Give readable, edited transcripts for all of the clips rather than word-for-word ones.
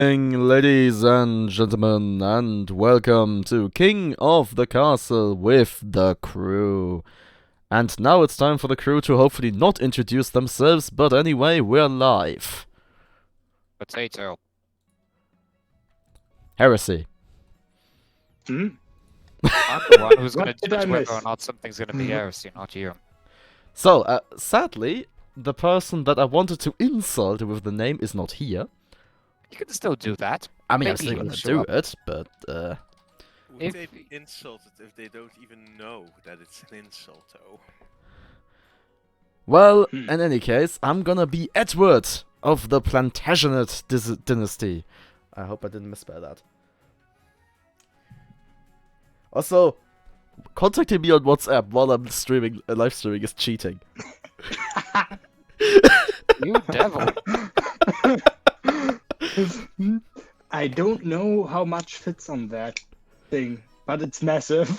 Ladies and gentlemen, and welcome to King of the Castle with the crew. And now it's time for the crew to hopefully not introduce themselves, but anyway, we're live. Potato. Heresy. I'm the one who's What gonna did I judge whether miss? or not something's gonna be heresy, not you. So, sadly, the person that I wanted to insult with the name is not here. You can still do that. I mean, I'm Maybe still he'll gonna show do up. it, but, Would If- they be insulted if they don't even know that it's an insult, though? well, Hmm. in any case, I'm gonna be Edward of the Plantagenet dynasty. I hope I didn't misspell that. Also, contacting me on WhatsApp while I'm streaming, live streaming is cheating. You devil. I don't know how much fits on that thing, but it's massive.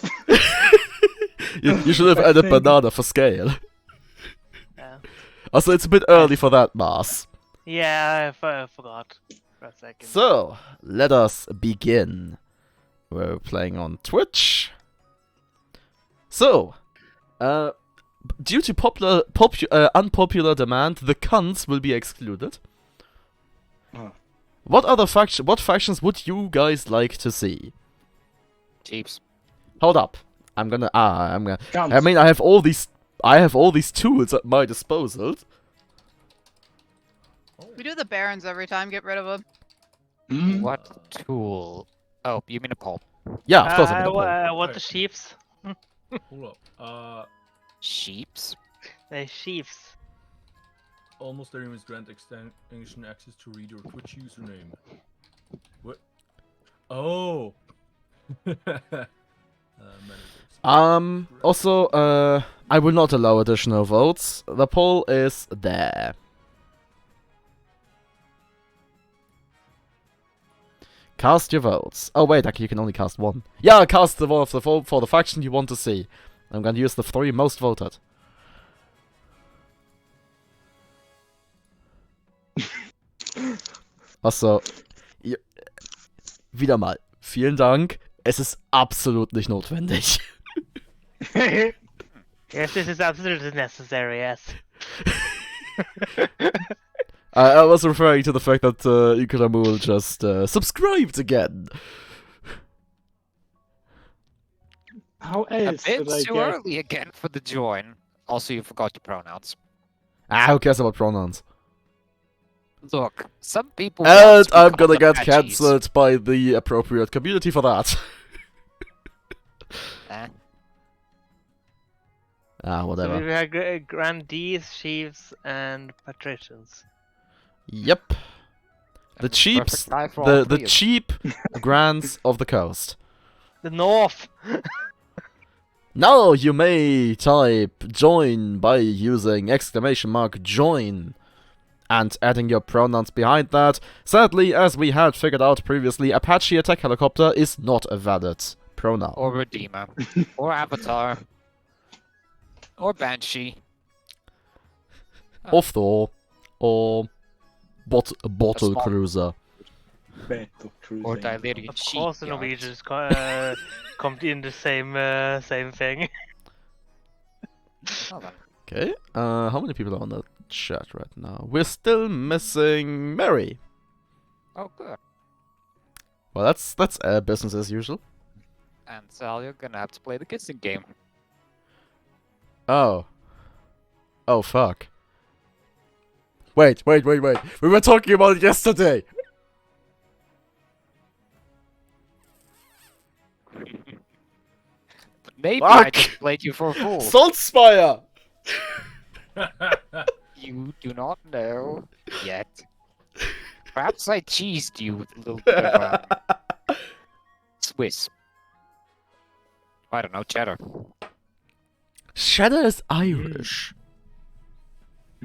You should have I added think- banana for scale. Yeah, Also, it's a bit early for that, Mars. yeah, I forgot for a second. So, let us begin. We're playing on Twitch. So, due to unpopular demand, the cunts will be excluded. Oh. What factions would you guys like to see? Jeeps. Hold up. I mean, Guns. I have all these tools at my disposal. We do the barons every time, get rid of them. Hmm? What tool? Oh, you mean a pole. Yeah, of course I'm I gonna pull. want the sheaves. Hold up. Sheeps? The sheaves. Almost there is grant extension access to read your Twitch username. What? Oh. Managers. Also, I will not allow additional votes. The poll is there. Cast your votes. Oh wait, actually you can only cast one. Yeah, cast the vote for the faction you want to see. I'm gonna use the 3 most voted. Also, wieder mal, vielen Dank. Es ist absolut nicht notwendig. Yes, this is absolutely necessary, yes. I was referring to the fact that Ikuramul just subscribed again. How A else bit did I too get? early again for the join. Also, you forgot your pronouns. Who cares about pronouns? Look, some people. And want to be I'm called gonna get Apaches. cancelled by the appropriate community for that. Eh? So Whatever. we have grandees, chiefs, and patricians. Yep. The Perfect cheaps, guy for all the three of them. cheap grands of the coast. The north! Now you may type join by using !join and adding your pronouns behind that. Sadly, as we had figured out previously, Apache attack helicopter is not a valid pronoun. Or Redeemer. Or Avatar. Or Banshee. Or Thor. Or bottle small- cruiser. Battle cruising. Or Dilerian Of Sheep. course the yards. Norwegians come in the same thing. Oh, then. Okay, how many people are on the chat right now? We're still missing Mary. Oh, good. Well, that's business as usual. And Sal, you're gonna have to play the kissing game. Oh. Oh, fuck. Wait. We were talking about it yesterday. But maybe I Fuck! just played you for a fool. Saltspire! You do not know yet. Perhaps I cheesed you with a little bit of Swiss. I don't know, cheddar. Shadow is Irish.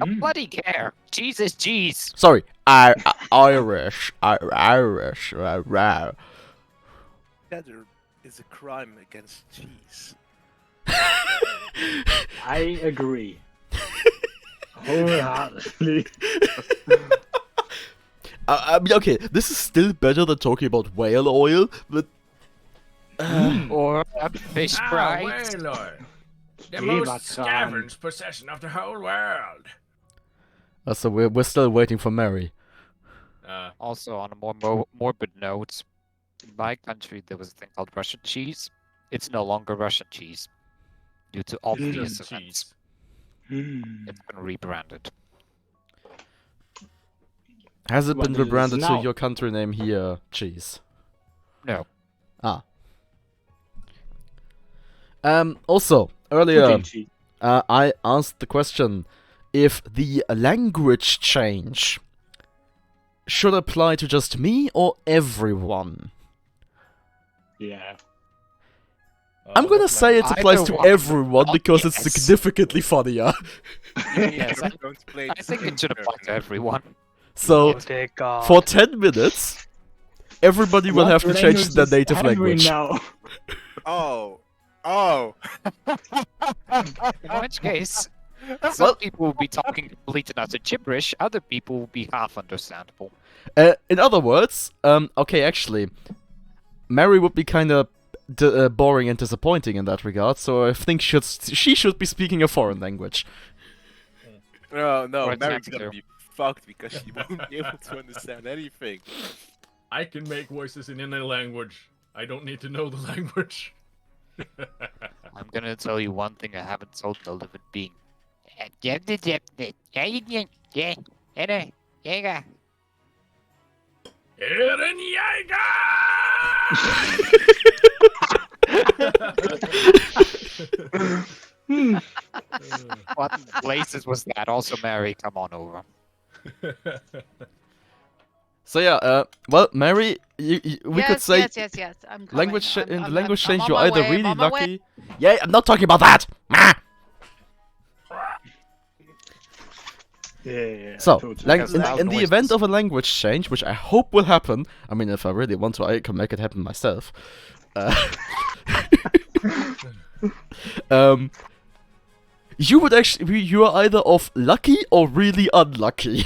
I Hmm. bloody care. Cheese is cheese. Sorry, Irish. Irish. Wow. Cheddar is a crime against cheese. I agree. Wholeheartedly. I mean, okay, this is still better than talking about whale oil, but Or fish fries. Whale oil. The Give most us some. scavenged possession of the whole world. so we're still waiting for Mary. Also, on a more morbid note, in my country there was a thing called Russian cheese. It's no longer Russian cheese due to obvious Just events. cheese. It's been rebranded. Has it What been is it rebranded to now? your country name here, cheese? No. Ah. Also, earlier, Cooking cheese. I asked the question if the language change should apply to just me or everyone. Yeah. I'm gonna say it Either applies to one. everyone because it's Yes. significantly funnier. Yes, I Don't I think it should apply to everyone. So, Oh dear God. for 10 minutes, everybody will What have to change language their is native Henry language. Now? Oh. Oh. In which case, some people will be talking complete and utter gibberish, other people will be half understandable. In other words, okay, actually, Mary would be kind of boring and disappointing in that regard, so I think she should be speaking a foreign language. No, Or it's Mary's not gonna true. be fucked because she won't be able to understand anything. I can make voices in any language. I don't need to know the language. I'm gonna tell you one thing I haven't told no living being. Eren Hmm. What places was that? Also, Mary, come on over. Jaeger! So yeah, well, Mary, we could say yes. I'm coming. language I'm- in the I'm- language I'm change. on You're my either way, I'm really on my way. lucky. Yeah, I'm not talking about that. Meh. Yeah. So, totally. Because in loud the event noises. of a language change, which I hope will happen. I mean, if I really want to, I can make it happen myself. You would actually, you are either of lucky or really unlucky.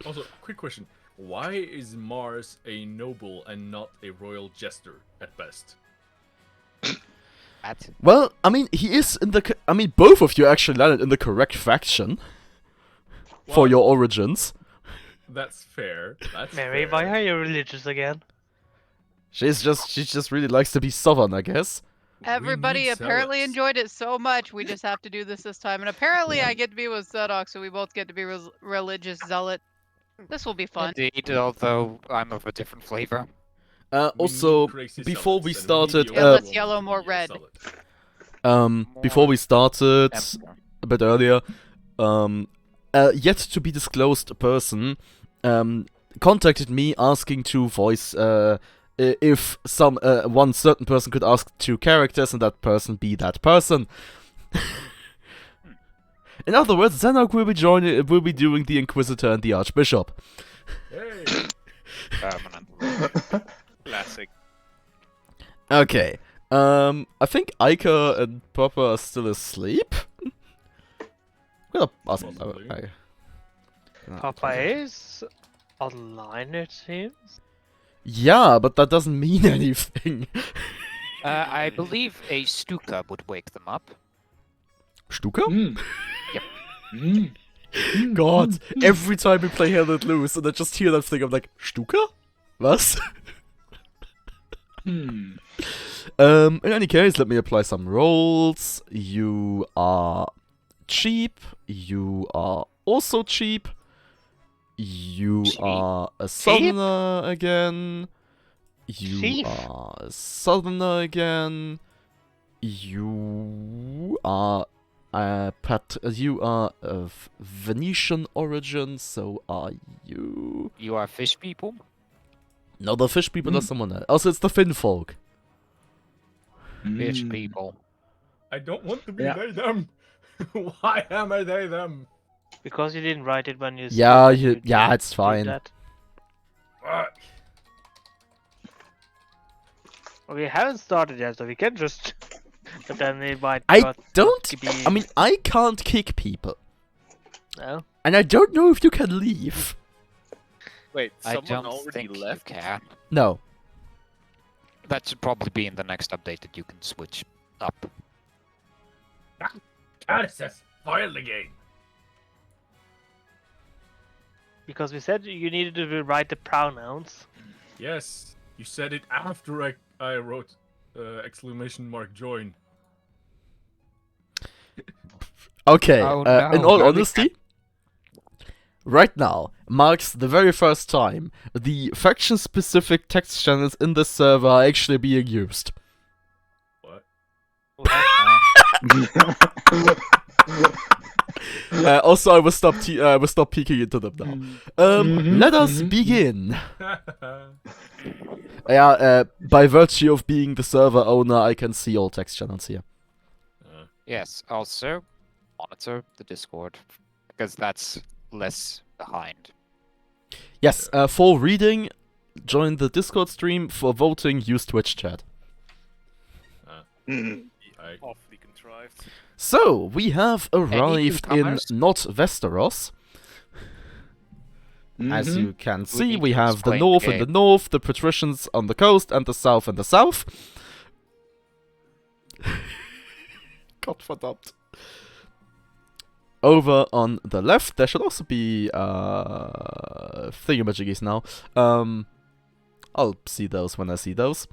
Also, quick question. Why is Mars a noble and not a royal jester at best? At Well, I mean, he is in the. I mean, both of you actually landed in the correct faction for Well, your origins. That's fair. That's Mary, fair. why are you religious again? She just really likes to be southern, I guess. We Everybody need apparently zealots. enjoyed it so much, we just have to do this time. And apparently, I get to be with Zedok, so we both get to be religious zealot. This will be fun. indeed, although I'm of a different flavor. We Also, need crazy before we zealots, and started, mediocre Yeah, less ones yellow, would more be a red. zealot. before we started Emperor. a bit earlier, a yet to be disclosed person contacted me asking to voice if some one certain person could ask two characters and that person be that person. In other words, Xenark will be doing the Inquisitor and the Archbishop. Hey! Permanent. Classic. Okay. I think Ica and Papa are still asleep. I'm gonna ask. Possibly. Papa is online, it seems. Yeah, but that doesn't mean anything. I believe a Stuka would wake them up. Stuka? Mm. Yep. Mm. God, every time we play Hell Let Loose and I just hear that thing, I'm like, Stuka? Was? Hmm. In any case, let me apply some rolls. You are cheap. You are also cheap. You Cheap? are a southerner again. You Chief? are a southerner again. You are you are of Venetian origin, so are you. You are fish people? No, the fish people are Hmm. someone else. Also, it's the Finn folk. Fish Mm. people. I don't want to be Yeah. they them. Why am I they them? Because you didn't write it when you Yeah, said you, yeah, it's did fine. that. Fuck. We haven't started yet, so we can just. But then it might. I not don't. be... I mean, I can't kick people. No. And I don't know if you can leave. Wait, I someone don't already think left? you can. No. That should probably be in the next update that you can switch up. Access file the game. Because we said you needed to rewrite the pronouns. Yes, you said it after I wrote exclamation mark join. Okay, Oh, in no, all no, we honesty, right now marks the very first time the faction-specific text channels in this server are actually being used. What? Also, I will stop. I will stop peeking into them now. Let us begin. Yeah. By virtue of being the server owner, I can see all text channels here. Yes, also monitor the Discord, because that's less behind. Yes. For reading, join the Discord stream. For voting, use Twitch chat. Awfully contrived. So we have arrived in newcomers? not Westeros. As you can see, need we to have the explain north the in the game. north, the patricians on the coast, and the south in the south. Gottverdammt. Over on the left, there should also be thingamajiggies now. I'll see those when I see those.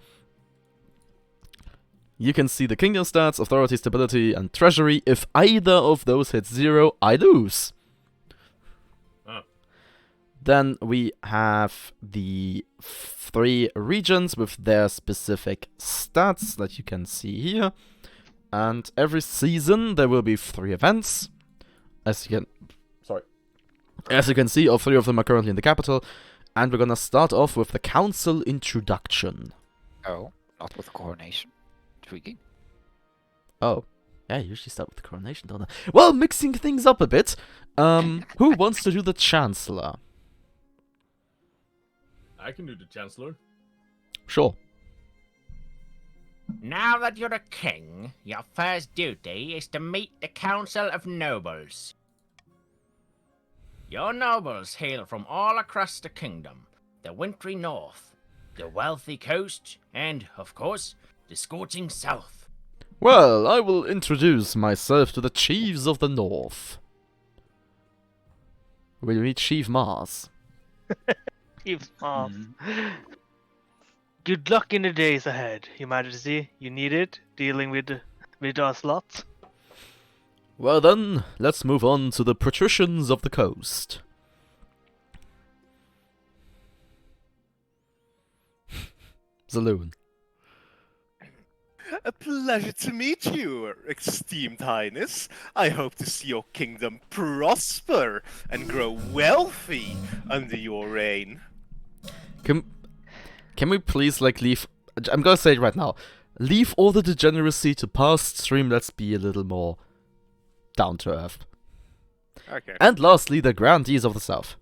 You can see the kingdom stats, authority, stability, and treasury. If either of those hits 0, I lose. Then we have the 3 regions with their specific stats that you can see here. And every season there will be 3 events. As you can see, all 3 of them are currently in the capital. And we're gonna start off with the council introduction. Oh, not with coronation. Intriguing. Oh. Yeah, I usually start with the coronation, don't I? Well, mixing things up a bit. Who wants to do the chancellor? I can do the chancellor. Sure. Now that you're a king, your first duty is to meet the Council of Nobles. Your nobles hail from all across the kingdom, the wintry north, the wealthy coast, and, of course, the scorching south. Well, I will introduce myself to the chiefs of the north. We'll meet Chief Mars. Chief Mars. Good luck in the days ahead, Your Majesty. You need it, dealing with our slots. Well then, let's move on to the patricians of the coast. Zaloon. A pleasure to meet you, esteemed highness. I hope to see your kingdom prosper and grow wealthy under your reign. Can we please, leave... I'm gonna say it right now. Leave all the degeneracy to past stream, let's be a little more down to earth. Okay. And lastly, the grandees of the south.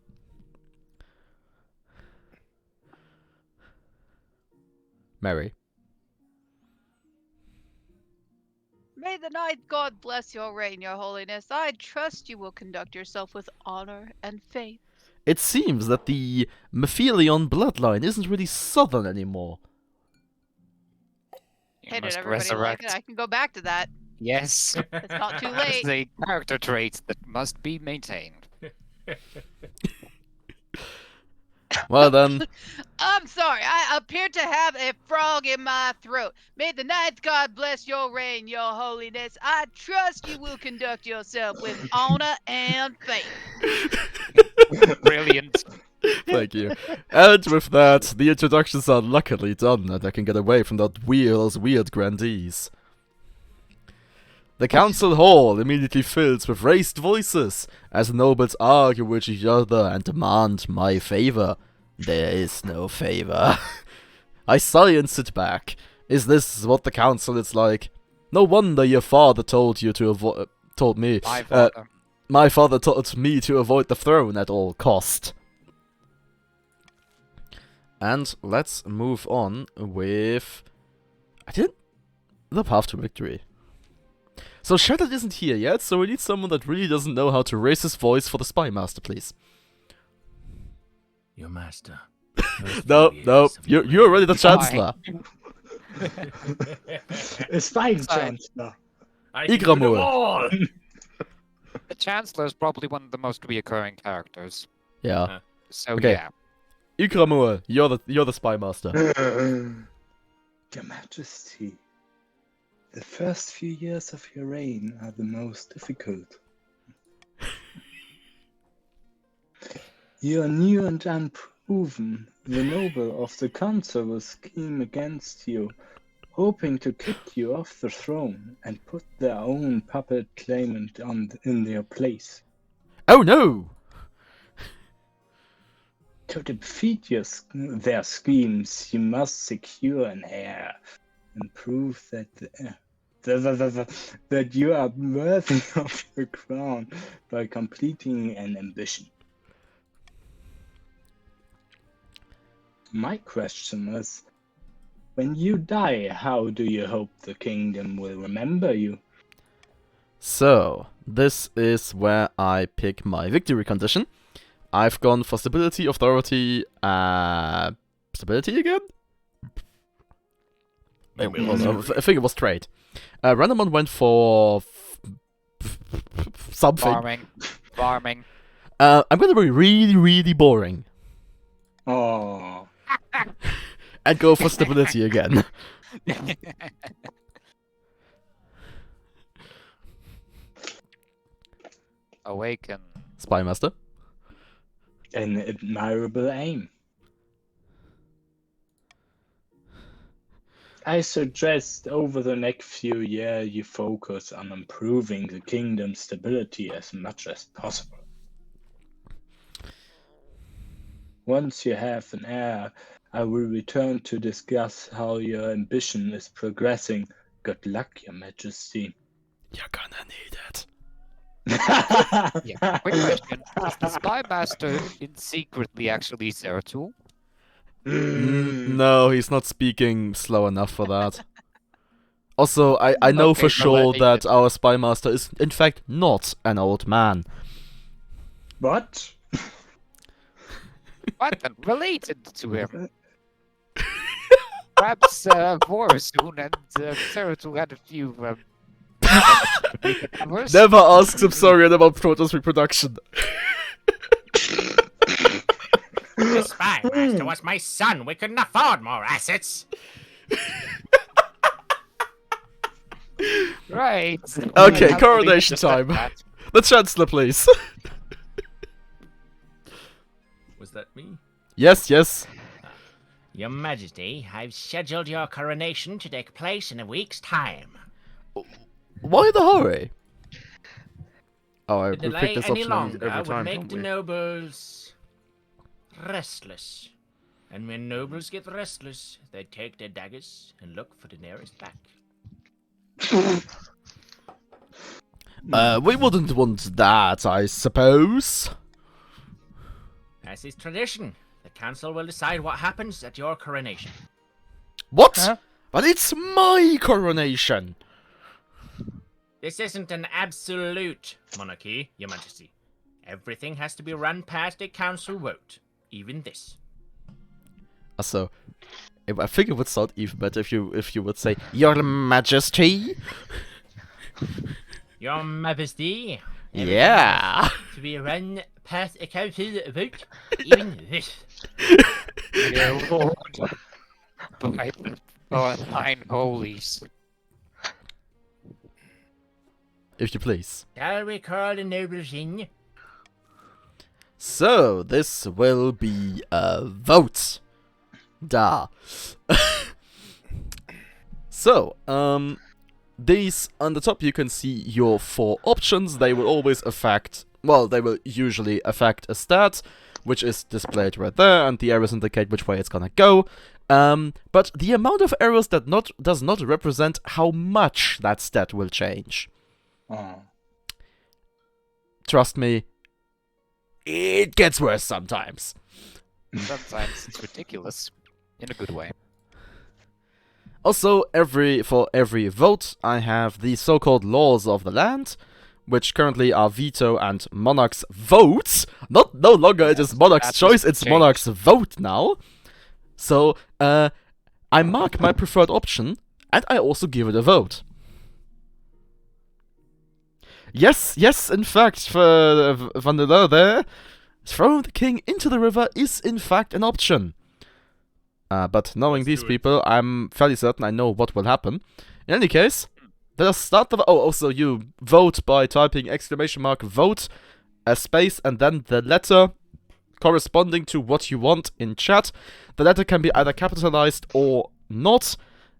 Mary. May the night god bless your reign, your holiness. I trust you will conduct yourself with honor and faith. It seems that the Mephelion bloodline isn't really southern anymore. You Hey, did must everybody resurrect. like it? I can go back to that. Yes. It's not too It's late. a character trait that must be maintained. Well then, I'm sorry, I appear to have a frog in my throat. May the night god bless your reign, your holiness. I trust you will conduct yourself with honor and faith. Brilliant. thank you. And with that, the introductions are luckily done, and I can get away from that weird grandees. The council hall immediately fills with raised voices as the nobles argue with each other and demand my favor. There is no favor. I sigh and sit back. Is this what the council is like? No wonder your father told you to avoid. Told me. My father. My father told me to avoid the throne at all cost. And let's move on with... The path to victory. So Shattered isn't here yet, so we need someone that really doesn't know how to raise his voice for the Spy Master, please. Your master. No, you're already the Fine. Chancellor. It's fine, Fine. Chancellor. I can do them Igramur. all. The Chancellor is probably one of the most reoccurring characters. Yeah. So Okay. yeah. Igramur, you're the Spy Master. Your Majesty, the first few years of your reign are the most difficult. You are new and unproven. The noble of the council will scheme against you, hoping to kick you off the throne and put their own puppet claimant in their place. Oh no! To defeat their schemes, you must secure an heir and prove that that you are worthy of the crown by completing an ambition. My question is, when you die, how do you hope the kingdom will remember you? So, this is where I pick my victory condition. I've gone for stability, authority, stability again? I think it was trade. Random went for something. Farming. I'm gonna be really, really boring Oh, and go for stability again. Awaken. Spy Master. an admirable aim. I suggest over the next few years you focus on improving the kingdom's stability as much as possible. Once you have an heir, I will return to discuss how your ambition is progressing. Good luck, Your Majesty. You're gonna need it. Yeah. Quick question: is the Spy Master in secretly actually Zeratul? No, he's not speaking slow enough for that. Also, I know Okay, for sure related. that our Spy Master is, in fact, not an old man. What? What? And related to him? Perhaps Vorsun and Zeratul had a few. Members? Never ask Subsaurian about Protoss reproduction. The Spy Master was my son. We couldn't afford more assets. Right. Okay, I'll coronation leave it at time. that. The Chancellor, please. Was that me? Yes, yes. Your Majesty, I've scheduled your coronation to take place in a week's time. Why the hurry? Oh, I To we delay pick this any option longer every would time, make don't the we? nobles restless. And when nobles get restless, they take their daggers and look for the nearest back. We wouldn't want that, I suppose. As is tradition, the council will decide what happens at your coronation. What? Huh? But it's my coronation. This isn't an absolute monarchy, Your Majesty. Everything has to be run past a council vote, even this. So, I think it would sound even better if you would say Your Majesty. Your Majesty. Yeah. To be run past a council vote, even this. Dear Lord, by the nine holies. If you please. Shall we call the nobles in? So, this will be a vote. Da. So, these on the top you can see your 4 options. They will always affect, well, they will usually affect a stat, which is displayed right there, and the arrows indicate which way it's gonna go. But the amount of arrows that does not represent how much that stat will change. Oh. Trust me, it gets worse sometimes. Sometimes it's ridiculous. In a good way. Also, for every vote, I have the so-called laws of the land, which currently are veto and monarch's votes. No longer it is monarch's that choice, was it's changed. monarch's vote now. So, I mark my preferred option, and I also give it a vote. Yes, in fact, for Vanilla there, throwing the king into the river is in fact an option. But knowing Let's these do it. people, I'm fairly certain I know what will happen. In any case, let us start the... also you vote by typing !vote, a space, and then the letter corresponding to what you want in chat. The letter can be either capitalized or not.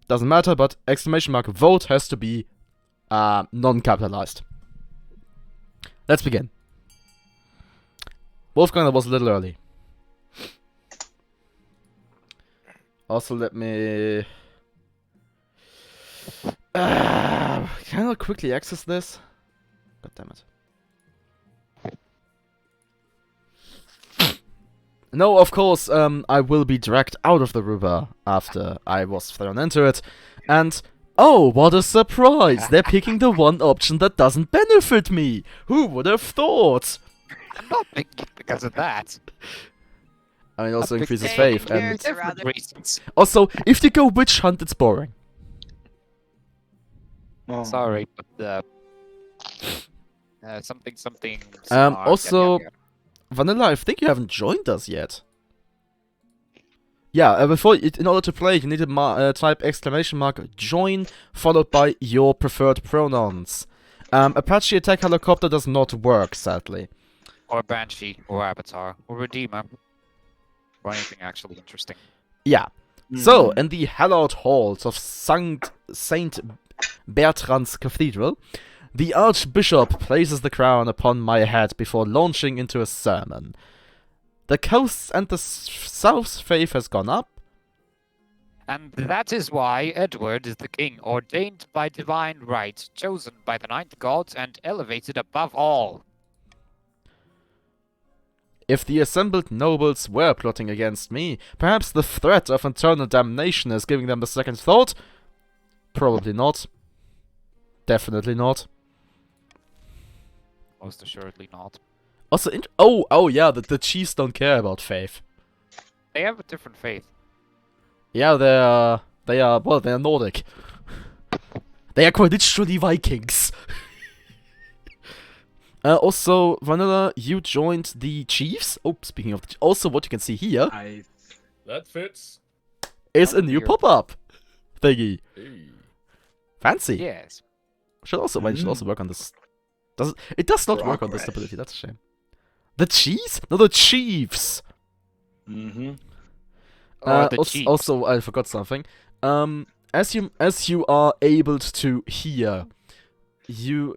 Doesn't matter, but !vote has to be non-capitalized. Let's begin. Wolfgang, that was a little early. Also, let me... can I quickly access this? God damn it. No, of course, I will be dragged out of the river after I was thrown into it. And, oh, what a surprise! They're picking the one option that doesn't benefit me! Who would have thought? I'm not thinking because of that. I mean, it also A big increases thing. faith, Yeah, and... it's- Different rather- reasons. Also, if you go witch hunt, it's boring. Oh. Sorry, but something. Also- Vanilla, I think you haven't joined us yet. Yeah, in order to play, you need to type !join, followed by your preferred pronouns. Apache Attack Helicopter does not work, sadly. Or Banshee, or Avatar, or Redeemer, or anything actually interesting. Yeah. So, in the hallowed halls of Saint Bertrand's Cathedral, the Archbishop places the crown upon my head before launching into a sermon. The coast's and the south's faith has gone up. And that is why Edward is the king, ordained by divine right, chosen by the ninth god, and elevated above all. If the assembled nobles were plotting against me, perhaps the threat of eternal damnation is giving them a second thought? Probably not. Definitely not. Most assuredly not. Also, oh yeah, the chiefs don't care about faith. They have a different faith. Yeah, they are Nordic. They are quite literally Vikings. Also, Vanilla, you joined the chiefs. Oh, speaking of also what you can see here That fits. is a new Weird. pop-up thingy. Hey. Fancy. Yes. Should also work on this. It does not work on this Progress. stability, that's a shame. The cheese? No, the chiefs! Mm-hmm. Or the Chiefs. Also, I forgot something. As you are able to hear, you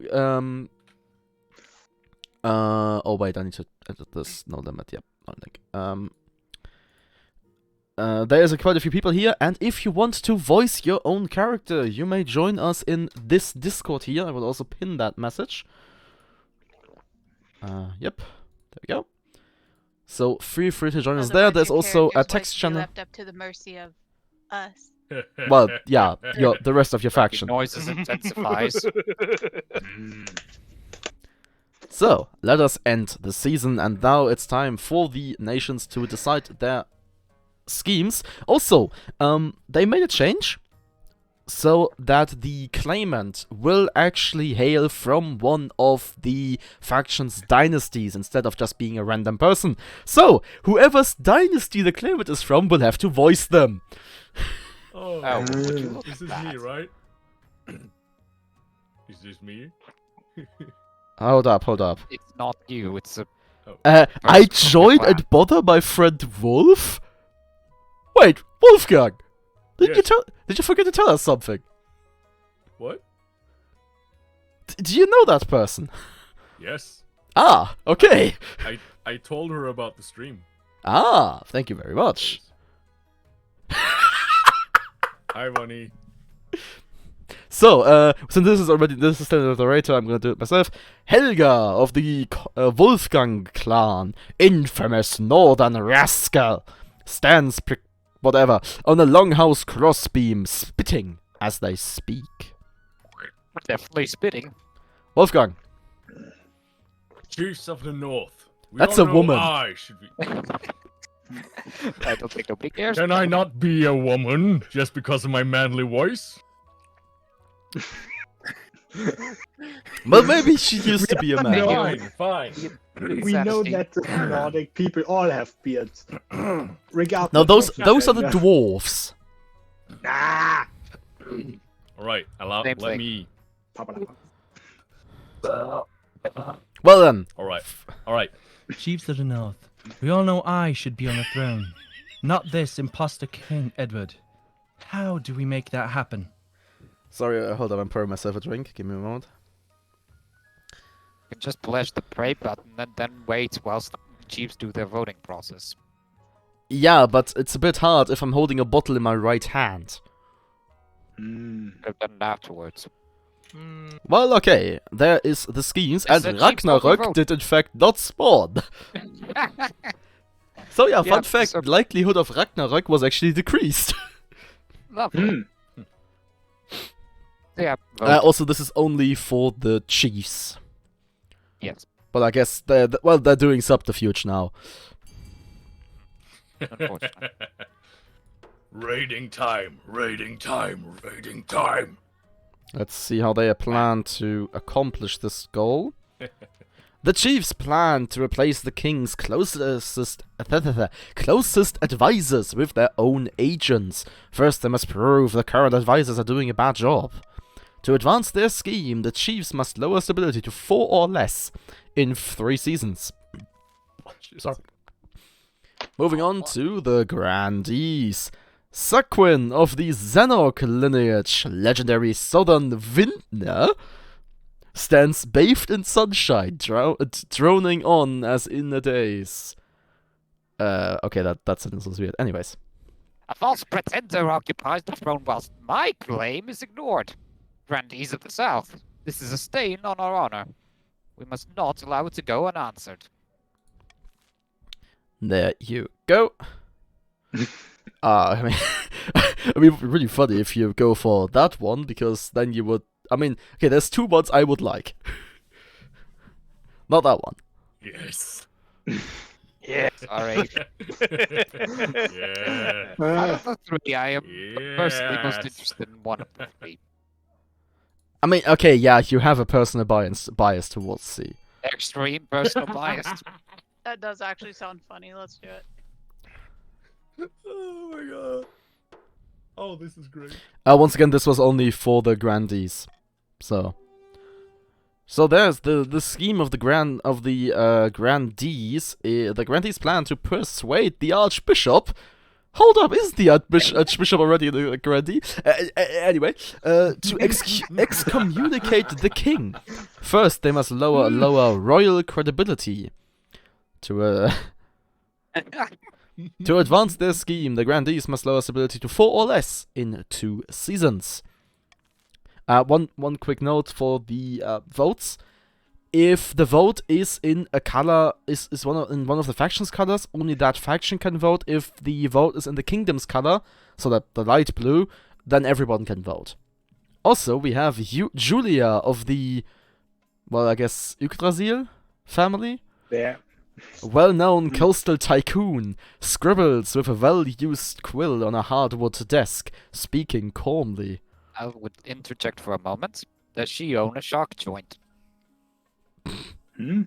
oh wait, I need to edit this. No limit. Yep. No link. There's quite a few people here, and if you want to voice your own character, you may join us in this Discord here. I will also pin that message. Yep. There we go. So feel free to join us there. Otherwise, There's your also a character's text voice will be channel. left up to the mercy of us. Well, yeah, the rest of your faction. Noises intensifies. So, let us end the season, and now it's time for the nations to decide their schemes. Also, they made a change so that the claimant will actually hail from one of the faction's dynasties instead of just being a random person. So, whoever's dynasty the claimant is from will have to voice them. Oh, Oh, would you look this at is that? me, right? Is this me? Hold up. It's not you, it's a... I First joined clan. and bother my friend Wolf? Wait, Wolfgang! Yes. Did you forget to tell us something? What? Do you know that person? Yes. Ah, okay. I told her about the stream. Ah, thank you very much. Hi, Bunny. So, since this is still the narrator, I'm gonna do it myself. Helga of the Wolfgang clan, infamous northern rascal, stands whatever, on a longhouse crossbeam, spitting as they speak. Definitely spitting. Wolfgang. Chiefs of the North. We That's all a know woman. I should be. I don't think nobody cares. Can I not be a woman just because of my manly voice? Well, maybe she used to be a man. Fine. We know that the Nordic people all have beards. Regardless. No, those of are the gender. dwarves. Ah! All right, Same let thing. me. Well then, All right. Chiefs of the North. We all know I should be on the throne, not this imposter King Edward. How do we make that happen? sorry, hold on, I'm pouring myself a drink. Give me a moment. You can just push the pray button and then wait whilst the chiefs do their voting process. Yeah, but it's a bit hard if I'm holding a bottle in my right hand. Mm. Could have done it afterwards. Well, okay, there is the schemes, and Is that cheap for Ragnarok vote? did in fact not spawn. So yeah, fun Yeah, fact, so- likelihood of Ragnarok was actually decreased. Lovely. Mm. Yeah. Also, this is only for the chiefs. Yes. But I guess they're doing subterfuge now. Unfortunately. Raiding time. Let's see how they plan to accomplish this goal. The chiefs plan to replace the king's closest advisors with their own agents. First, they must prove the current advisors are doing a bad job. To advance their scheme, the chiefs must lower stability to 4 or less in 3 seasons. Sorry. Moving on to the Grandees. Saquin of the Xenorc lineage, legendary southern Vintner, stands bathed in sunshine, droning on as in the days. Okay, that sentence was weird. Anyways. A false pretender occupies the throne whilst my claim is ignored. Grandees of the South, this is a stain on our honor. We must not allow it to go unanswered. There you go. I mean, it would be really funny if you go for that one, because then you would... I mean, okay, there's 2 ones I would like. Not that one. Yes. Yeah. Sorry. Yeah. Out of the 3, I am personally most Yes. interested in one of the 3. I mean, okay, yeah, you have a personal bias towards C. Extreme personal bias. That does actually sound funny. Let's do it. Oh my god. Oh, this is great. Once again, this was only for the Grandees. So there's the scheme of the Grandees. The Grandees plan to persuade the Archbishop. Hold up, is the Archbishop already the Grandee? Anyway, to excommunicate the king. First, they must lower royal credibility. To advance their scheme, the Grandees must lower stability to 4 or less in 2 seasons. One quick note for the votes. If the vote is in a color, is in one of the faction's colors, only that faction can vote. If the vote is in the kingdom's color, so that the light blue, then everyone can vote. Also, we have Julia of the, well, I guess, Yggdrasil family. There. A well-known coastal tycoon scribbles with a well-used quill on a hardwood desk, speaking calmly. I would interject for a moment. Does she own a shark joint? Hmm?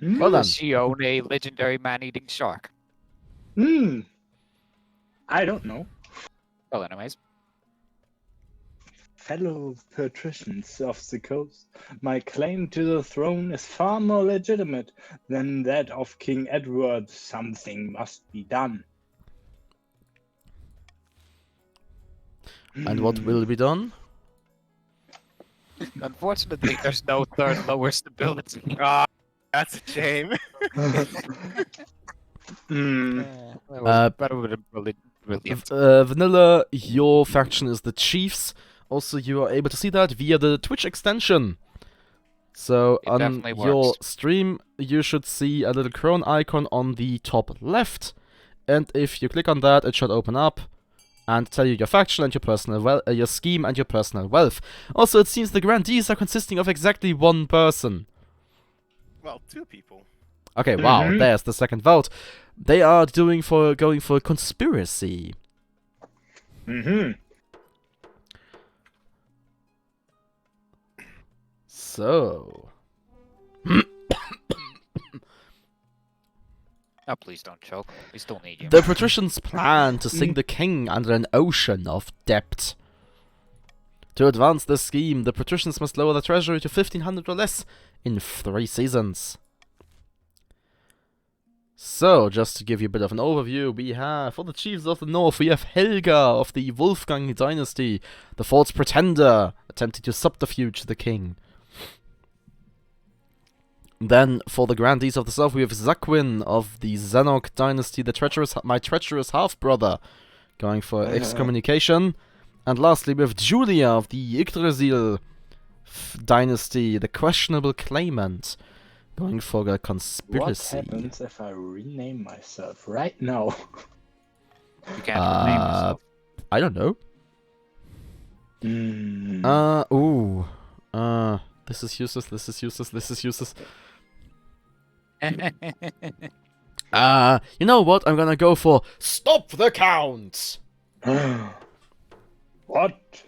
Well done. Does she own a legendary man-eating shark? Hmm. I don't know. Well, anyways. Fellow patricians of the coast, my claim to the throne is far more legitimate than that of King Edward. Something must be done. And what will be done? Unfortunately, there's no third lower stability. Ah, that's a shame. Hmm. That would have been brilliant. Vanilla, your faction is the Chiefs. Also, you are able to see that via the Twitch extension. So It on definitely your works. stream, you should see a little crown icon on the top left, and if you click on that, it should open up and tell you your faction and your personal your scheme and your personal wealth. Also, it seems the grandees are consisting of exactly one person. Well, 2 people. Okay, wow, there's the second vote. They are going for a conspiracy. Mm-hmm. So, Oh, please don't choke. We still need you. the patricians plan to sink the king under an ocean of debt. To advance this scheme, the patricians must lower the treasury to 1,500 or less in 3 seasons. So, just to give you a bit of an overview, we have, for the chiefs of the north, we have Helga of the Wolfgang dynasty, the false pretender, attempting to subterfuge the king. Then, for the grandees of the south, we have Zaquin of the Zenok dynasty, my treacherous half-brother, going for excommunication. And lastly, we have Julia of the Yggdrasil dynasty, the questionable claimant, going for a What conspiracy. happens if I rename myself right now? You can't rename yourself. I don't know. This is useless, this is useless, this is useless. You know what? I'm gonna go for stop the count! What?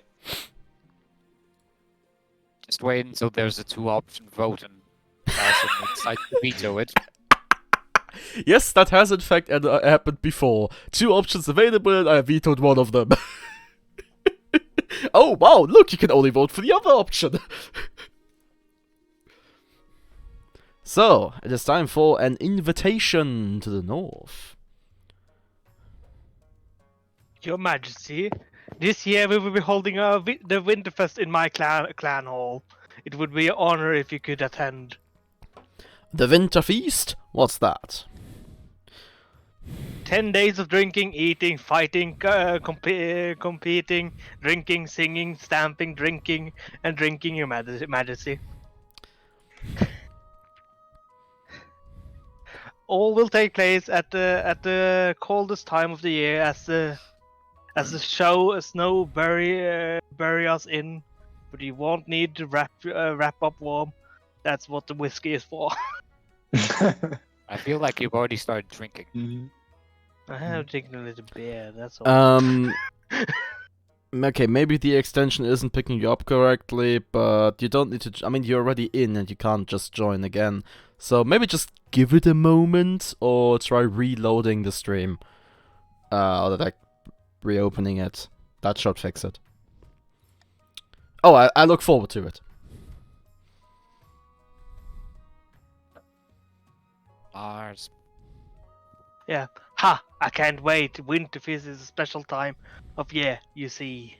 Just wait until there's a 2-option vote and someone decides to veto it. Yes, that has in fact happened before. 2 options available and I vetoed one of them. Oh wow, look, you can only vote for the other option. So, it is time for an invitation to the north. Your Majesty, this year we will be holding the Winterfest in my clan hall. It would be an honor if you could attend. The Winter Feast? What's that? 10 days of drinking, eating, fighting, competing, drinking, singing, stamping, drinking, and drinking, Your Majesty. All will take place at the coldest time of the year as the snow bury us in, but you won't need to wrap up warm. That's what the whiskey is for. I feel like you've already started drinking. I have taken a little beer. That's all. Okay, maybe the extension isn't picking you up correctly, but you don't need to. I mean, you're already in and you can't just join again. So maybe just give it a moment or try reloading the stream. Or like reopening it. That should fix it. Oh, I look forward to it. Mars. Yeah. Ha! I can't wait. Winterfest is a special time of year, you see.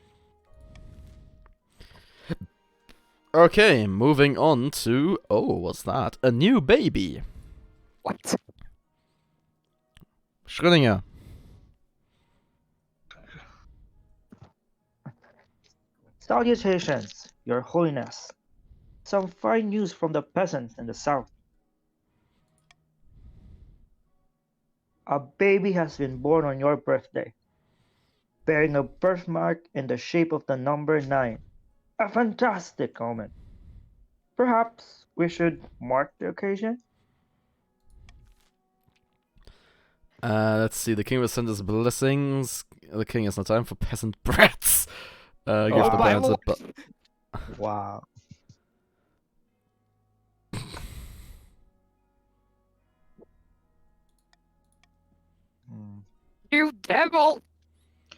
Okay, moving on to... Oh, what's that? A new baby. What? Schrödinger. Salutations, Your Holiness. Some fine news from the peasants in the south. A baby has been born on your birthday, bearing a birthmark in the shape of the number 9. A fantastic omen. Perhaps we should mark the occasion? Let's see, the king will send us blessings. The king has no time for peasant brats. Give the my bands a Wow. You devil! I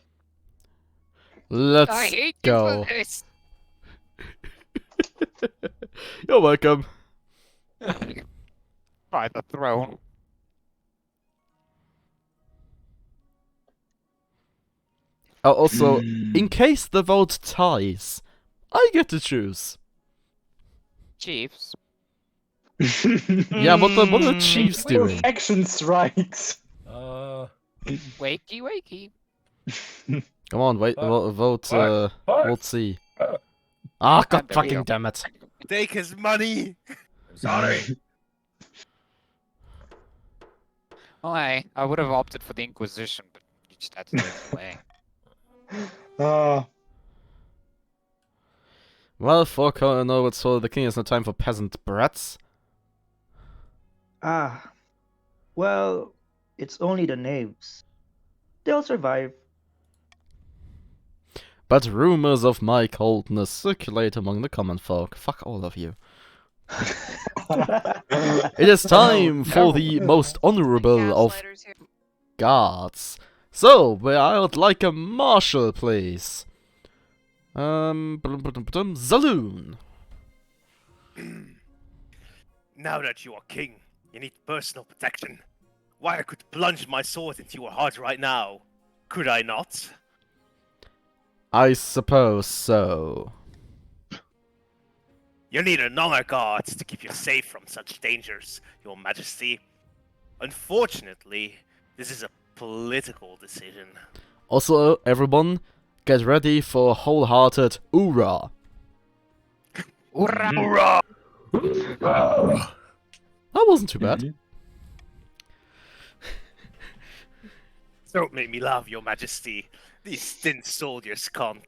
Let's hate go. you for this! You're welcome. By the throne. Oh, also, in case the vote ties, I get to choose. Chiefs. Yeah, what are the chiefs doing? Faction strikes. Wakey, wakey. Come on, wait, vote C. Ah, god There we fucking go. damn it. Take his money! I'm sorry. Well, I would have opted for the Inquisition, but you just had to take it away. Ah, Well, fuck, I know it's for the king. It's no time for peasant brats. Ah, well, it's only the knaves. They'll survive. But rumors of my coldness circulate among the common folk. Fuck all of you. It is time for the most honorable of Gaslighters here. guards. So, I would like a marshal, please. Zaloon. Now that you are king, you need personal protection. Why, I could plunge my sword into your heart right now. Could I not? I suppose so. You need an honor guard to keep you safe from such dangers, Your Majesty. Unfortunately, this is a political decision. Also, everyone, get ready for a wholehearted oorah. Hoorah! That wasn't too bad. Don't make me laugh, Your Majesty. These stint soldiers can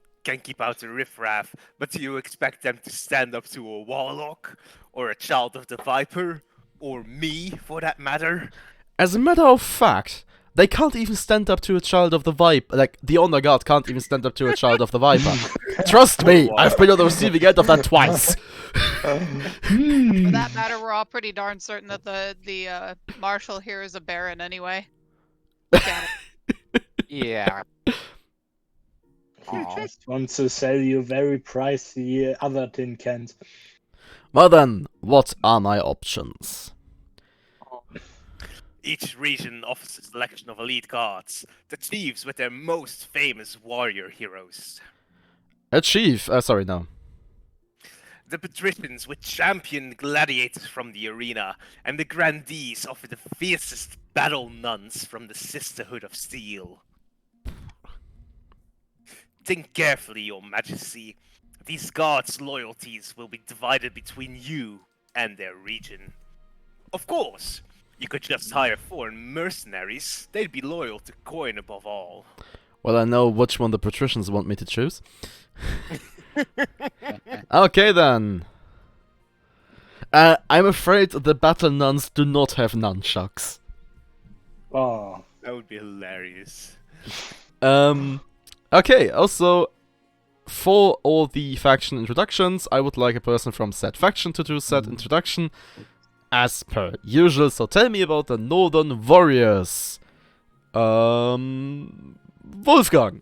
keep out the riffraff, but do you expect them to stand up to a warlock? Or a child of the Viper? Or me, for that matter? As a matter of fact, they can't even stand up to a child of the Viper. Like, the honor guard can't even stand up to a child of the Viper. Trust me, I've been on the receiving end of that twice. For that matter, we're all pretty darn certain that the marshal here is a baron anyway. Look at it. Yeah. He Aw. just wants to sell you very pricey other tin cans. Well then, what are my options? Each region offers a selection of elite guards, the chiefs with their most famous warrior heroes. A chief, sorry, no. The patricians with champion gladiators from the arena, and the grandees offer the fiercest battle nuns from the Sisterhood of Steel. Think carefully, Your Majesty. These guards' loyalties will be divided between you and their region. Of course, you could just hire foreign mercenaries. They'd be loyal to coin above all. Well, I know which one the patricians want me to choose. Okay then. I'm afraid the battle nuns do not have nunchucks. Oh, That would be hilarious. Okay, also, for all the faction introductions, I would like a person from said faction to do said introduction, as per usual. So tell me about the Northern Warriors. Wolfgang.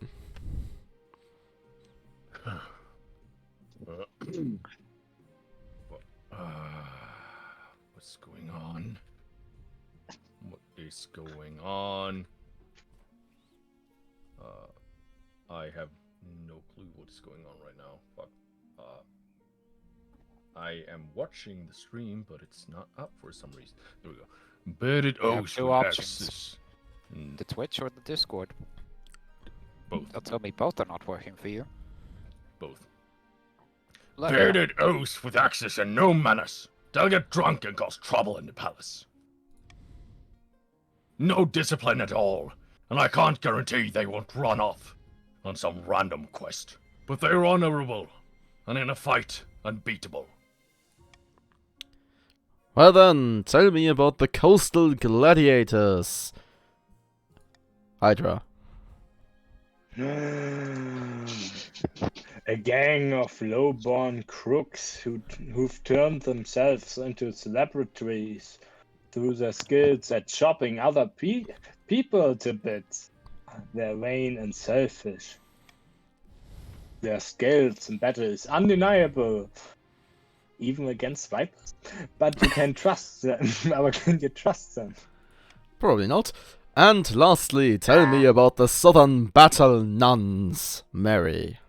What's going on? What is going on? I have no clue what is going on right now. Fuck. I am watching the stream, but it's not up for some reason. There we go. Bearded You have Oaks two with options. access. The Twitch or the Discord? Both. They'll tell me both are not working for you. Both. Let me know. Bearded oafs with access and no manners. They'll get drunk and cause trouble in the palace. No discipline at all, and I can't guarantee they won't run off on some random quest. But they're honorable, and in a fight, unbeatable. Well then, tell me about the Coastal Gladiators. Hydra. a gang of low-born crooks who've turned themselves into celebrities through their skills at chopping other people to bits. They're vain and selfish. Their skills in battle is undeniable, even against Vipers. But you can trust them. But can you trust them? Probably not. And lastly, tell me about the Southern Battle Nuns, Mary.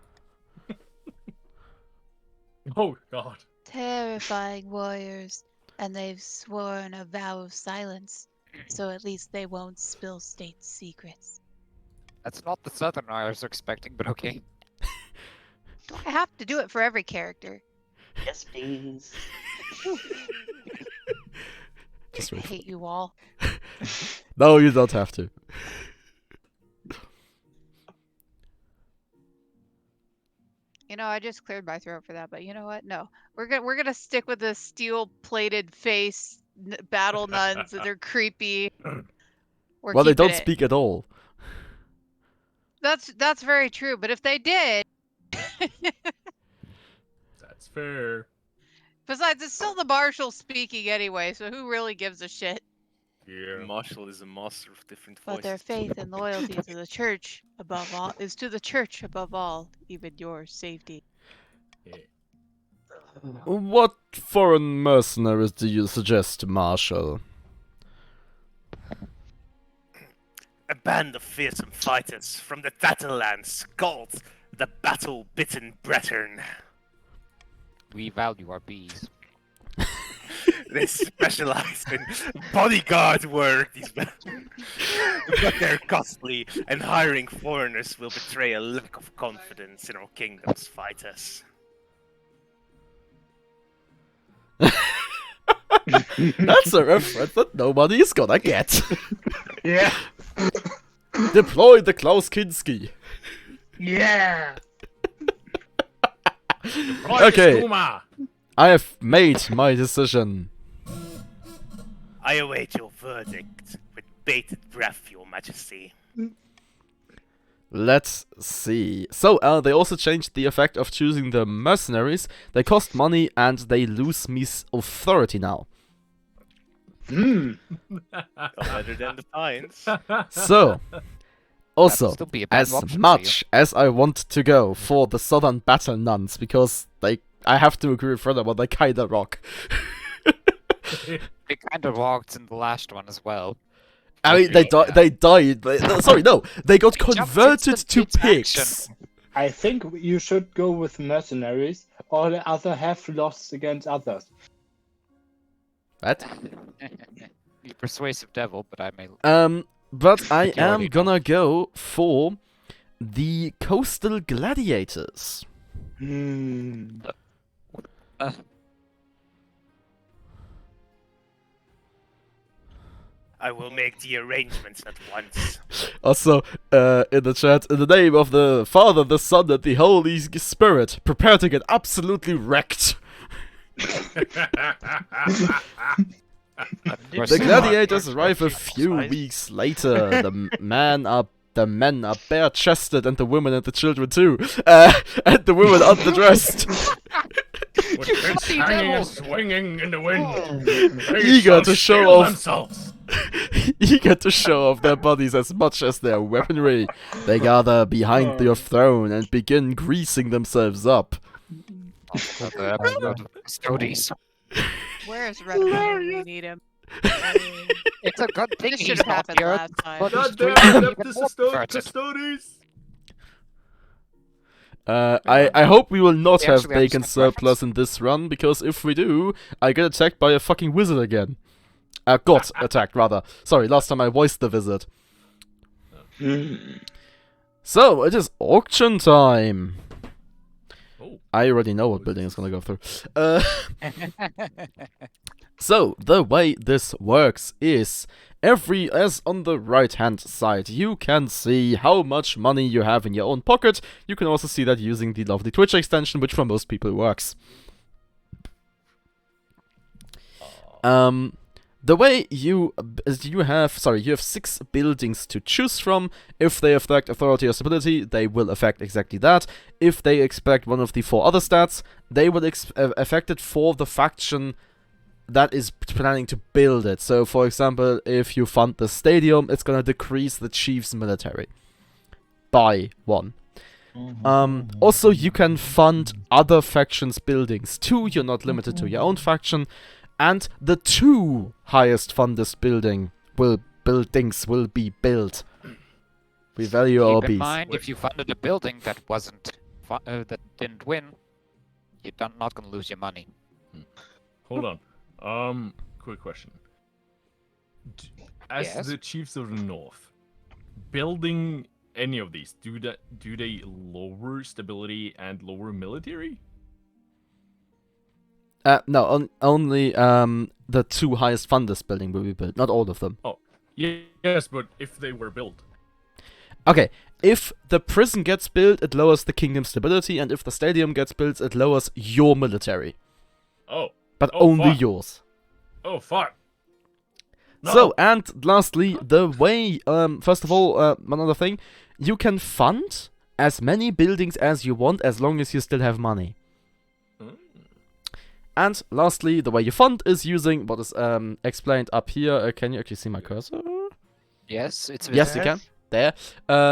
Oh, God. Terrifying warriors, and they've sworn a vow of silence, so at least they won't spill state secrets. That's not the Southern I was expecting, but okay. Do I have to do it for every character? Yes, please. Just I wait. hate you all. No, you don't have to. You know, I just cleared my throat for that, but you know what? No, we're gonna stick with the steel-plated face battle nuns. And they're creepy. We're Well, they keeping don't it. speak at all. That's very true. But if they did, That's fair. besides, it's still the marshal speaking anyway. So who really gives a shit? Yeah. Marshall is a master of different But their voices. faith and loyalty to the church above all is to the church above all, even your safety. What foreign mercenaries do you suggest, Marshal? A band of fearsome fighters from the Tatterlands called the Battle-Bitten Brethren. We value our bees. They specialize in bodyguard work, but they're costly, and hiring foreigners will betray a lack of confidence in our kingdom's fighters. That's a reference that nobody's gonna get. Yeah. Deploy the Klaus Kinski. Yeah. Okay. Skooma! I have made my decision. I await your verdict with bated breath, your majesty. Let's see. So, they also changed the effect of choosing the mercenaries. They cost money and they lose Mies authority now. Better than the Pines. So, also, That'd still be a bad as option for much as I want to go for the Southern Battle Nuns, because I have to agree with Fredda, but they kinda rock. They kind of walked in the last one as well. I mean, they died. Sorry, no, they got converted to pigs. I think you should go with mercenaries, or the other have lost against others. What? You persuasive devil, but I may. But I You already am gonna go for the Coastal Gladiators. I will make the arrangements at once. Also, in the chat, in the name of the Father, the Son, and the Holy Spirit, prepare to get absolutely wrecked. The gladiators arrive a few weeks later. The men are bare-chested, and the women and the children too. And the women underdressed. With fists hanging and swinging in the wind. They Eager shall to show steal off. themselves. Eager to show off their bodies as much as their weaponry, they gather behind your throne and begin greasing themselves up. Stories. Where's Redman? We need him. It's a good thing This he's should have not happened here. last time. But God he's damn doing it, even up more to perverted. Custodes! I hope we will not They have actually bacon understand surplus in this run, because if we do, I get attacked by a fucking wizard again. Got attacked, rather. Sorry, last time I voiced the wizard. So, it is auction time! Oh. I already know what building is gonna go through. So, the way this works is, as on the right hand side, you can see how much money you have in your own pocket. You can also see that using the lovely Twitch extension, which for most people works. The way you have 6 buildings to choose from. If they affect authority or stability, they will affect exactly that. If they expect one of the 4 other stats, they will affect it for the faction that is planning to build it. So, for example, if you fund the stadium, it's gonna decrease the chief's military by 1. Also, you can fund other factions' buildings too. You're not limited to your own faction. And the 2 highest funded buildings will be built. We value our Keep in bees. mind, if you funded a building that wasn't that didn't win, you're not gonna lose your money. Hold on. Quick question. As Yes? the Chiefs of the North, building any of these, do they lower stability and lower military? No, only the 2 highest funded building will be built, not all of them. Yes, but if they were built. Okay, if the prison gets built, it lowers the kingdom's stability, and if the stadium gets built, it lowers your military. Oh. But Oh, only fuck. yours. Oh, fuck. No. So, and lastly, the way, first of all, one other thing, you can fund as many buildings as you want as long as you still have money. And lastly, the way you fund is using what is explained up here. Can you actually see my cursor? Yes, it's Yes, you can. There.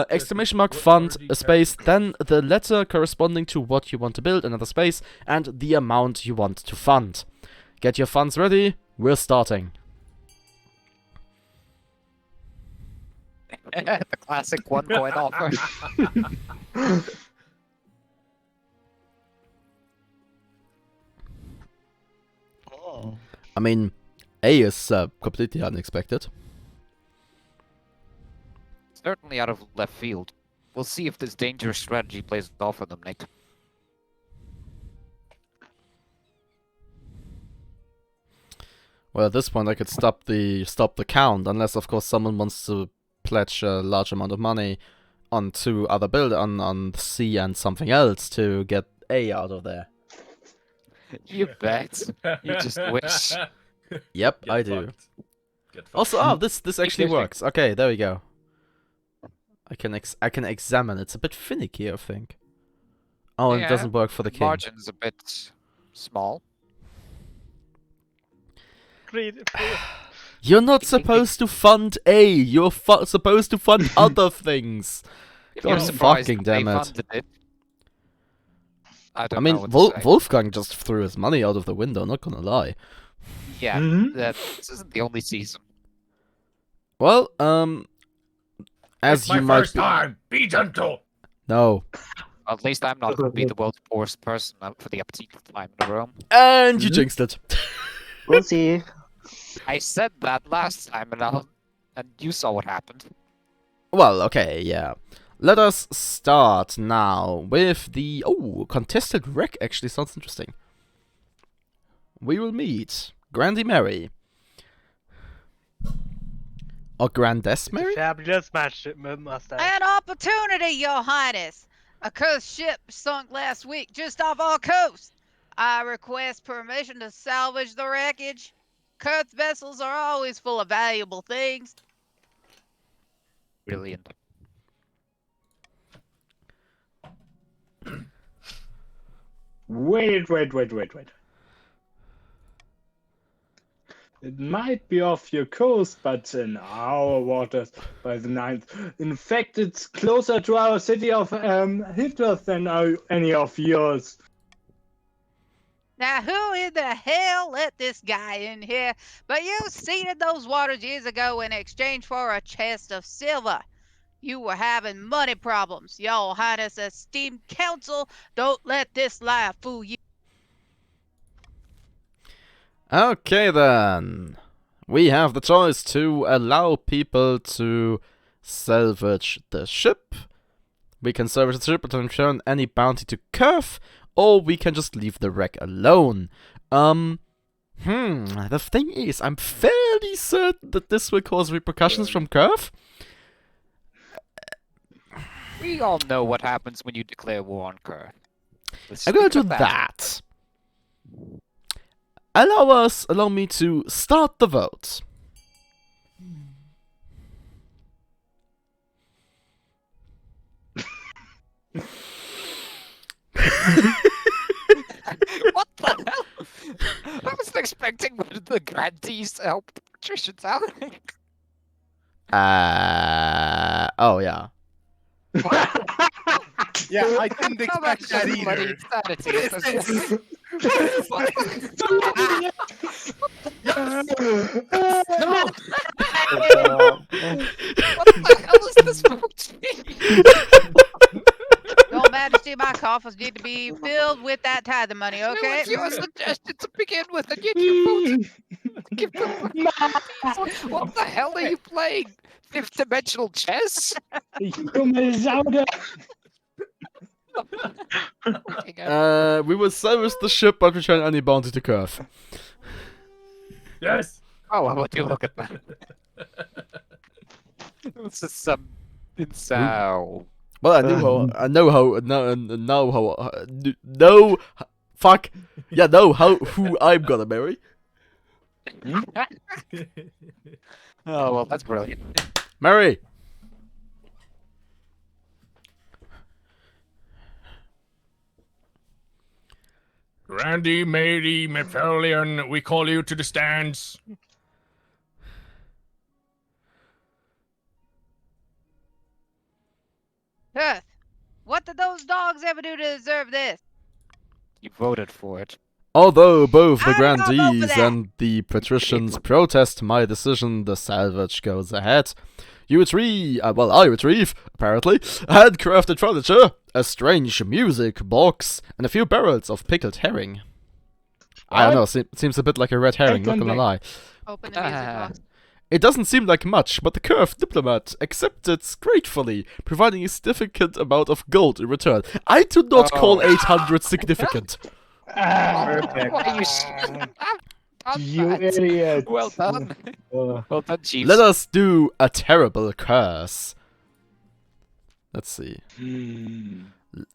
Exclamation mark fund, a space, then the letter corresponding to what you want to build, another space, and the amount you want to fund. Get your funds ready. We're starting. The classic 1 coin offer. I mean, A is completely unexpected. Certainly out of left field. We'll see if this dangerous strategy plays off for them, Nick. Well, at this point, I could stop the count, unless of course someone wants to pledge a large amount of money on 2 other on C and something else to get A out of there. You bet. You just wish. Yep, Get I do. fucked. Get fucked. Also, this actually fishing. works. Okay, there we go. I can examine. It's a bit finicky, I think. Oh, and it Yeah, doesn't work for the king. Margin's a bit small. You're not supposed to fund A. You're supposed to fund other things. I'm God surprised fucking they damn it. funded it. I don't I mean, know what to say. Wolfgang just threw his money out of the window, not gonna lie. Yeah, Mhm. this isn't the only season. Well, as It's you my might first time. Be gentle. No. At least I'm not going to be the world's poorest person for the upteenth time in a row. And you jinxed it. We'll see. I said that last time, and you saw what happened. Well, okay, yeah. Let us start now with the... Oh, contested wreck actually sounds interesting. We will meet Grandy Mary. Or Grandess Mary? Fabulous match, mustache. An opportunity, Your Highness. A cursed ship sunk last week just off our coast. I request permission to salvage the wreckage. Cursed vessels are always full of valuable things. Brilliant. Wait. It might be off your coast, but in our waters by the 9th. In fact, it's closer to our city of Hitler than any of yours. Now, who in the hell let this guy in here? But you seeded those waters years ago in exchange for a chest of silver. You were having money problems. Your Highness esteemed council, don't let this lie fool you. Okay then. We have the choice to allow people to salvage the ship. We can salvage the ship and return any bounty to Curve, or we can just leave the wreck alone. The thing is, I'm fairly certain that this will cause repercussions from Curve. We all know what happens when you declare war on Kerr. I'm gonna do that. Allow me to start the vote. What the hell? I wasn't expecting one of the grantees to help patricians out. Oh yeah. Yeah, I didn't expect that either. What the hell is this vote? Your Majesty, my coffers need to be filled with that tithe money, okay? It was your suggestion to begin with, and yet you vote. Give them what the hell are you playing? Fifth dimensional chess? Ich komme sauber. We will service the ship but return any bounty to Curve. Yes. Oh, how about you look at that? This is some insane. Well, who I'm gonna marry. Oh, well, that's brilliant. Mary! Randy, Mary, Mephiolian, we call you to the stands. Earth, what did those dogs ever do to deserve this? You voted for it. Although both the I'm gonna vote for grandees that. and the patricians protest my decision, the salvage goes ahead. I retrieve, apparently, handcrafted furniture, a strange music box, and a few barrels of pickled herring. I don't know, seems a bit like a red herring, not gonna lie. Open the music box. It doesn't seem like much, but the curved diplomat accepted gratefully, providing a significant amount of gold in return. I do not call 800 significant. Perfect. Why you You idiot. Well done. Well done, Chiefs. Let us do a terrible curse. Let's see.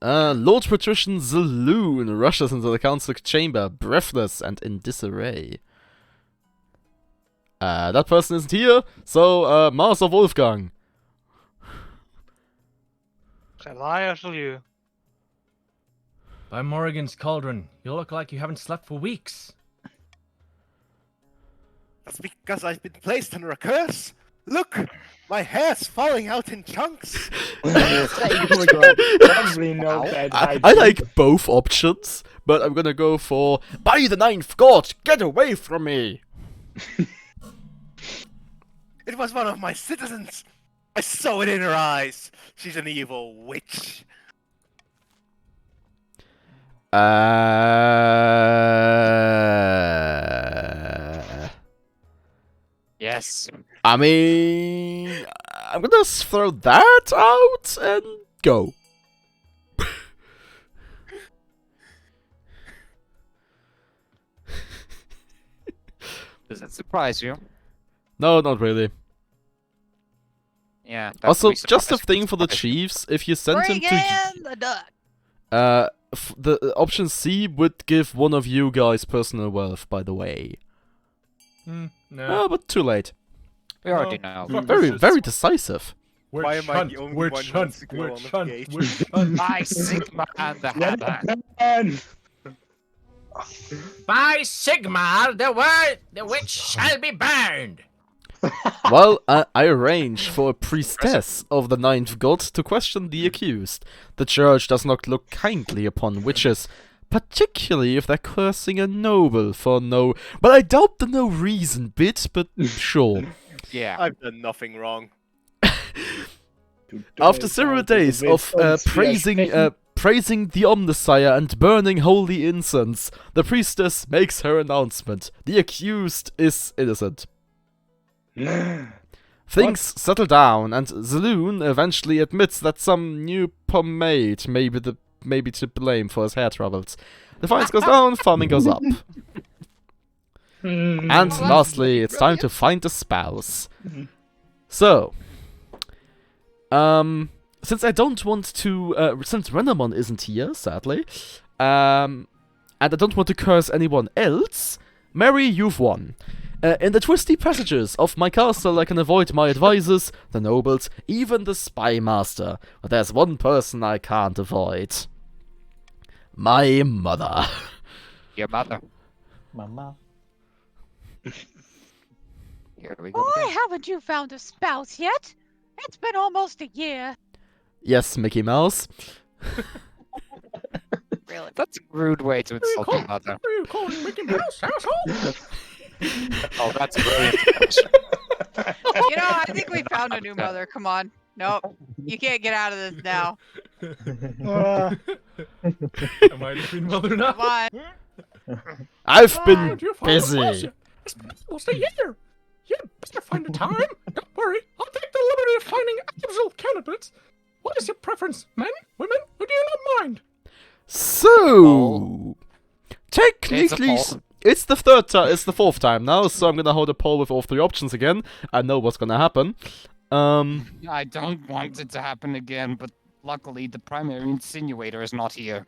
Lord Patrician Zaloon rushes into the council chamber, breathless and in disarray. That person isn't here, so, Master Wolfgang. Shall I or shall you? By Morrigan's cauldron, you look like you haven't slept for weeks. That's because I've been placed under a curse. Look, my hair's falling out in chunks. Probably know that I like both options, but I'm gonna go for by the ninth god, get away from me! It was one of my citizens. I saw it in her eyes. She's an evil witch. Yes. I mean, I'm gonna throw that out and go. Does that surprise you? No, not really. Yeah. that Also, would be just a surprise- thing for the surprise. Chiefs, if you send him Bring to... in the duck. the option C would give one of you guys personal wealth, by the way. No. Oh, but too late. We already know. Very decisive. Why am I the only one who wants to go on the gate? By Sigma and the Hammer. Man. By Sigmar, the witch shall be burned. Well, I arranged for a priestess of the ninth god to question the accused. The church does not look kindly upon witches, particularly if they're cursing a noble for no... But I doubt the no reason bit, but sure. Yeah. I've done nothing wrong. After several days of praising the Omnissiah and burning holy incense, the priestess makes her announcement. The accused is innocent. Things settle down, and Zaloon eventually admits that some new pomade may be to blame for his hair troubles. The fines goes down, farming goes up. And lastly, it's time to find a spouse. So, since I don't want to, since Renamon isn't here, sadly, and I don't want to curse anyone else, Mary, you've won. In the twisty passages of my castle, I can avoid my advisors, the nobles, even the spy master. But there's one person I can't avoid. My mother. Your mother. Mama. Here we go. Why again. haven't you found a spouse yet? It's been almost a year. Yes, Mickey Mouse. Really? That's a rude way to insult your mother. What are you calling Mickey Mouse, asshole? Oh, that's brilliant. You know, I think we found a new mother. Come on. Nope. You can't get out of this now. Am I the queen mother now? Come on. I've been Where'd you find a busy. bullshit? It's almost a year. You better find the time. Don't worry, I'll take the liberty of finding eligible candidates. What is your preference, men, women, or do you not mind? So, technically, It's a poll. it's the third time. It's the fourth time now. So I'm gonna hold a poll with all three options again. I know what's gonna happen. I don't want it to happen again, but luckily the primary insinuator is not here.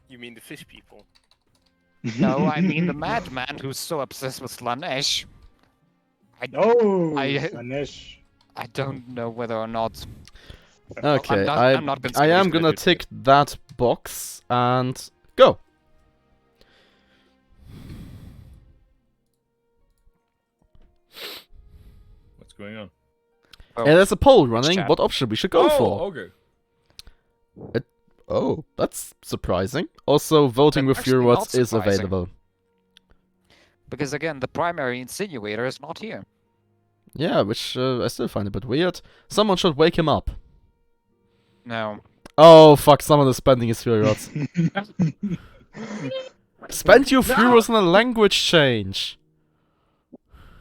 You mean the fish people? No, I mean the madman who's so obsessed with Slanesh. Oh, I- Slanesh. I don't know whether or not. Okay, I'm not I am gonna gonna do tick that box and go. What's going on? Oh, And there's a poll running. chat. What option we should go for? Okay. Oh, that's surprising. Also, voting with your actually words not is surprising. available. Because again, the primary insinuator is not here. Yeah, which I still find a bit weird. Someone should wake him up. No. Oh fuck! Someone is spending his fury rods. Spend your fury rods on a language change.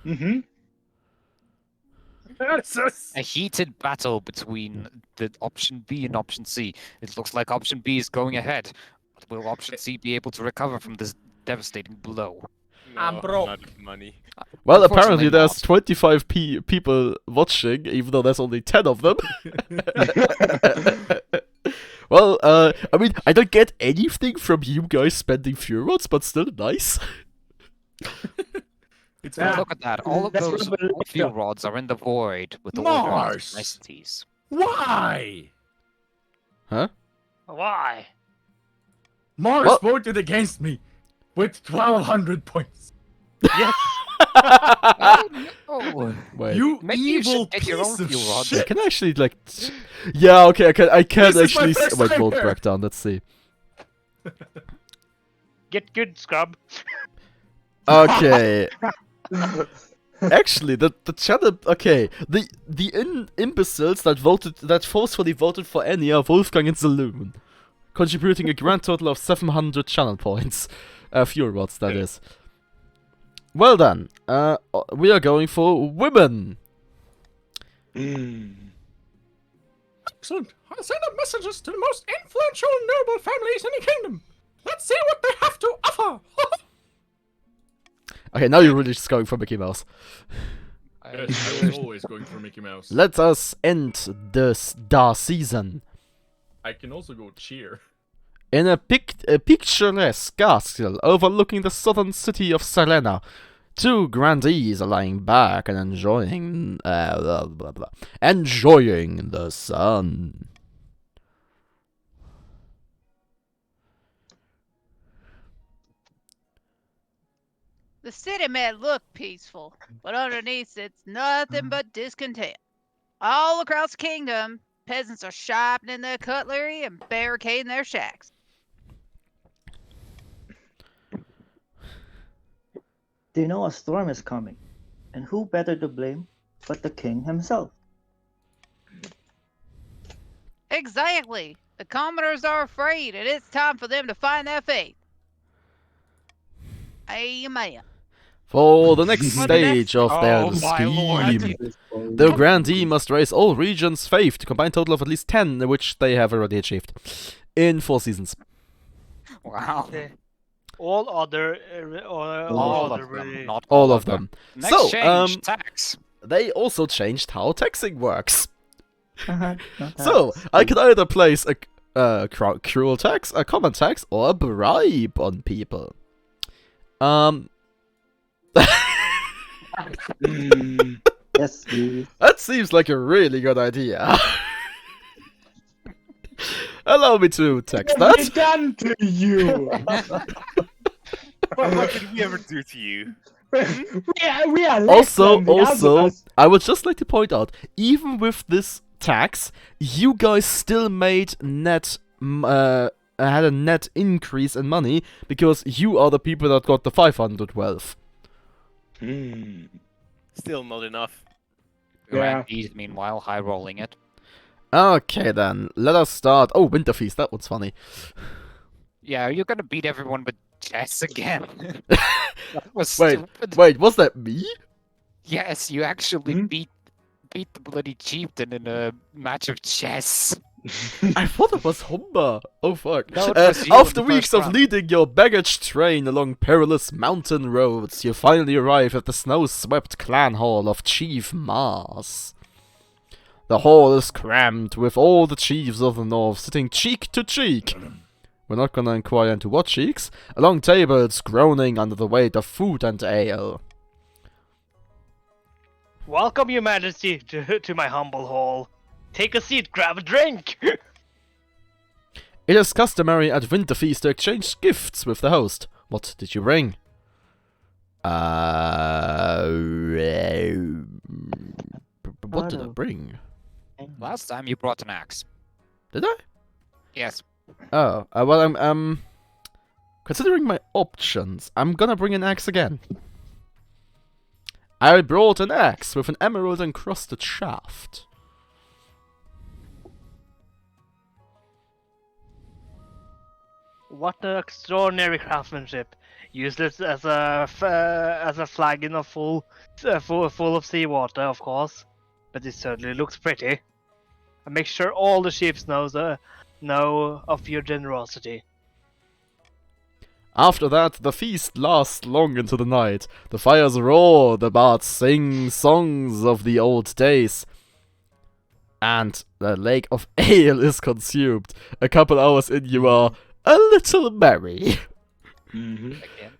Mm-hmm. A heated battle between the option B and option C. It looks like option B is going ahead. But will option C be able to recover from this devastating blow? I'm No, broke. not enough money. Well, Unfortunately apparently there's not. 25 people watching, even though there's only 10 of them. Well, I mean, I don't get anything from you guys spending fury rods, but still nice. It's Yeah. Look at that. All of That's those what I fuel believe. rods are in the void with all Mars. the niceties. Why? Why? Mars Well- voted against me with 1,200 points. Yes. Oh, Wait. You Maybe you evil should get your piece own of fuel rods. I shit. can actually, like... Yeah, okay, I can This is my actually... first Wait, time vote here. breakdown, let's see. Get good, scrub. Okay. Actually, the channel... Okay, the imbeciles that forcefully voted for Annie are Wolfgang and Saloon, contributing a grand total of 700 channel points. Fuel rods, that is. Well then, we are going for women. Mm. Excellent. I'll send up messages to the most influential noble families in the kingdom. Let's see what they have to offer. Okay, now you're really just going for Mickey Mouse. Yes, I was always going for Mickey Mouse. Let us end this season I can also go cheer. in a picturesque castle overlooking the southern city of Selena. Two grandees are lying back and enjoying enjoying the sun. The city may look peaceful, but underneath it's nothing but discontent. All across the kingdom, peasants are sharpening their cutlery and barricading their shacks. They know a storm is coming, and who better to blame but the king himself? Exactly. The commoners are afraid, and it's time for them to find their faith. Amen. For the next For the next- stage of their Oh my lord. scheme, the grandee must raise all regions' faith to combine total of at least 10, which they have already achieved in 4 seasons. Wow. All other, All other of them, really- not All of them. Next So, change, tax. They also changed how taxing works. No So, tax. I can either place a cruel tax, a common tax, or a bribe on people. Mm. Yes, please. That seems like a really good idea. Allow me to text What have that. I done to you? What did we ever do to you? we are less Also, than the others. I would just like to point out, even with this tax, you guys still made had a net increase in money because you are the people that got the 500 wealth. Hmm. Still not enough. Yeah. Grandees, meanwhile, high rolling it. Okay then, let us start. Oh, Winter Feast, that one's funny. Yeah, you're gonna beat everyone with chess again. That was Wait, stupid. Wait, was that me? Yes, you actually Hmm? beat the bloody chieftain in a match of chess. I thought it was Humber. Oh fuck. No, it was you in After the weeks first of round. leading your baggage train along perilous mountain roads, you finally arrive at the snow-swept clan hall of Chief Mars. The hall is crammed with all the chiefs of the north sitting cheek to cheek. We're not gonna inquire into what cheeks. Along tables, groaning under the weight of food and ale. Welcome, Your Majesty, to my humble hall. Take a seat, grab a drink. It is customary at Winterfeast to exchange gifts with the host. What did you bring? What did I bring? Last time you brought an axe. Did I? Yes. Oh, well, I'm considering my options, I'm gonna bring an axe again. I brought an axe with an emerald encrusted shaft. What extraordinary craftsmanship! Useless as a flagon of full of seawater, of course, but it certainly looks pretty. I make sure all the chiefs know of your generosity. After that, the feast lasts long into the night. The fires roar, the bards sing songs of the old days. And the lake of ale is consumed. A couple hours in, you are a little merry. Mhm. Again.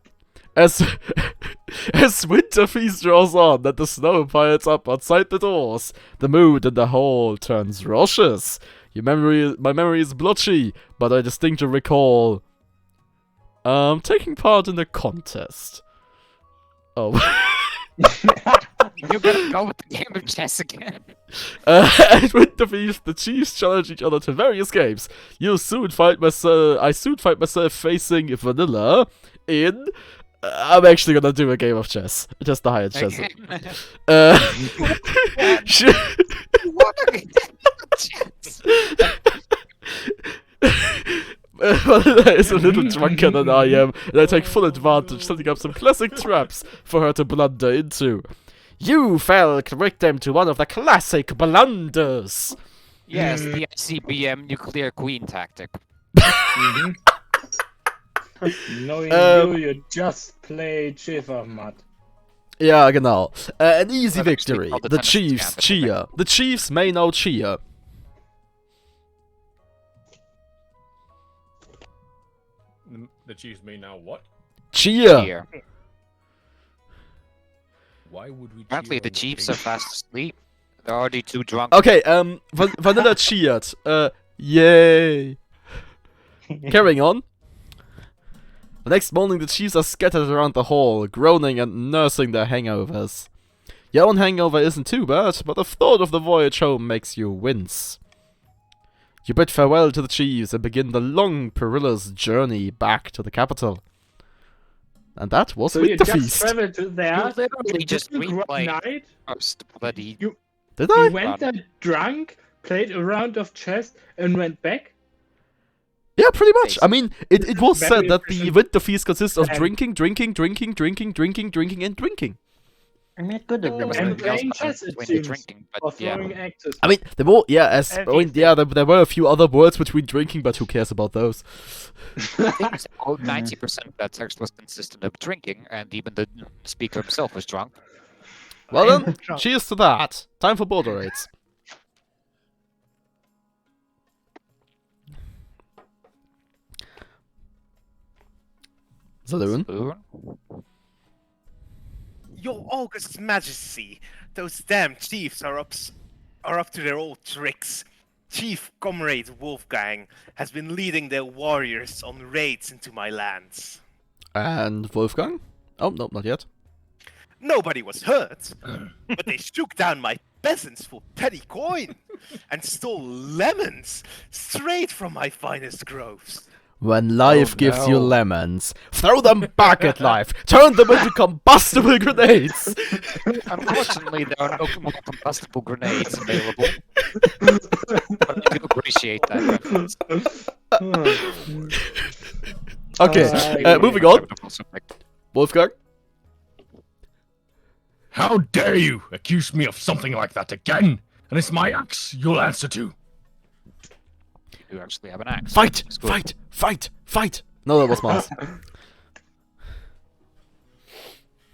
As winter feast draws on and the snow piles up outside the doors, the mood in the hall turns raucous. My memory is blotchy, but I distinctly recall taking part in a contest. Oh. You're gonna go with the game of chess again. At Winterfeast, the chiefs challenge each other to various games. I soon find myself facing Vanilla in. I'm actually gonna do a game of chess. Just the higher chess. What a game of chess? Vanilla is a little drunker than I am, and I take full advantage, setting up some classic traps for her to blunder into. You fell victim to one of the classic blunders. Yes, the ICBM nuclear queen tactic. Mhm. Knowing you just played Schäfermatt. Ja, genau. An easy I've actually victory. called the The tennis Chiefs gambit, I cheer. The Chiefs may now cheer. The Chiefs may now what? Cheer. Here. Why would we? Apparently cheer the on chiefs game? are fast asleep. They're already too drunk. Okay, Vanilla cheered. Yay. Carrying on. The next morning, the chiefs are scattered around the hall, groaning and nursing their hangovers. Your own hangover isn't too bad, but the thought of the voyage home makes you wince. You bid farewell to the chiefs and begin the long, perilous journey back to the capital. And that was So you just Winterfeast. traveled to there. You literally just didn't replayed night. first bloody. Did You I? went there drunk, played a round of chess, and went back. Yeah, pretty much. I mean, it was Very said that the efficient Winterfeast consists of plan. drinking, and drinking. I mean, it could have been There was And worse. nothing else playing other chess, it between the seems, drinking, Or but yeah. throwing axes. I mean, there were, yeah, as And I mean, tasting. yeah, there were a few other words between drinking, but who cares about those? I think 90% of that text was consistent of drinking, and even the speaker himself was drunk. Well then, Drunk. cheers to that. Time for border raids. Saloon. Spoon? Your august majesty, those damn chiefs are up to their old tricks. Chief Comrade Wolfgang has been leading their warriors on raids into my lands. And Wolfgang? Oh, no, not yet. Nobody was hurt, but they shook down my peasants for petty coin and stole lemons straight from my finest groves. When life Oh, gives you no. lemons, throw them back at life. Turn them into combustible grenades. Unfortunately, there are no more combustible grenades available. But I do appreciate that reference. Okay, moving on. Wolfgang? How dare you accuse me of something like that again? And it's my axe you'll answer to. who actually have an axe. Fight! It's good. Fight! Fight! Fight! No, that was Mars.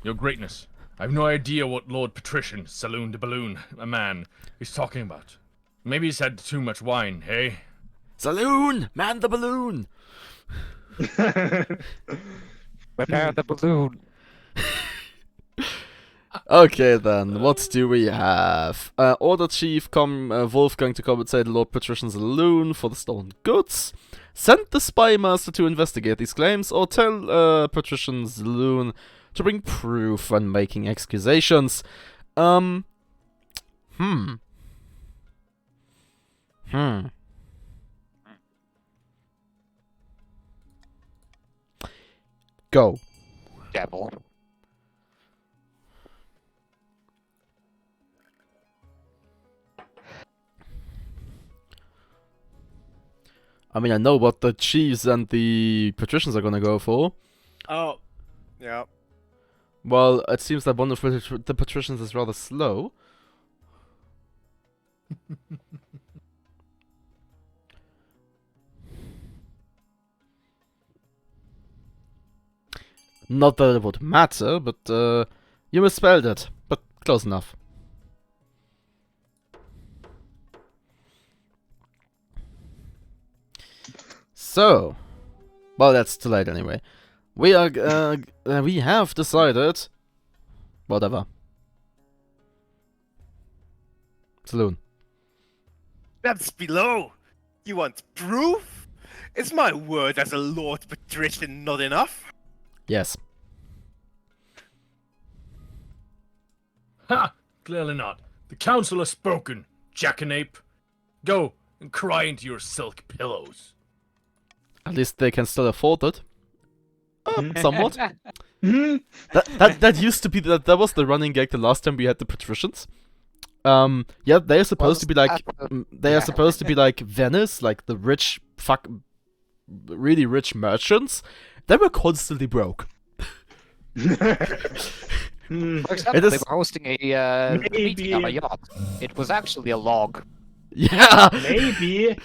Your Greatness, I have no idea what Lord Patrician, Saloon de Balloon, a man, is talking about. Maybe he's had too much wine, hey? Saloon! Man the balloon! Prepare the balloon. Okay then, what do we have? Order Chief Wolfgang to compensate Lord Patrician Saloon for the stolen goods. Send the Spy Master to investigate these claims, or tell Patrician Saloon to bring proof when making accusations. Go. Devil. I mean, I know what the chiefs and the patricians are gonna go for. Oh, yeah. Well, it seems that one of the patricians is rather slow. Not that it would matter, but you misspelled it. But close enough. So, well, that's too late anyway. We have decided. Whatever. Saloon. That's below. You want proof? Is my word as a Lord Patrician not enough? Yes. Ha! Clearly not. The council has spoken, jackanape. Go and cry into your silk pillows. At least they can still afford it. Somewhat. Hmm? That used to be that was the running gag the last time we had the patricians. Yeah, they are supposed to be like they are supposed to be like Venice, like the rich really rich merchants. They were constantly broke. For example, they were hosting a meeting on a yacht. It was actually a log. Yeah. Maybe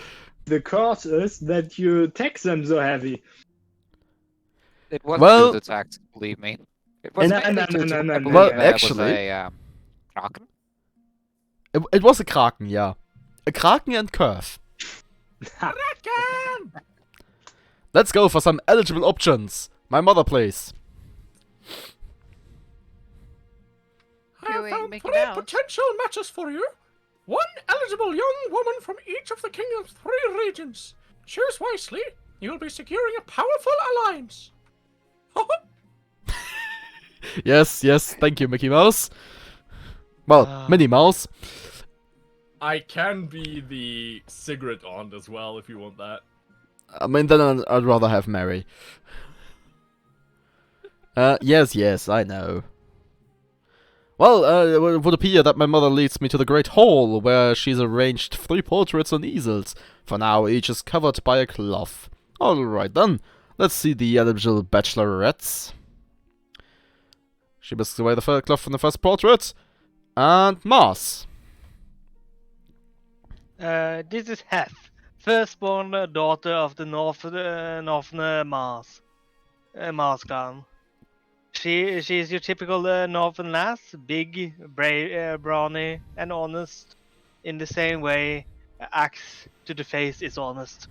the cause is that you tax them so heavy. It wasn't Well- due to tax, believe me. It was No, mainly no, due no, to, no, I no, believe, Well, it was actually- a Kraken. It was a Kraken, yeah. A Kraken and Curve. Let's go for some eligible options. My mother, please. Doing I found Mickey 3 Mouse. potential matches for you. 1 eligible young woman from each of the kingdom's 3 regions. Choose wisely. You'll be securing a powerful alliance. Yes, thank you, Mickey Mouse. Well, Minnie Mouse. I can be the cigarette aunt as well if you want that. I mean, then I'd rather have Mary. Yes, I know. Well, it would appear that my mother leads me to the Great Hall, where she's arranged 3 portraits on easels. For now, each is covered by a cloth. Alright then, let's see the eligible bachelorettes. She whisks away the cloth from the first portrait. And Mars. This is Heth, firstborn daughter of the Northern Mars clan. She is your typical Northern lass, big, brave, brawny, and honest. In the same way, axe to the face is honest.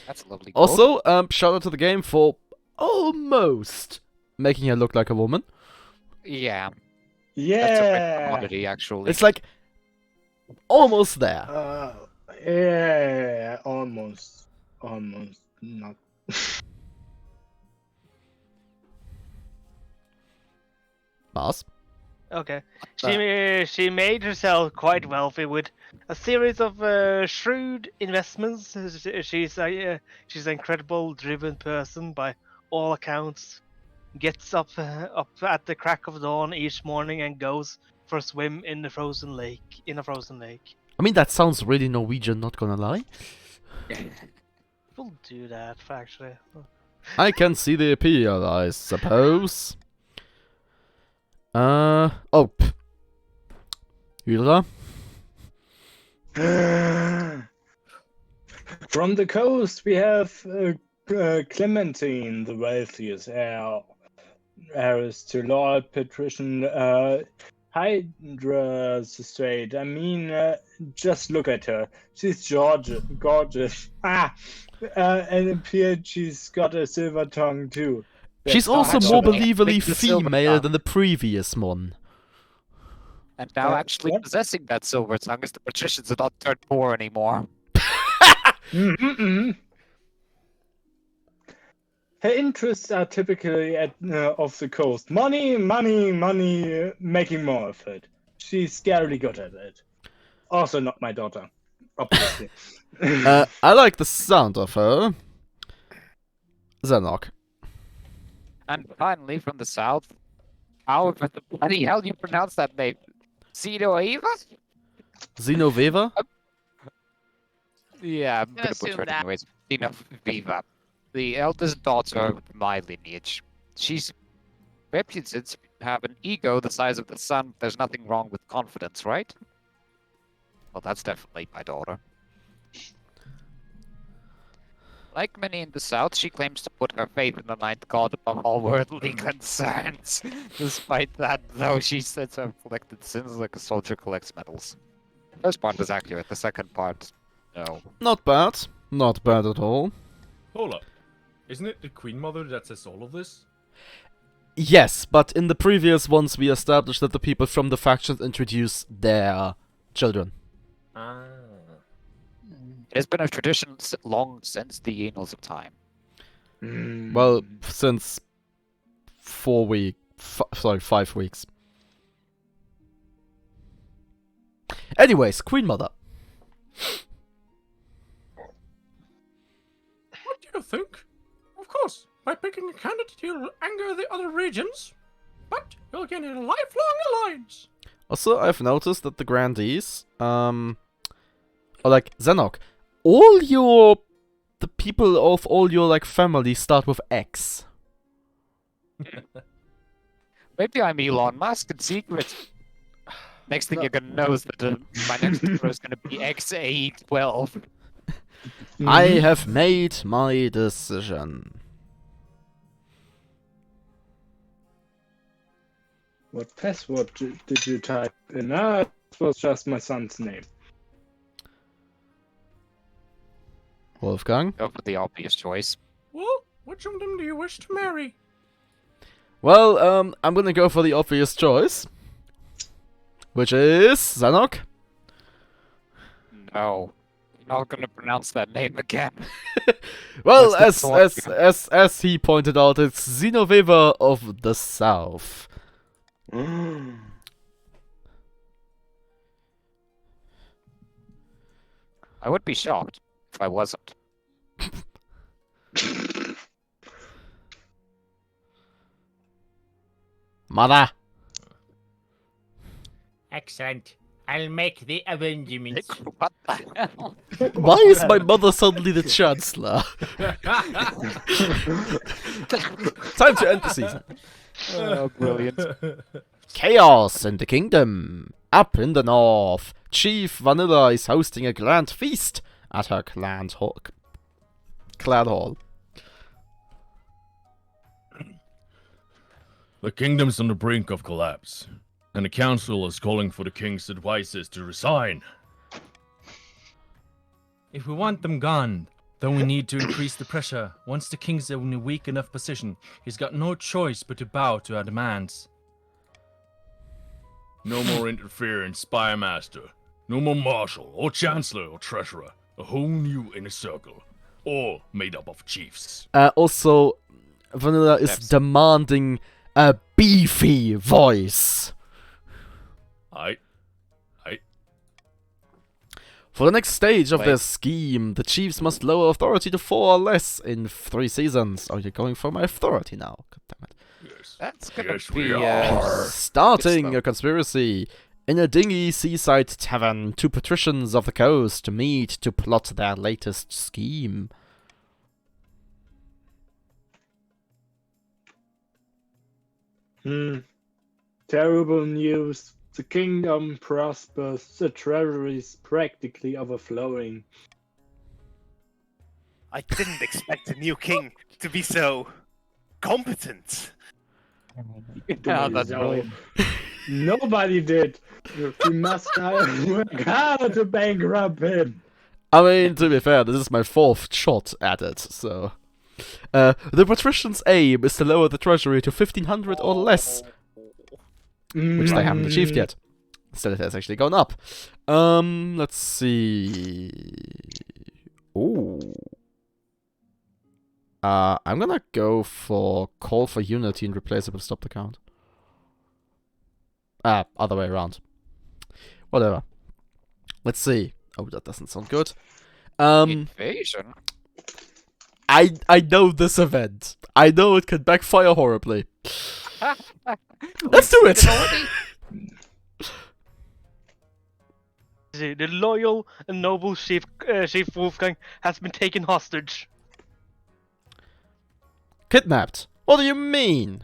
That's a lovely quote. Also, shout out to the game for almost making her look like a woman. Yeah, that's a rare Yeah. commodity, actually. It's like almost there. Yeah, almost not. Mars. Okay. She made herself quite wealthy with a series of shrewd investments. She's an incredible driven person by all accounts. Gets up at the crack of dawn each morning and goes for a swim in a frozen lake. I mean, that sounds really Norwegian, not gonna lie. We'll do that, actually. I can see the appeal, I suppose. Hydra? From the coast, we have Clementine, the wealthiest heiress to Lord Patrician Hydra's estate. I mean, just look at her. She's gorgeous. And appeared she's got a silver tongue too. She's That's also hard more to- believably Make the silver female tongue. than the previous one. And now actually what? possessing that silver tongue is the patricians are not dirt poor anymore. Mhm. Her interests are typically off the coast. Money, making more of it. She's scarily good at it. Also not my daughter, obviously. I like the sound of her. Zenok. And finally, from the south, however the bloody hell you pronounce that name? Zenoeva? Xenoveva? Yeah, I'm Gonna gonna assume butcher it that. anyways. Zenoeva. The eldest daughter of my lineage. She's reputed to have an ego the size of the sun. There's nothing wrong with confidence, right? Well, that's definitely my daughter. Like many in the south, she claims to put her faith in the ninth god above all worldly concerns. Despite that, though, she said to have collected sins like a soldier collects medals. The first part is accurate, the second part, no. Not bad. Not bad at all. Hold up. Isn't it the Queen Mother that says all of this? Yes, but in the previous ones we established that the people from the factions introduce their children. Ah. It has been a tradition long since the annals of time. Well, since 5 weeks. Anyways, Queen Mother. What do you think? Of course, by picking a candidate you'll anger the other regions, but you'll gain a lifelong alliance. Also, I've noticed that the grandees, or like Zenok, the people of all your like family start with X. Maybe I'm Elon Musk in secret. Next thing you're gonna know is that my next hero is gonna be XA12. I have made my decision. What password did you type in? It was just my son's name. Wolfgang? Go for the obvious choice. Well, which of them do you wish to marry? Well, I'm gonna go for the obvious choice. Which is Zenok. No. You're not gonna pronounce that name again. Well, That's the as he pointed out, it's Xenoveva of the South. I would be shocked if I wasn't. Mother. Excellent. I'll make the arrangements. What the hell? Why is my mother suddenly the Chancellor? Time to end the season. Oh, brilliant. Chaos in the kingdom. Up in the north, Chief Vanilla is hosting a grand feast at her clan hall. The kingdom's on the brink of collapse, and the council is calling for the king's advisors to resign. If we want them gone, then we need to increase the pressure. Once the king's in a weak enough position, he's got no choice but to bow to our demands. No more interference, Spymaster. No more marshal, or chancellor, or treasurer. A whole new inner circle, all made up of chiefs. Also, Vanilla is Yes. demanding a beefy voice. Aye. For the next stage of Wait. their scheme, the chiefs must lower authority to 4 or less in 3 seasons. Oh, you're going for my authority now. God damn it. Yes. That's gonna Yes, be, we are. Starting Good a conspiracy. In a dingy seaside tavern, 2 patricians of the coast meet to plot their latest scheme. Terrible news. The kingdom prospers. The treasury is practically overflowing. I didn't expect the new king to be so competent. Yeah, that's brilliant. Nobody did. We must work harder to bankrupt him. I mean, to be fair, this is my 4th shot at it, so... the patricians' aim is to lower the treasury to 1,500 or less, which they haven't achieved yet. Still, it has actually gone up. Let's see... Ooh. I'm gonna go for Call for Unity and replace it with Stop the Count. Other way around. Whatever. Let's see. Oh, that doesn't sound good. Invasion? I know this event. I know it could backfire horribly. Let's do it! The loyal and noble Chief Wolfgang has been taken hostage. Kidnapped? What do you mean?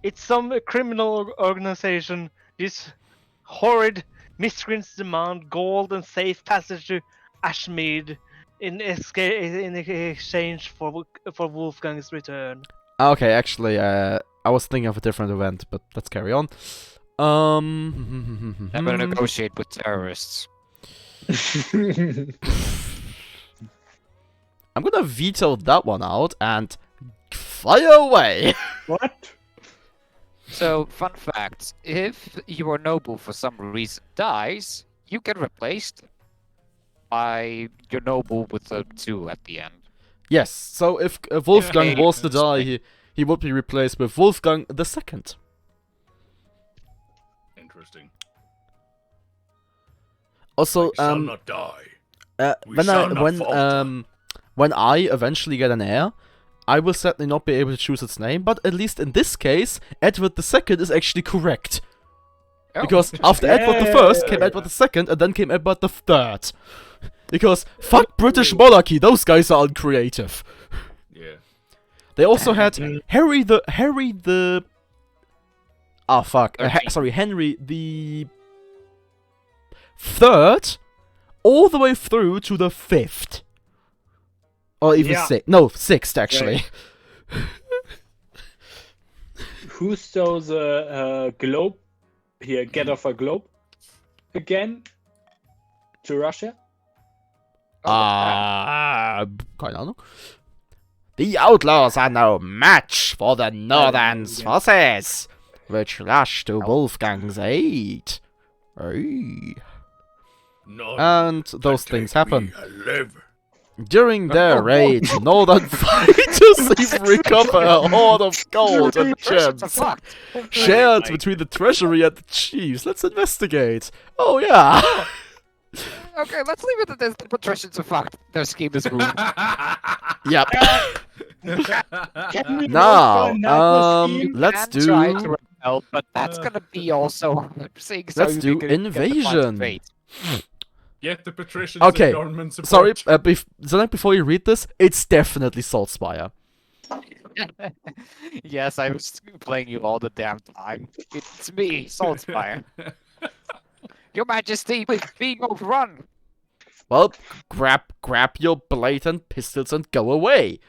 It's some criminal organization. These horrid miscreants demand gold and safe passage to Ashmead in exchange for Wolfgang's return. Okay, actually, I was thinking of a different event, but let's carry on. Never negotiate with terrorists. I'm gonna veto that one out and fire away! What? So, fun fact, if your noble for some reason dies, you get replaced by your noble with a 2 at the end. Yes, so if Wolfgang Yeah, was to die, he would be replaced with Wolfgang the Second. Interesting. Also, We shall not die. We when shall not falter. when I eventually get an heir, I will certainly not be able to choose its name, but at least in this case, Edward II is actually correct. Oh. Because after Edward I came Edward II, and then came Edward III. Because fuck British monarchy, those guys are uncreative. Yeah. They also had Henry the Third, all the way through to the 5th. Or even Yeah. 6th. No, 6th actually. Who stole the globe? Here, get off a globe. Again? To Russia? Keine Ahnung. The outlaws are no match for the Northern's forces, which rush to Wolfgang's aid. Hey. None And can those take things happen. me alive. During their raid, Northern fighters even recover a hoard of gold and gems, shared between the treasury and the chiefs. Let's investigate. Oh yeah. Okay, let's leave it at this. The patricians are fucked. Their scheme is ruined. Yep. Can we Now, go for another scheme? let's And try to do. rebel, but that's gonna be also saying so Let's you do can get the funds invasion. paid. Get the patricians Okay, and government support. Sorry, Zanek, before you read this, it's definitely Saltspire. Yes, I was playing you all the damn time. It's me, Saltspire. Your Majesty, please be overrun. Well, grab your blade and pistols and go away.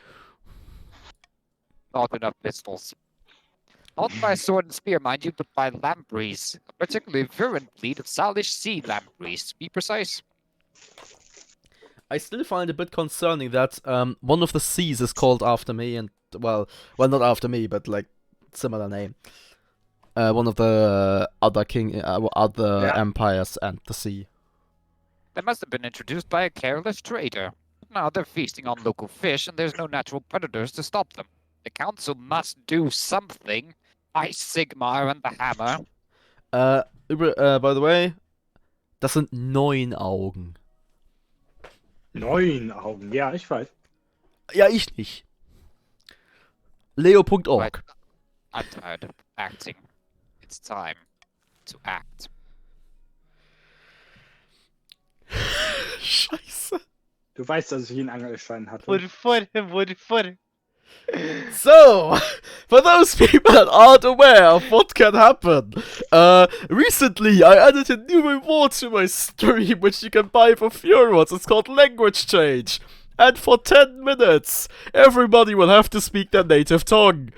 Not enough pistols. Not by sword and spear, mind you, but by lampreys. A particularly virulent breed of Salish sea lampreys, to be precise. I still find it a bit concerning that one of the seas is called after me, and well, not after me, but like similar name. One of the other empires and the sea. They must have been introduced by a careless trader. Now they're feasting on local fish, and there's no natural predators to stop them. The council must do something. By Sigmar and the hammer. By the way, das sind 9 Augen. 9 Augen, ja, ich weiß. Ja, ich nicht. Leo.org. Right. I'm tired of acting. It's time to act. Scheiße. Du weißt, dass ich einen Angelschein hatte. Wood. So, for those people that aren't aware of what can happen, recently I added a new reward to my stream, which you can buy for few rewards. It's called Language Change. And for 10 minutes, everybody will have to speak their native tongue.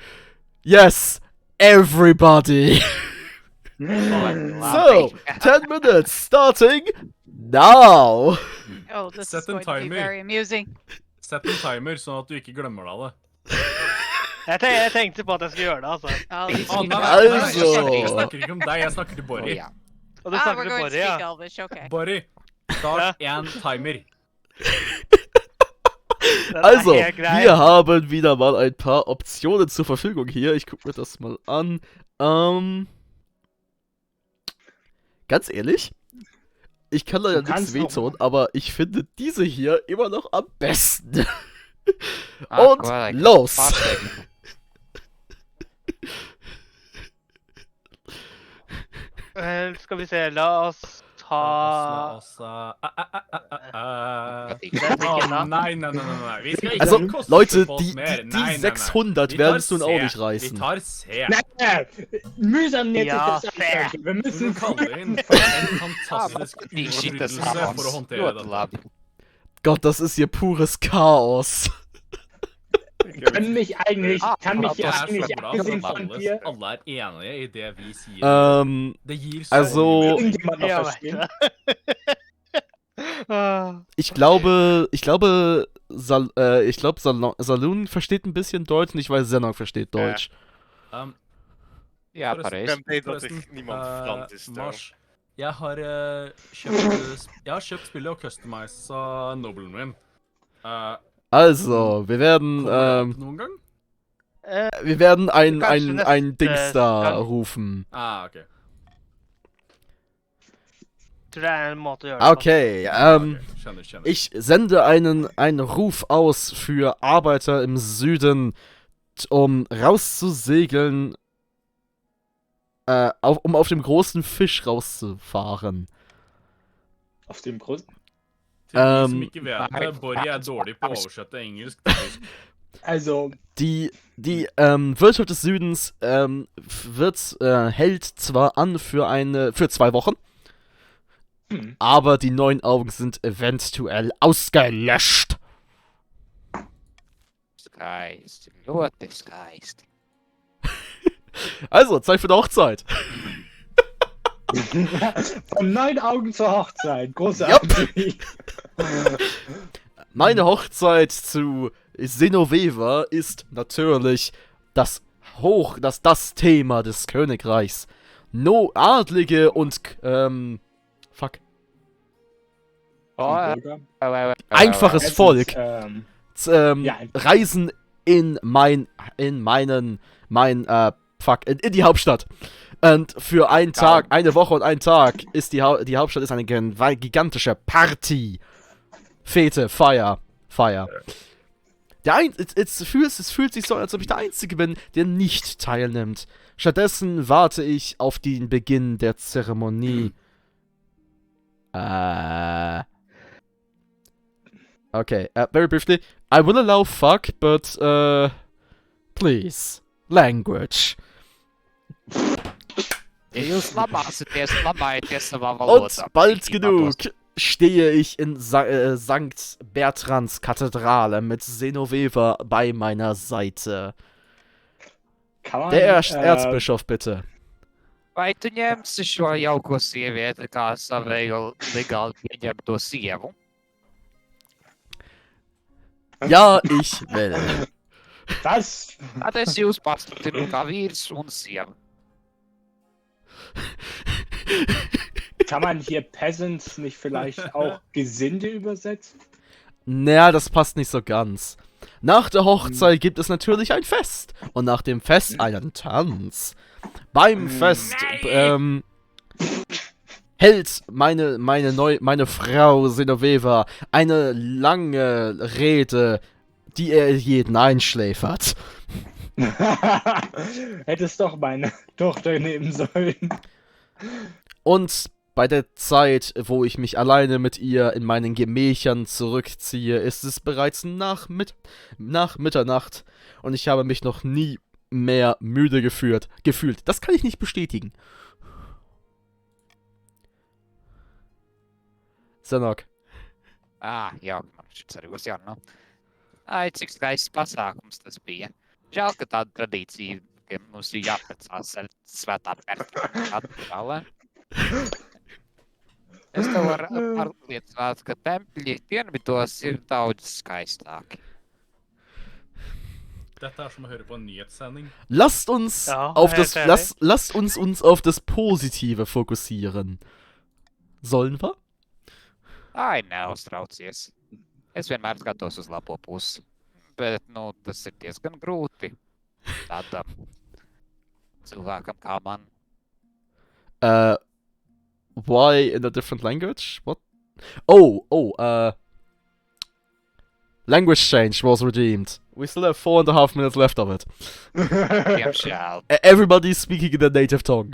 Yes, everybody. So, 10 minutes starting now. Oh, this Set is en going to be timer. very amusing. Sett en timer, sånn at du ikke glemmer deg det. Jeg tenkte på at jeg skulle gjøre det, altså. All these Å, people. nei, jeg Altså. snakker ikke om deg, jeg snakker til Oh, Borry. yeah. Og du Ah, snakker we're til going to Borry, speak ja. Elvish, okay. Borry, start en timer. Den er Also, helt grei. wir haben wieder mal ein paar Optionen zur Verfügung hier. Ich gucke mir das mal an. Ganz ehrlich, ich kann da ja nichts kannst noch- wehtun, aber ich finde diese hier immer noch am besten. Ah, Und well, I can los! partake. Skal vi se, la oss ta Nei. Vi skal ikke Also, koste Leute, på oss die, mer. die, die Nei. 600 Vi werdest du tar nun auch C. nicht Vi reißen. tar C. Nein, mühsam jetzt Ja, ist das fair. Anzeige. Wir Du müssen kaller inn for en fantastisk Die shit is utryddelse for å håndtere Good dette. lab. Gott, das ist hier pures Chaos. kann mich eigentlich, kann mich Det ja er så eigentlich bra abgesehen som von alle, dir alle er enige i det vi sier. Det gir så also, mye. irgendjemand noch Ja, verstehen. ich glaube, Saloon versteht ein bisschen Deutsch und ich weiß, Zenok versteht Deutsch. Ja, Forresten, Paris. Hvem vet at forresten, niemand Flanders da? Mars, jeg har kjøpt spillet og customisa noblen min. Also, wir werden, Kommer det opp noen gang? wir werden ein Kannst du Dings das, da kann- rufen. Ok. Tror det er en måte å gjøre det på. Okay, Ok, skjønner. ich sende einen Ruf aus für Arbeiter im Süden, um rauszusegeln, um auf dem großen Fisch rauszufahren. Auf dem Grund. Til de som Um, ikke vet det, Borry er dårlig på å oversette engelsk. faktisk. Also, Die Wirtschaft des Südens hält zwar an für 2 Wochen, aber die 9 Augen sind eventuell ausgelöscht. Disguised. You're disguised. Also, Zeit für die Hochzeit. von 9 Augen zur Hochzeit. Großartig. Meine Hochzeit zu Senoveva ist natürlich das Thema des Königreichs. Adlige und fuck. Einfaches Es ist, Volk ja, reisen in in die Hauptstadt. Und für einen Tag, eine Woche und einen Tag ist die Hauptstadt ist eine gigantische Party. Fete, Feier. Es fühlt sich so, als ob ich der Einzige bin, der nicht teilnimmt. Stattdessen warte ich auf den Beginn der Zeremonie. Okay, very briefly. I will allow fuck, but, please. Language. Und bald genug stehe ich in St. Bertrands Kathedrale mit Senoveva bei meiner Seite. kann man, Der Erzbischof, bitte. Vai tu ņemsi šo jauko sievieti kā savēju legāli pieņemto sievu? Ja, ich will. Was? Tad es jūs pastatinu kā vīrs un sieva. Kann man hier Peasants nicht vielleicht auch Gesinde übersetzen? Naja, das passt nicht so ganz. Nach der Hochzeit gibt es natürlich ein Fest. Und nach dem Fest einen Tanz. Beim Fest, hält meine Frau Senoveva eine lange Rede, die er jeden einschläfert. Hättest doch meine Tochter nehmen sollen. Und bei der Zeit, wo ich mich alleine mit ihr in meinen Gemächern zurückziehe, ist es bereits nach Mitternacht und ich habe mich noch nie mehr müde gefühlt. Das kann ich nicht bestätigen. Zenok. Jā, man šis arī būs jārunā. Ai, cik skaists pasākums tas bija. Žēl, ka tāda tradīcija, ka mums ir jāprecās ar svētā Pertālē. Es tev varu pārliecināt, ka tempļi dienvidos ir daudz skaistāki. Dette er som å høre på en nyhetssending. Lasst uns Ja, auf helt das enig. lasst uns auf das Positive fokussieren. Sollen wir? Ai, neuztraucies. Es vienmēr skatos uz labo pusi. Bet, nu, tas ir diezgan grūti. Tādam cilvēkam kā man. Why in a different language? What? Language change was redeemed. We still have 4.5 minutes left of it. Diemžēl. Everybody's speaking in their native tongue.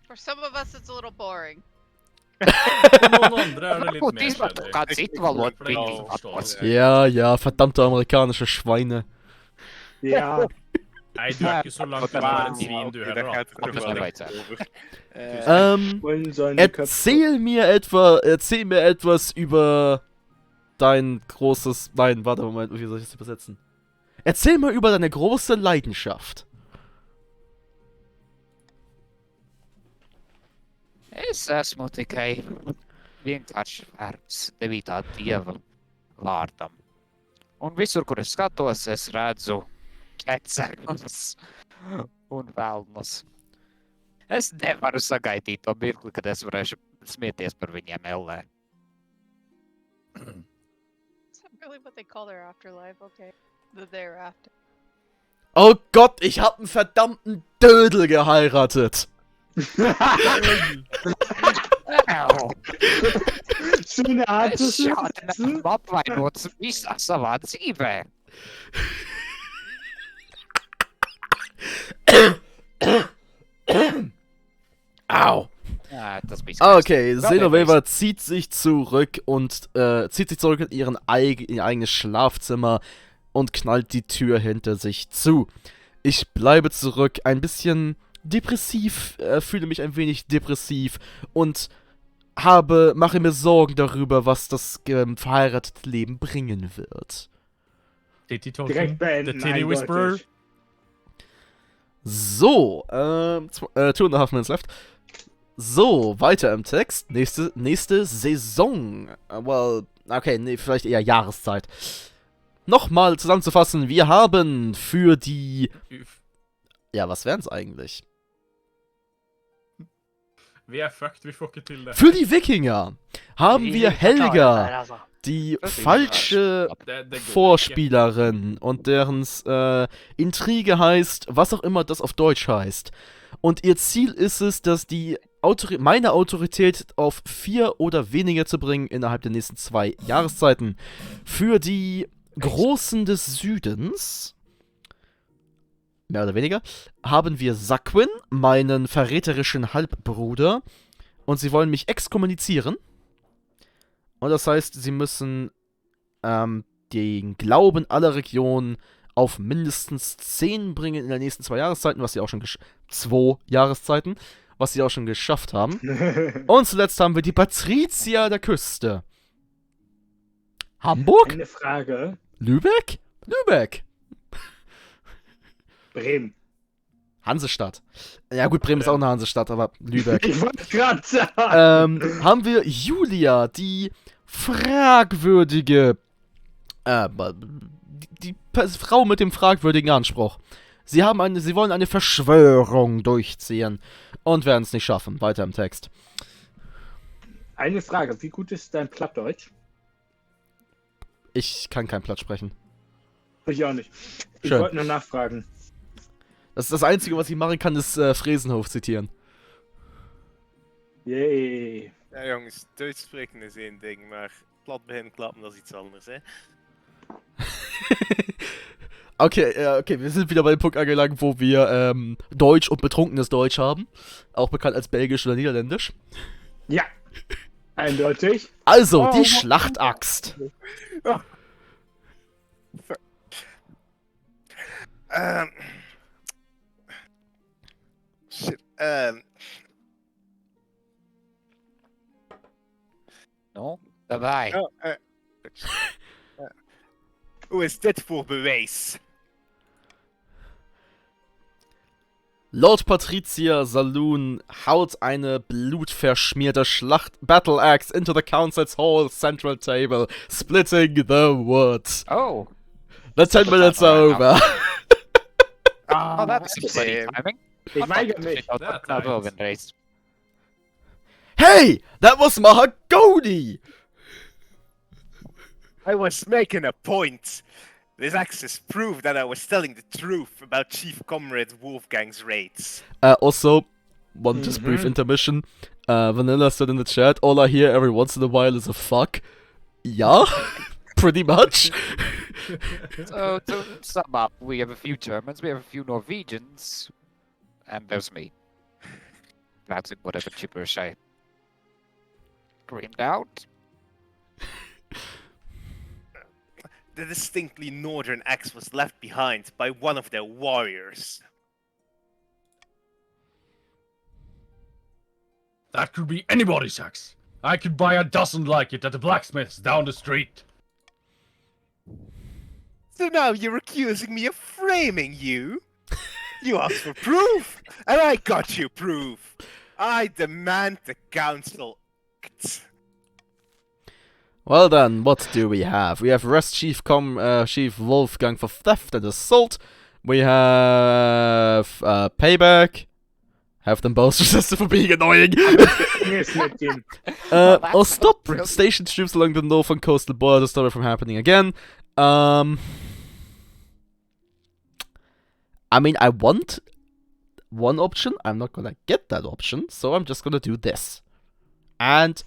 For some of us, it's a little boring. For noen andre er det litt Varbūt mer izmanto kjedelig. kādu citu valodu For det er pilnīgi ikke atmos. Ja, verdammte amerikanische Schweine. Ja. Nei, du er ikke så langt unna å være et svin, du heller, da. Das nevajadzētu. Wollen seine Köpfe. Erzähl mir etwas über dein großes... Nein, warte, Moment, wie soll ich das übersetzen? Erzähl mal über deine große Leidenschaft. Es esmu tikai vienkārši vērts devītā dieva vārdam. Un visur, kur es skatos, es redzu ķecerus un velnus. Es nevaru sagaidīt to mirkli, kad es varēšu smieties par viņiem ellē. Is that really what they call their afterlife? Okay. The thereafter. Oh Gott, ich hab einen verdammten Dödel geheiratet. Schöne Art zu Es šādi sitzen. neesmu apvainots visā savā dzīvē. Au. Jā, tas bija Ah, skaisti. okay, Vēl Xenoweaver zieht sich zurück in ihr eigenes Schlafzimmer und knallt die Tür hinter sich zu. Ich bleibe zurück, ein bisschen depressiv, fühle mich ein wenig depressiv und mache mir Sorgen darüber, was das verheiratete Leben bringen wird. Titty Direkt Talking. beenden. The Titty Whisperer. eindeutig. So, 2.5 minutes left. So, weiter im Text. Nächste Saison. Well, okay, nee, vielleicht eher Jahreszeit. Nochmal zusammenzufassen, wir haben für die... Ja, was wären's eigentlich? Vi er fucked, vi får ikke til det. Für die Wikinger haben wir Helga, Altså. die Das ist falsche Det går ikke. Vorspielerin und deren Intrige heißt, was auch immer das auf Deutsch heißt. Und ihr Ziel ist es, dass meine Autorität auf 4 oder weniger zu bringen innerhalb der nächsten 2 Jahreszeiten. Für die Großen des Südens, mehr oder weniger, haben wir Saquin, meinen verräterischen Halbbruder, und sie wollen mich exkommunizieren. Und das heißt, sie müssen den Glauben aller Regionen auf mindestens 10 bringen in den nächsten 2 Jahreszeiten, was sie auch schon 2 Jahreszeiten, was sie auch schon geschafft haben. Und zuletzt haben wir die Patrizier der Küste. Hamburg? Eine Frage. Lübeck? Lübeck. Bremen. Hansestadt. Ja gut, Bremen ist auch eine Hansestadt, aber Lübeck. Ich wollte gerade sagen. Haben wir Julia, die fragwürdige, die Frau mit dem fragwürdigen Anspruch. Sie wollen eine Verschwörung durchziehen und werden es nicht schaffen. Weiter im Text. Eine Frage. Wie gut ist dein Plattdeutsch? Ich kann kein Platt sprechen. Ich auch nicht. Ich Schön. wollte nur nachfragen. Das ist das Einzige, was ich machen kann, ist Fresenhof zitieren. Yay. Ja, jongens, Duits spreken is één ding, maar plat beginnen klappen, dat is iets anders, hè? Okay, wir sind wieder bei dem Punkt angelangt, wo wir Deutsch und betrunkenes Deutsch haben. Auch bekannt als Belgisch oder Niederländisch. Ja. Eindeutig. Also, Oh, die Schlachtaxt. Shit, Bye-bye. Hoe is dit voor bewijs? Lord Patricia Saloon haut eine blutverschmierte Battle Axe into the Council's Hall central table, splitting the wood. Oh. The 10 minutes are over. Oh, that's some funny timing. Ik weigere mich. Hey! That was mahogany! I was making a point. This access proved that I was telling the truth about Chief Comrade Wolfgang's raids. Also, one just brief intermission. Vanilla said in the chat, all I hear every once in a while is a fuck. Yeah, pretty much. So, to sum up, we have a few Germans, we have a few Norwegians, and there's me. That's in whatever gibberish I screamed out. The distinctly northern axe was left behind by one of their warriors. That could be anybody's axe. I could buy a dozen like it at the blacksmith's down the street. So now you're accusing me of framing you? You asked for proof, and I got you proof. I demand the council act. Well then, what do we have? We have arrest Chief Wolfgang for theft and assault. We have payback. Have them both resisted for being annoying. Or stop station troops along the northern coastal border to stop it from happening again. I mean, I want one option. I'm not gonna get that option, so I'm just gonna do this. And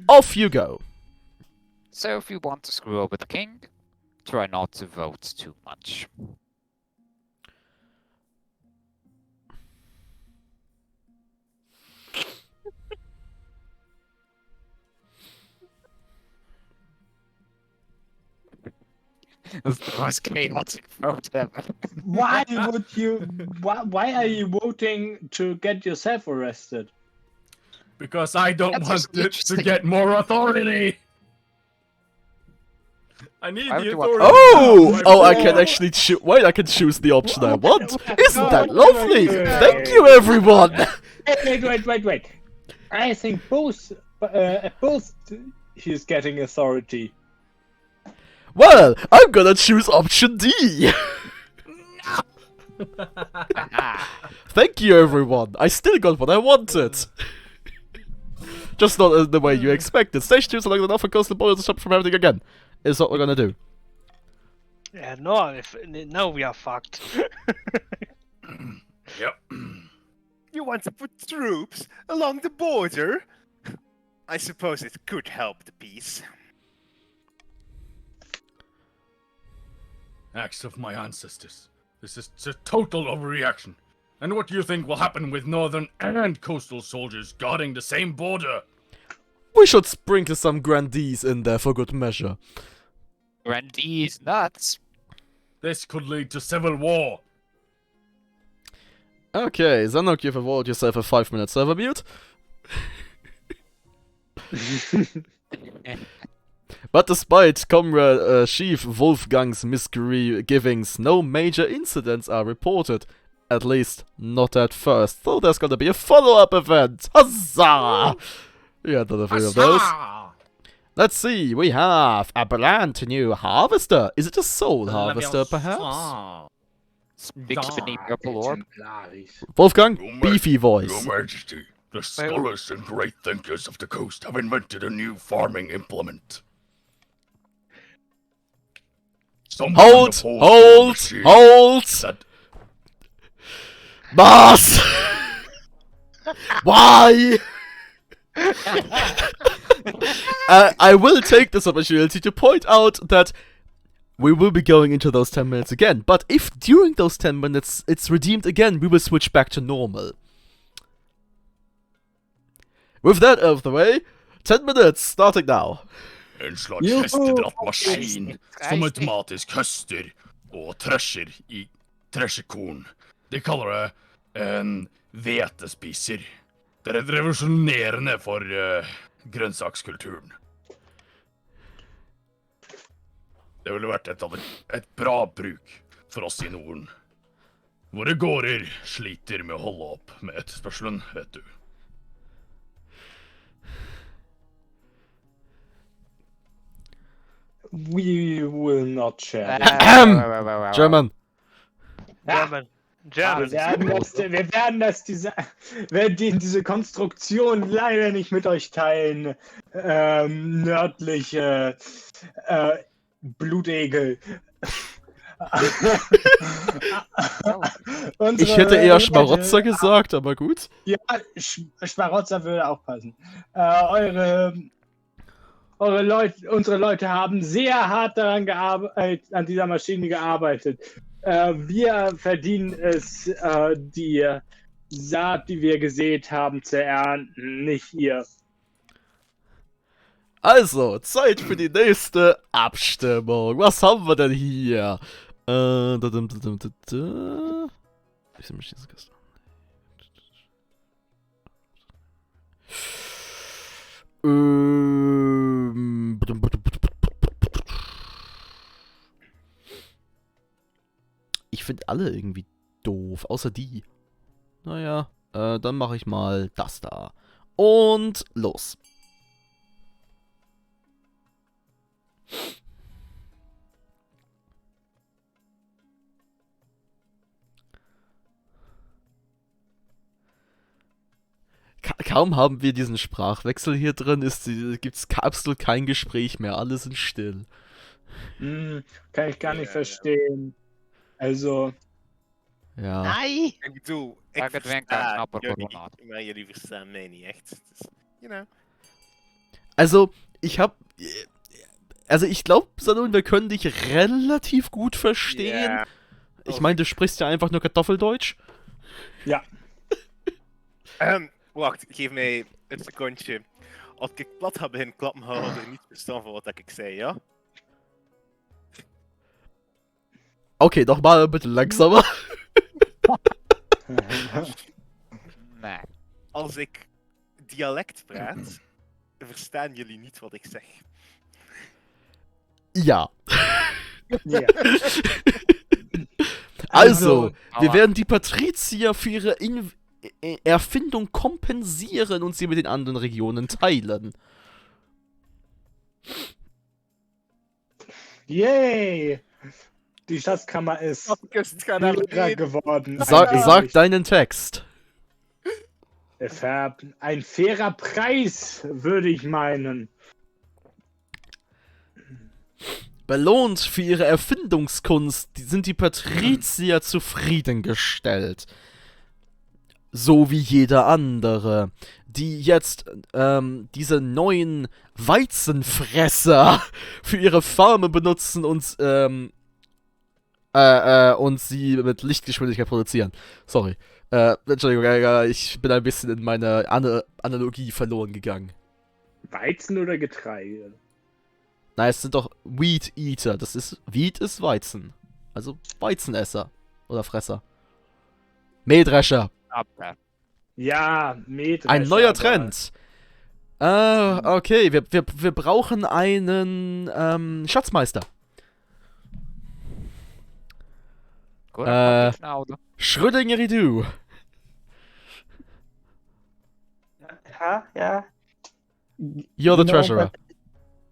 off you go. So if you want to screw over the king, try not to vote too much. That's the most chaotic vote ever. Why would you? Why are you voting to get yourself arrested? Because I don't That's want just it to interesting. get more authority. I need Why would the you want authority. Oh! now. Oh, I can actually choose. Wait, I can choose the option I want. Isn't that lovely? Thank you, everyone. Wait. I think both he's getting authority. Well, I'm gonna choose option D. Thank you, everyone. I still got what I wanted. Just not in the way you expected. Stage 2 along the northern coastal border to stop from happening again. Is what we're gonna do. Yeah, no, now we are fucked. Yep. You want to put troops along the border? I suppose it could help the peace. Acts of my ancestors. This is a total overreaction. And what do you think will happen with northern and coastal soldiers guarding the same border? We should sprinkle some grandees in there for good measure. Grandee's nuts. This could lead to civil war. Okay, Zanok, you've awarded yourself a 5-minute server mute. But despite Comrade Chief Wolfgang's misgivings, no major incidents are reported. At least, not at first. So there's gonna be a follow-up event. Huzzah! We had another few of those. Let's see, we have a brand new harvester. Is it a soul harvester, perhaps? Speaks beneath purple orb. Wolfgang, beefy voice. Your Majesty, the scholars and great thinkers of the coast have invented a new farming implement. Hold! Boss! Why? I will take this opportunity to point out that we will be going into those 10 minutes again, but if during those 10 minutes it's redeemed again, we will switch back to normal. With that out of the way, 10 minutes starting now. En slags hästdratt maskin som automatisk höster och thresher i thresherkorn. De kallar det en vetespiser. Det är revolutionerande för grönsakskulturen. Det ville vært et bra bruk for oss i Norden. Våre gårder sliter med å holde opp med etterspørselen, vet du. We will not share. German. German. German. Wir werden diese Konstruktion leider nicht mit euch teilen. Nördliche Blutegel. Ich hätte eher Schmarotzer gesagt, aber gut. Ja, Schmarotzer würde auch passen. Unsere Leute haben sehr hart daran gearbeitet, an dieser Maschine gearbeitet. Wir verdienen es, die Saat, die wir gesät haben, zu ernten, nicht ihr. Also, Zeit für die nächste Abstimmung. Was haben wir denn hier? Ich sehe mich diese Kiste. Ich finde alle irgendwie doof, außer die. Naja, dann mache ich mal das da. Und los. Kaum haben wir diesen Sprachwechsel hier drin, gibt es absolut kein Gespräch mehr. Alle sind still. Kann ich gar nicht verstehen. Also. Ja. Nein! Ik bedoel, ik Maak het wenken aan versta knapper jullie, corona. maar jullie verstaan mij niet echt. Dus, you know. Also, ich glaube, Salon, wir können dich relativ gut verstehen. Ja. Ich meine, du sprichst ja einfach nur Kartoffeldeutsch. Ja. Wacht, geef mij een secondje. Als ik plat ga beginnen klappen, ga je er niet verstaan van wat ik zei, ja? Okay, doch mal bitte langsamer. Nee. Als ik dialect praat, verstaan jullie niet wat ik zeg. Ja. Ja. Also, wir Aber- werden die Patrizier für ihre Erfindung kompensieren und sie mit den anderen Regionen teilen. Yay! Die Schatzkammer ist leerer geworden. Sag deinen Text. Ein fairer Preis, würde ich meinen. Belohnt für ihre Erfindungskunst sind die Patrizier zufriedengestellt. So wie jeder andere, die jetzt diese neuen Weizenfresser für ihre Farmen benutzen und sie mit Lichtgeschwindigkeit produzieren. Sorry. Entschuldigung, ich bin ein bisschen in meine Analogie verloren gegangen. Weizen oder Getreide? Nein, es sind doch Wheat Eater. Wheat ist Weizen. Also Weizenesser. Oder Fresser. Mähdrescher. Okay. Ja, Mähdrescher. Ein neuer Trend. Okay, wir brauchen einen Schatzmeister. Gut, dann mach ich schnell, oder? Schrödinger-Ridu. Ja. You're the treasurer.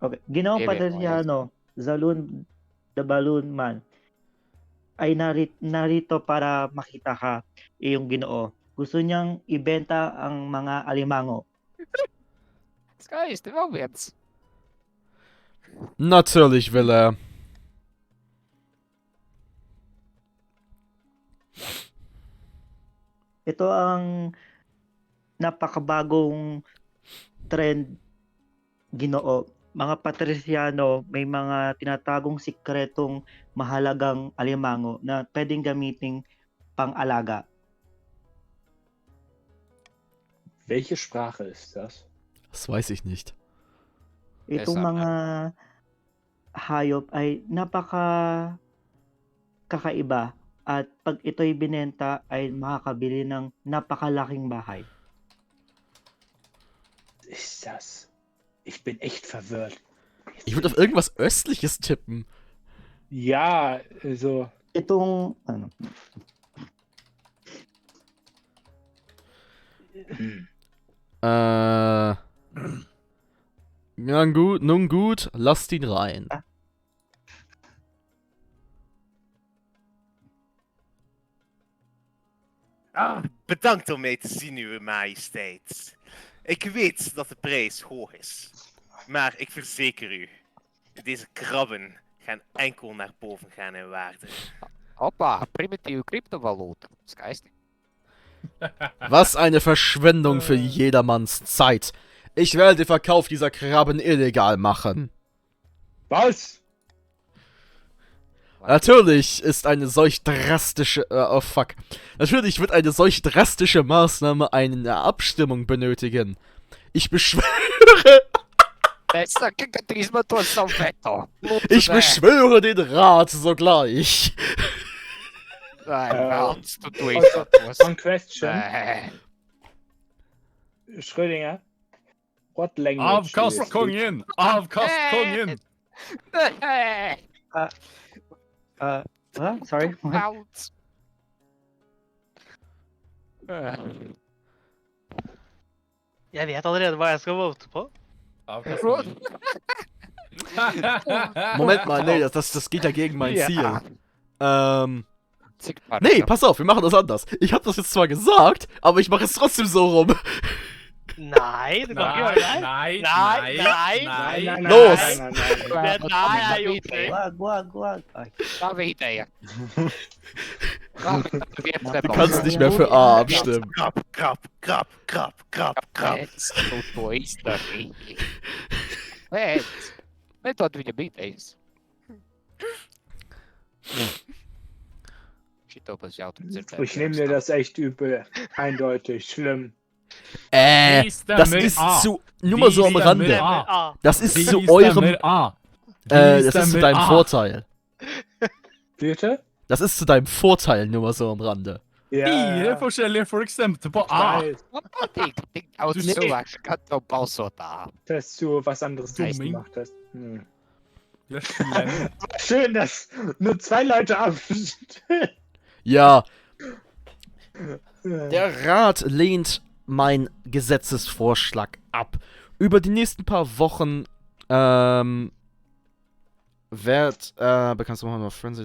Okay. Ginoong Sige, Patriciano, Zalun the Balloon Man, ay narito para makita ka, iyong Ginoo. Gusto niyang ibenta ang mga alimango. Ska ist det väl jetzt? Natürlich will er. Ito ang napakabagong trend, Ginoo. Mga Patriciano, may mga tinatagong sikretong mahalagang alimango na pwedeng gamiting pang-alaga. Welche Sprache ist das? Das weiß ich nicht. Itong Yes, mga hayop ay kakaiba at pag ito'y binenta ay makakabili ng napakalaking bahay. Was ist das? Ich bin echt verwirrt. Ich würde auf irgendwas Östliches tippen. Ja, also. Itong, ano, Nun gut, lasst ihn rein. Bedankt om mee te zien, uw majesteit. Ik weet dat de prijs hoog is. Maar ik verzeker u, deze krabben gaan enkel naar boven gaan in waarde. Hoppa, primitieve Kryptovaluta. Das ist geistig. Was eine Verschwendung für jedermanns Zeit. Ich werde den Verkauf dieser Krabben illegal machen. Was? Natürlich ist eine solch drastische... oh fuck. Natürlich wird eine solch drastische Maßnahme eine Abstimmung benötigen. Ich beschwöre... Essa gigantismo to Salvetto. Ich beschwöre den Rat sogleich. Kannst du durch. One question. Schrödinger. What language? do you Avkast speak? kongen! Avkast kongen! sorry. what? Out. Jeg vet allerede hva jeg skal vote på. Avkast kongen. Moment mal, nee, das geht ja gegen mein Ja. Ziel. Nee, pass auf, wir machen das anders. Ich habe das jetzt zwar gesagt, aber ich mache es trotzdem so rum. Nei, du kan ikke gjøre det. Nei, Nei, nei, Nein, nein, Los! nein, nein, nein. Nei, jeg har gjort det. Wag. Ay, Davide. Du kannst nicht mehr für A abstimmen. Krab, krab, krab, krab, krab, krab. Weet wat wie de beat is? Shit, op is jouw Ich nehme dir das echt übel. Eindeutig. Schlimm. Das ist zu... Nur mal so am Rande. Ah, Das ist zu eurem... das ist zu deinem Vorteil. Bitte? Das ist zu deinem Vorteil, nur mal so am Rande. Fire forskjellige folk stemte på A. Weil dass du was anderes nicht Dumming. gemacht hast. Hm. Du er slem. Schön, dass nur 2 Leute abstimmen. Ja, der Rat lehnt meinen Gesetzesvorschlag ab. Über die nächsten paar Wochen, bekannt noch Frenzy.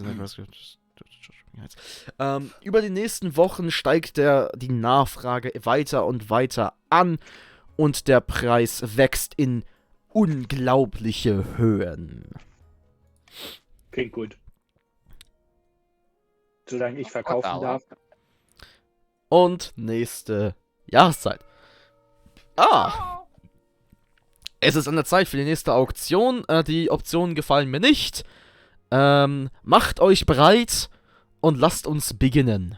Über die nächsten Wochen steigt die Nachfrage weiter und weiter an und der Preis wächst in unglaubliche Höhen. Klingt gut. Solange ich verkaufen darf. Und nächste Jahreszeit. Es ist an der Zeit für die nächste Auktion. Die Optionen gefallen mir nicht. Macht euch bereit und lasst uns beginnen.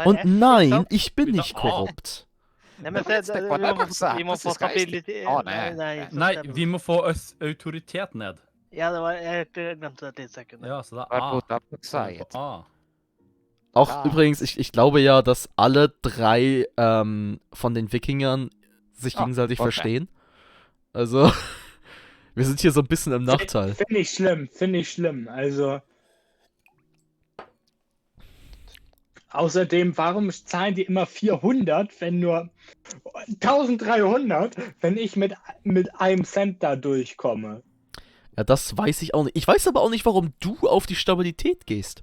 Und nein, ich bin nicht korrupt. Nei, men vi må få stabilitet. Nei, vi må få autoritet ned. Ja, jeg glemte det et lite sekund. Ja, så det er A. På A. Auch übrigens, ich glaube ja, dass alle 3 von den Wikingern sich gegenseitig verstehen. Also, wir sind hier so ein bisschen im Nachteil. Finde ich schlimm. Also. Außerdem, warum zahlen die immer 400, wenn nur 1300, wenn ich mit einem Cent da durchkomme? Ja, das weiß ich auch nicht. Ich weiß aber auch nicht, warum du auf die Stabilität gehst.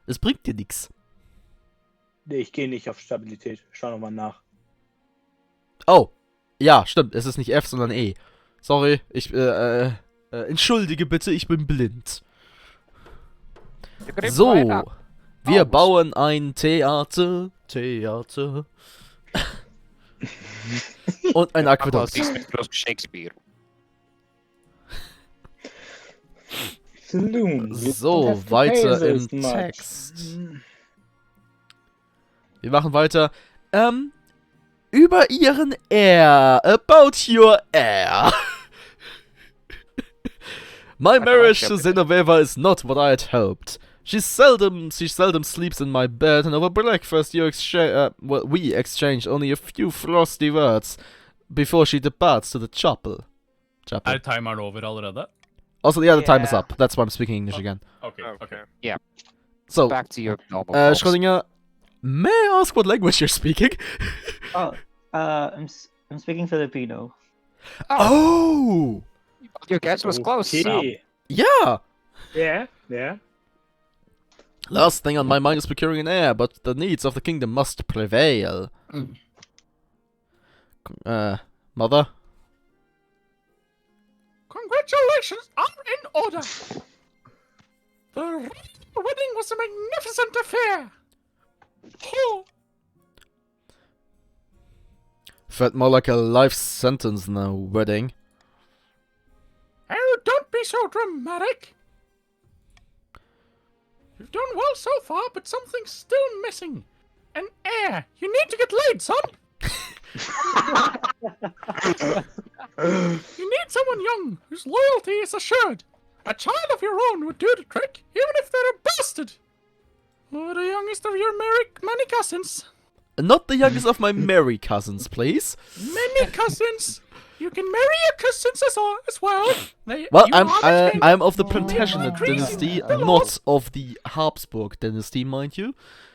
Es bringt dir nichts. Nee, ich gehe nicht auf Stabilität. Schau nochmal nach. Oh, ja, stimmt. Es ist nicht F, sondern E. Sorry, entschuldige bitte, ich bin blind. So, wir bauen ein Theater. Und ein Aquädukt. Shakespeare. So, weiter im Text. Wir machen weiter. Über ihren Heir. About your heir. My marriage to Zenoveva is not what I had hoped. She seldom sleeps in my bed, and over breakfast we exchange only a few frosty words before she departs to the chapel. Chapel. Er timeren over allerede? Also, yeah, the time is Yeah. up. That's why I'm speaking English again. Okay, okay. So, Back to your normal. folks. Schrödinger, may I ask what language you're speaking? Oh, I'm speaking Filipino. Oh! Your guess was close. Sam. Okay. Yeah! Yeah. Last thing on my mind is procuring an heir, but the needs of the kingdom must prevail. Mother? Congratulations are in order. The wedding was a magnificent affair. Oh, Felt more like a life sentence than a wedding. oh, don't be so dramatic. You've done well so far, but something's still missing. An heir. You need to get laid, son. You need someone young, whose loyalty is assured. A child of your own would do the trick, even if they're a bastard. Or the youngest of your many cousins. Not the youngest of my merry cousins, please. Many cousins. You can marry your cousins as well. Well, You are the king. I'm of the Plantagenet Increasing dynasty, the not laws. of the Habsburg dynasty, mind you.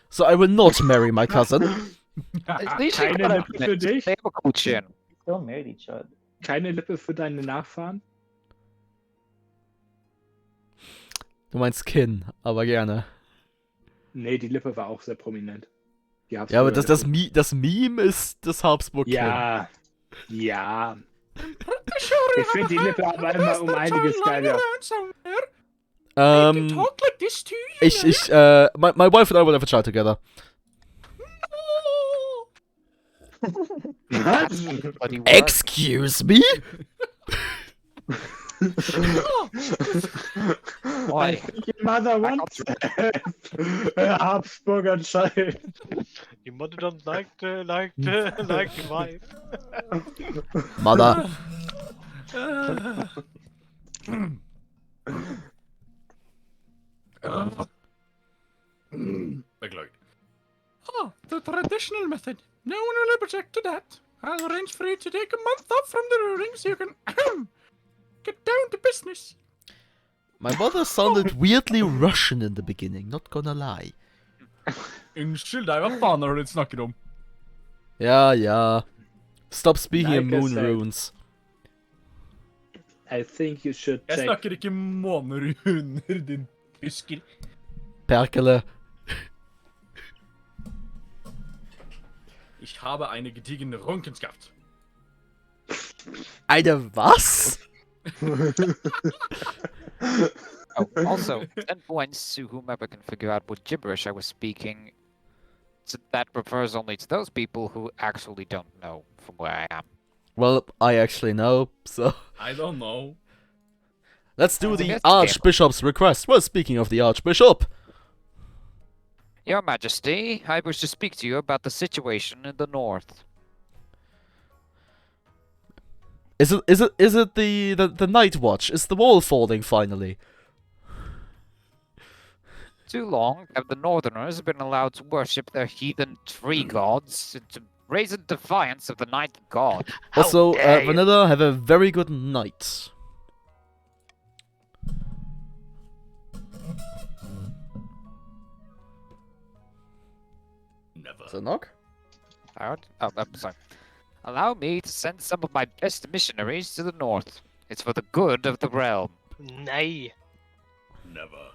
So I will not marry my cousin. At least you Keine got Lippe für dich. They have a cool chin. Don't marry each other. Keine Lippe für deine Nachfahren? Du meinst Kinn, aber gerne. Nee, die Lippe war auch sehr prominent. Die Ja, aber das Habsburger-Lippe. das Meme ist das Habsburg-Kinn. Ja. Ich finde die Lippe aber immer um einiges geiler. Talk like this to you. My wife and I will have a child together. Bloody word. Excuse me? Why? Your mother wants a Habsburger child. Your mother don't like the wife. Mother. McLeod. Oh, the traditional method. No one will object to that. I'll arrange for you to take a month off from the ruling so you can get down to business. My mother sounded weirdly Russian in the beginning, not gonna lie. Unnskyld, det er hva faen har du snakket om? Ja. Stop speaking in Like I moon said. runes. I think you should Jeg take... snakker ikke måneruner, din tysker. Perkele. Ich habe eine gediegene Runkenschaft. Eine was? Oh, also, 10 points to whomever can figure out what gibberish I was speaking. So that refers only to those people who actually don't know from where I am. Well, I actually know, so... I don't know. Let's do the Investigate. Archbishop's request. Well, speaking of the Archbishop. Your Majesty, I wish to speak to you about the situation in the north. Is it the Night Watch? Is the wall falling finally? Too long have the Northerners been allowed to worship their heathen tree gods and to raise in defiance of the Night God. Also, dare you. Vanilla, have a very good night. Never. Is it knock? Howard? Oh, I'm sorry. Allow me to send some of my best missionaries to the north. It's for the good of the realm. Nay. Never.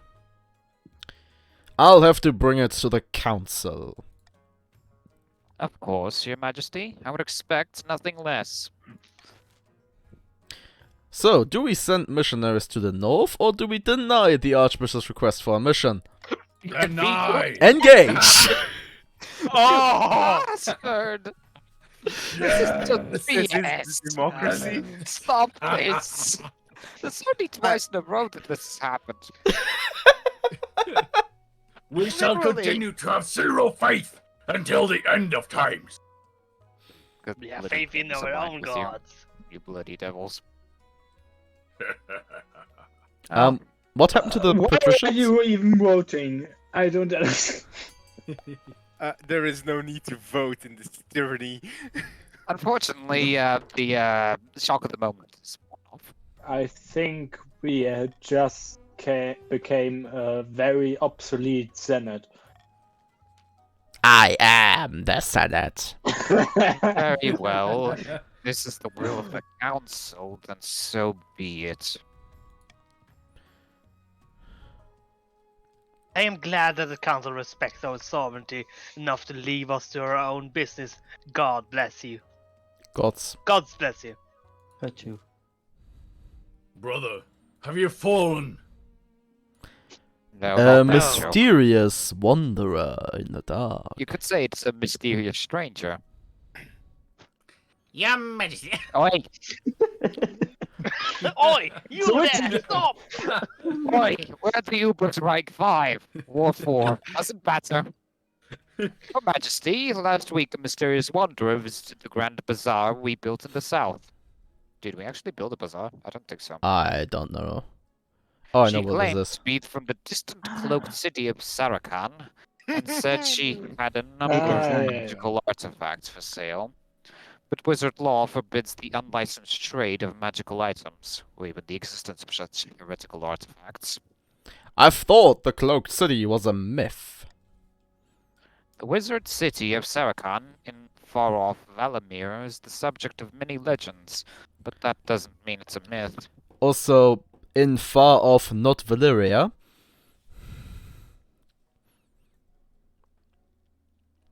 I'll have to bring it to the council. Of course, Your Majesty. I would expect nothing less. So, do we send missionaries to the north, or do we deny the Archbishop's request for a mission? Deny. Engage! Oh, bastard! This is just This is BS. democracy. Stop this! There's only twice in a row that this has happened. We shall Literally. continue to have zero faith until the end of times. Good We have bloody faith in devils our aligned own with you, gods. you bloody devils. What happened to the Why patricians? are you even voting? I don't understand. There is no need to vote in this tyranny. Unfortunately, the shock of the moment is worn off. I think we just became a very obsolete Senate. I am the Senate. Very well. If this is the will of the council, then so be it. I am glad that the council respects our sovereignty enough to leave us to our own business. God bless you. Gods. God bless you. Got you. Brother, have you fallen? No, A not that joke. mysterious wanderer in the dark. You could say it's a mysterious stranger. Your Majesty. Oi! Oi! You there! Stop! Oi! We're at the Uberstrike 5. War 4. Doesn't matter. Your Majesty, last week a mysterious wanderer visited the Grand Bazaar we built in the south. Did we actually build a bazaar? I don't think so. I don't know. Oh, I know She what claimed this is. to be from the distant cloaked city of Sarakhan, and said she had a number of magical artifacts for sale. But wizard law forbids the unlicensed trade of magical items, or even the existence of such heretical artifacts. I thought the Cloaked City was a myth. The wizard city of Sarakhan, in far-off Valamir, is the subject of many legends, but that doesn't mean it's a myth. Also, in far off not Valyria.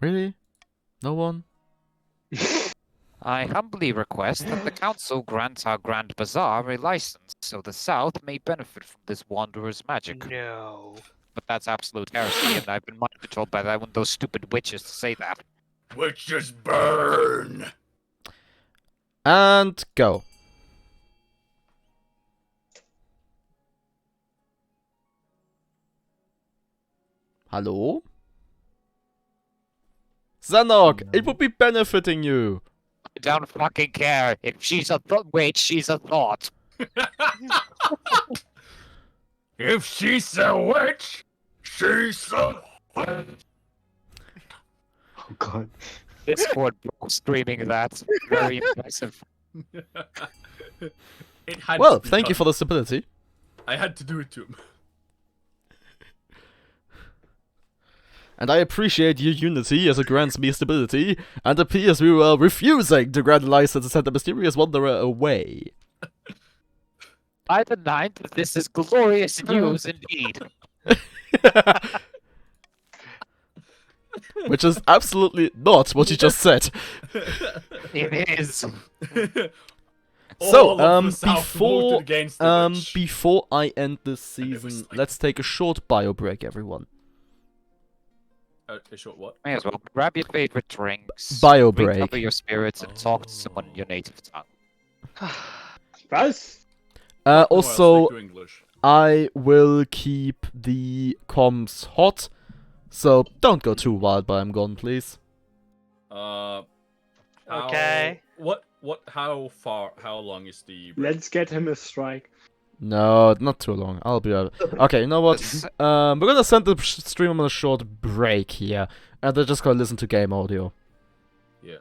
Really? No one? I humbly request that the council grant our Grand Bazaar a license, so the South may benefit from this wanderer's magic. No. But that's absolute heresy, and I've been mind controlled by that one of those stupid witches to say that. Witches burn! And go. Hello? Xenog, it would be benefiting you. I don't fucking care. If she's a witch, she's a thought. If she's a witch, she's a... Oh god. Discord bro screaming that. Very impressive. It had Well, to be thank you done. for the stability. I had to do it to him. And I appreciate your unity as it grants me stability, and appears we were refusing to grant a license to send the mysterious wanderer away. By the 9th, this is glorious news indeed. Which is absolutely not what you just said. It is. So, All of the South voted against the witch. before I end this season, let's take a short bio break, everyone. A short what? May as well grab your favorite drinks, Bio break. recover your spirits, and talk to someone in your native tongue. Was? Also, stick to English. I will keep the comms hot, so don't go too wild while I'm gone, please. Okay. How long is the... Let's get him a strike. No, not too long. I'll be out. Okay, you know what? We're gonna send the stream on a short break here, and they're just gonna listen to game audio. Yeah.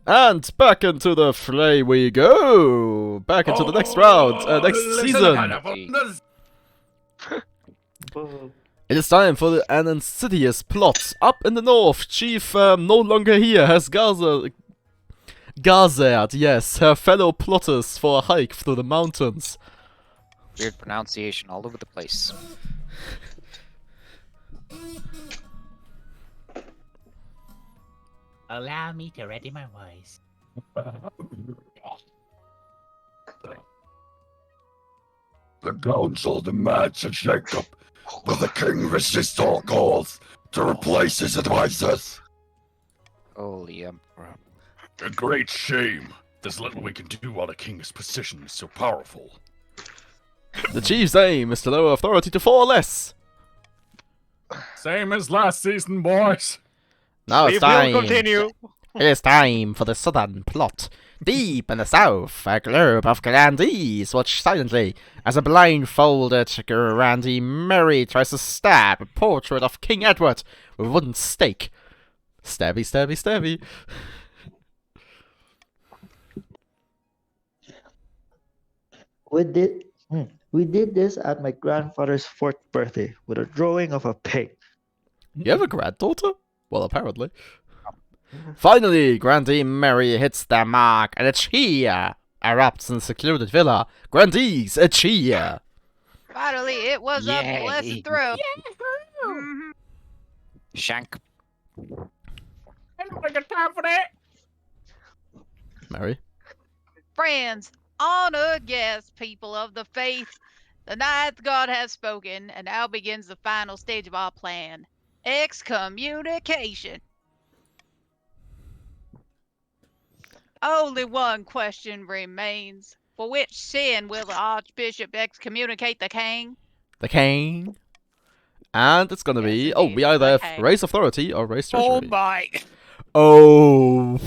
And back into the fray we go! Back into the next round, next season! It is time for an insidious plot. Up in the north, Chief no longer here has gathered, yes, her fellow plotters for a hike through the mountains. Weird pronunciation all over the place. Allow me to ready my voice. The council demands a shake-up, but the king resists all calls to replace his advisors. Holy Emperor. A great shame. There's little we can do while the king's position is so powerful. The chief's aim is to lower authority to 4 or less. Same as last season, boys. Now it's We will time. continue. It is time for the southern plot. Deep in the south, a group of grandees watch silently as a blindfolded grandee Mary tries to stab a portrait of King Edward with a wooden stake. Stabby, stabby, stabby. We did this at my grandfather's 4th birthday with a drawing of a pig. You have a granddaughter? Well, apparently. Finally, Grandee Mary hits their mark, and a cheer erupts in the secluded villa. Grandees, a cheer! Finally, it was a Yay. blessed throw. Shank. I don't got time for that. Mary? Friends, honored guests, people of the faith, the ninth God has spoken, and now begins the final stage of our plan. Excommunication. Only one question remains. For which sin will the Archbishop excommunicate the king? The king? And it's gonna be... Oh, we either have raise authority or raise treasury. Oh my! Oh!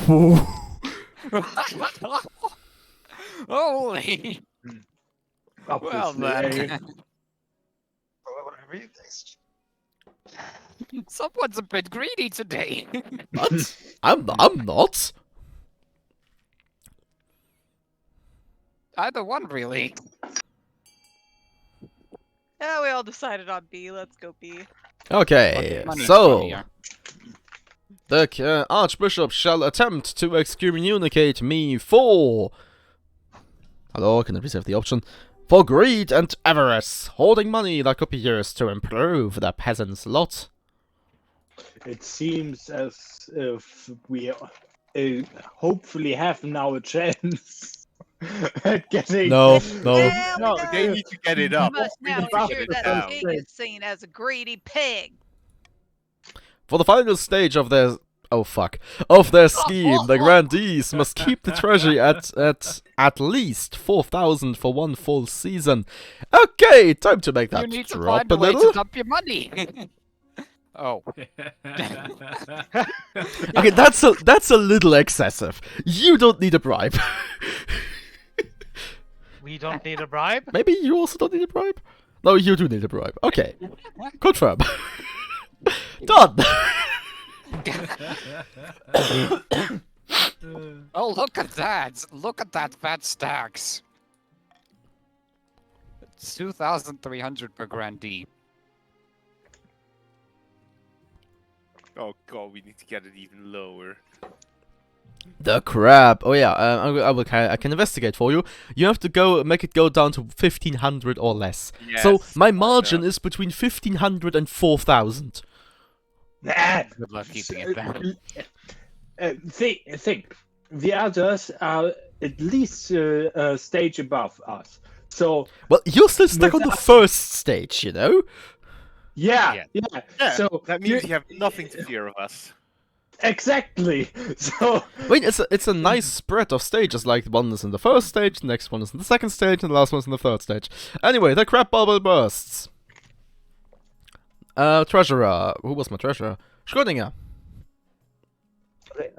Holy! Well then. Someone's a bit greedy today. What? I'm not. Either one, really. Yeah, we all decided on B. Let's go B. Okay, Money's so... funnier. The Archbishop shall attempt to excommunicate me for... Hello, can I please have the option? For greed and avarice, hoarding money that could be used to improve the peasants' lot. It seems as if we hopefully have now a chance at getting... No. Well, No, they no. need to get it We up. must now Buff ensure it that up. the king is seen as a greedy pig. For the final stage of their... Oh fuck. Of their scheme, the grandees must keep the treasury at least 4,000 for one full season. Okay, time to make that You need to drop find a a way to little. dump your money. Oh. Okay, that's a little excessive. You don't need a bribe. We don't need a bribe. Maybe you also don't need a bribe? No, you do need a bribe. Okay. Confirm. Done. Oh, look at that! Look at that fat stacks. It's 2,300 per grandee. Oh god, we need to get it even lower. The crab. Oh yeah, I can investigate for you. You have to make it go down to 1,500 or less. So Yes, my margin is between 1,500 and 4,000. Good luck keeping it down. Think. The others are at least a stage above us. So Well, you're still stuck on the Without- first stage, you know? yeah. Yeah, So that means you have nothing to fear of us. exactly. So I mean, it's a nice spread of stages, like one is in the first stage, the next one is in the second stage, and the last one's in the third stage. Anyway, the crab bubble bursts. Treasurer. Who was my treasurer? Schrödinger. Okay,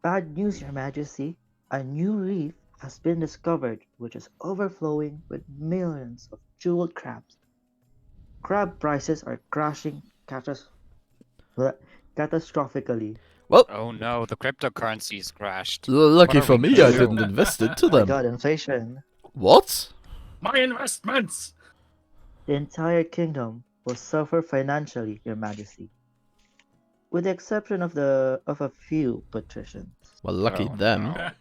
bad news, Your Majesty. A new reef has been discovered, which is overflowing with millions of jeweled crabs. Crab prices are crashing catastrophically. Well, Oh no, the cryptocurrencies crashed. lucky What are for we me, gonna I do? didn't invest into Oh my them. god, inflation. What? My investments! The entire kingdom will suffer financially, Your Majesty. With the exception of a few patricians. Well, lucky Oh, them. no.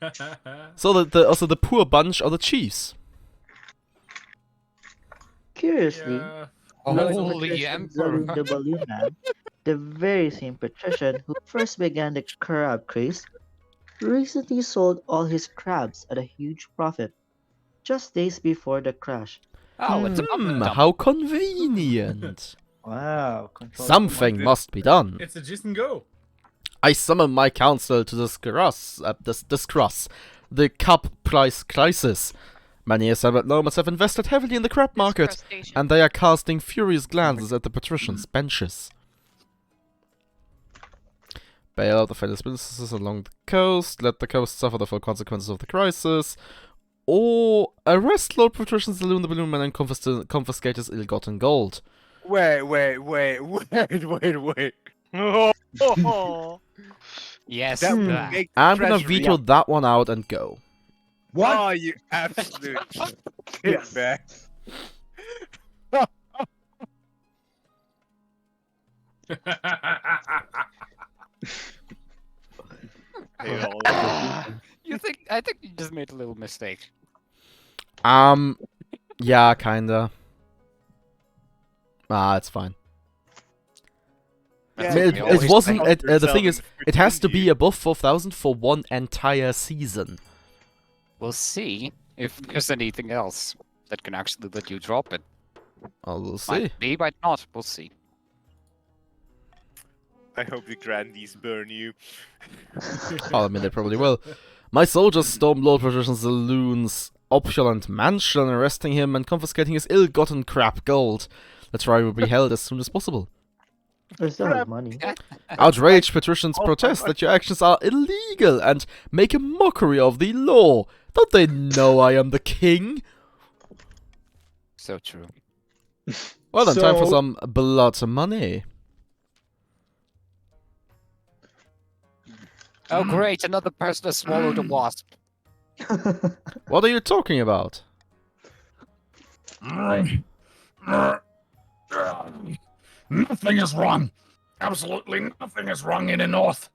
So also the poor bunch are the chiefs. Curiously, Yeah. Lord Holy Patrician Emperor. Zalun the Balloon Man, the very same patrician who first began the crab craze, recently sold all his crabs at a huge profit, just days before the crash. Oh, it's a bubble dump. How convenient. Wow, control Something on, must be done. It's a just and go. I summon my council to discuss the cup price crisis. Many assembled nomads have invested heavily in the crab market, Crustacean. and they are casting furious glances at the patricians' benches. Bail out the famous businesses along the coast, let the coast suffer the full consequences of the crisis, or arrest Lord Patrician Zalun the Balloon Man and confiscate his ill-gotten gold. Wait. Yes, That would that. make the I'm gonna treasury- veto that one out and go. What? Oh, you absolute Yes. shitbag. I think you just made a little mistake. Yeah, kinda. It's fine. Yeah, I mean, we it always wasn't. think. The thing is, it has to be above 4,000 for one entire season. We'll see if there's anything else that can actually let you drop it. We'll see. Might be, might not. We'll see. I hope the grandees burn you. I mean, they probably will. My soldiers stormed Lord Patrician Zaloon's opulent mansion, arresting him and confiscating his ill-gotten crap gold. The trial will be held as soon as possible. I still have money. Outraged patricians protest that your actions are illegal and make a mockery of the law. Don't they know I am the king? So true. Well then, time for So- some blood money. Oh great, another person has swallowed a wasp. What are you talking about? Nothing is wrong. Absolutely nothing is wrong in the north.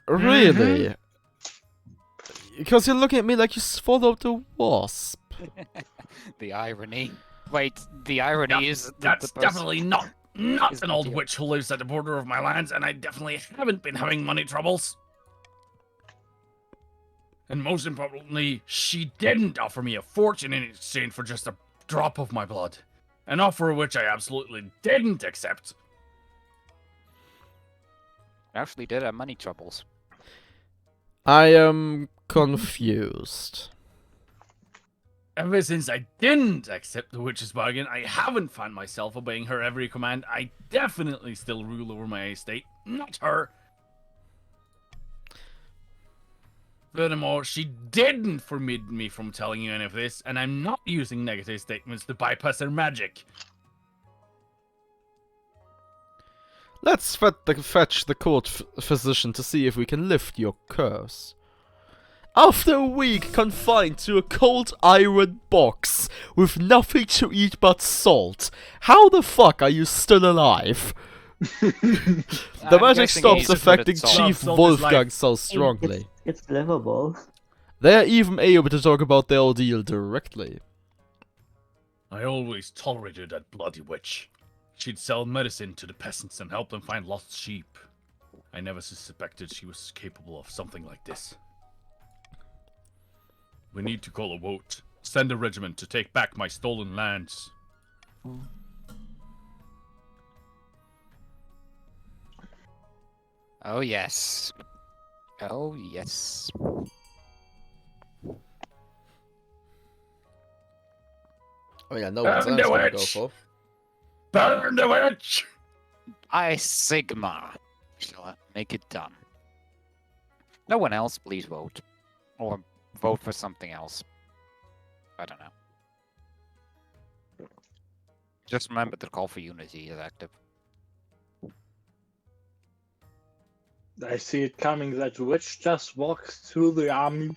Really? Because you're looking at me like you swallowed a wasp. The irony. Wait, the irony is that That's the person... definitely not is an the old deal. witch who lives at the border of my lands, and I definitely haven't been having money troubles. And most importantly, she didn't offer me a fortune in exchange for just a drop of my blood. An offer which I absolutely didn't accept. Actually did have money troubles. I am confused. Ever since I didn't accept the witch's bargain, I haven't found myself obeying her every command. I definitely still rule over my estate, not her. Furthermore, she didn't forbid me from telling you any of this, and I'm not using negative statements to bypass her magic. Let's fetch the court physician to see if we can lift your curse. After a week confined to a cold iron box with nothing to eat but salt, how the fuck are you still alive? The I'm magic guessing stops he's good at affecting salt. Chief Salt is Wolfgang life. so strongly. It's livable. They are even able to talk about their ordeal directly. I always tolerated that bloody witch. She'd sell medicine to the peasants and help them find lost sheep. I never suspected she was capable of something like this. We need to call a vote. Send a regiment to take back my stolen lands. Oh yes. Oh yes. Oh yeah, no one's Burn the gonna go witch! for. Burn the witch! I Sigma shall make it done. No one else, please vote. Or vote for something else. I don't know. Just remember the call for unity is active. I see it coming. That witch just walks through the army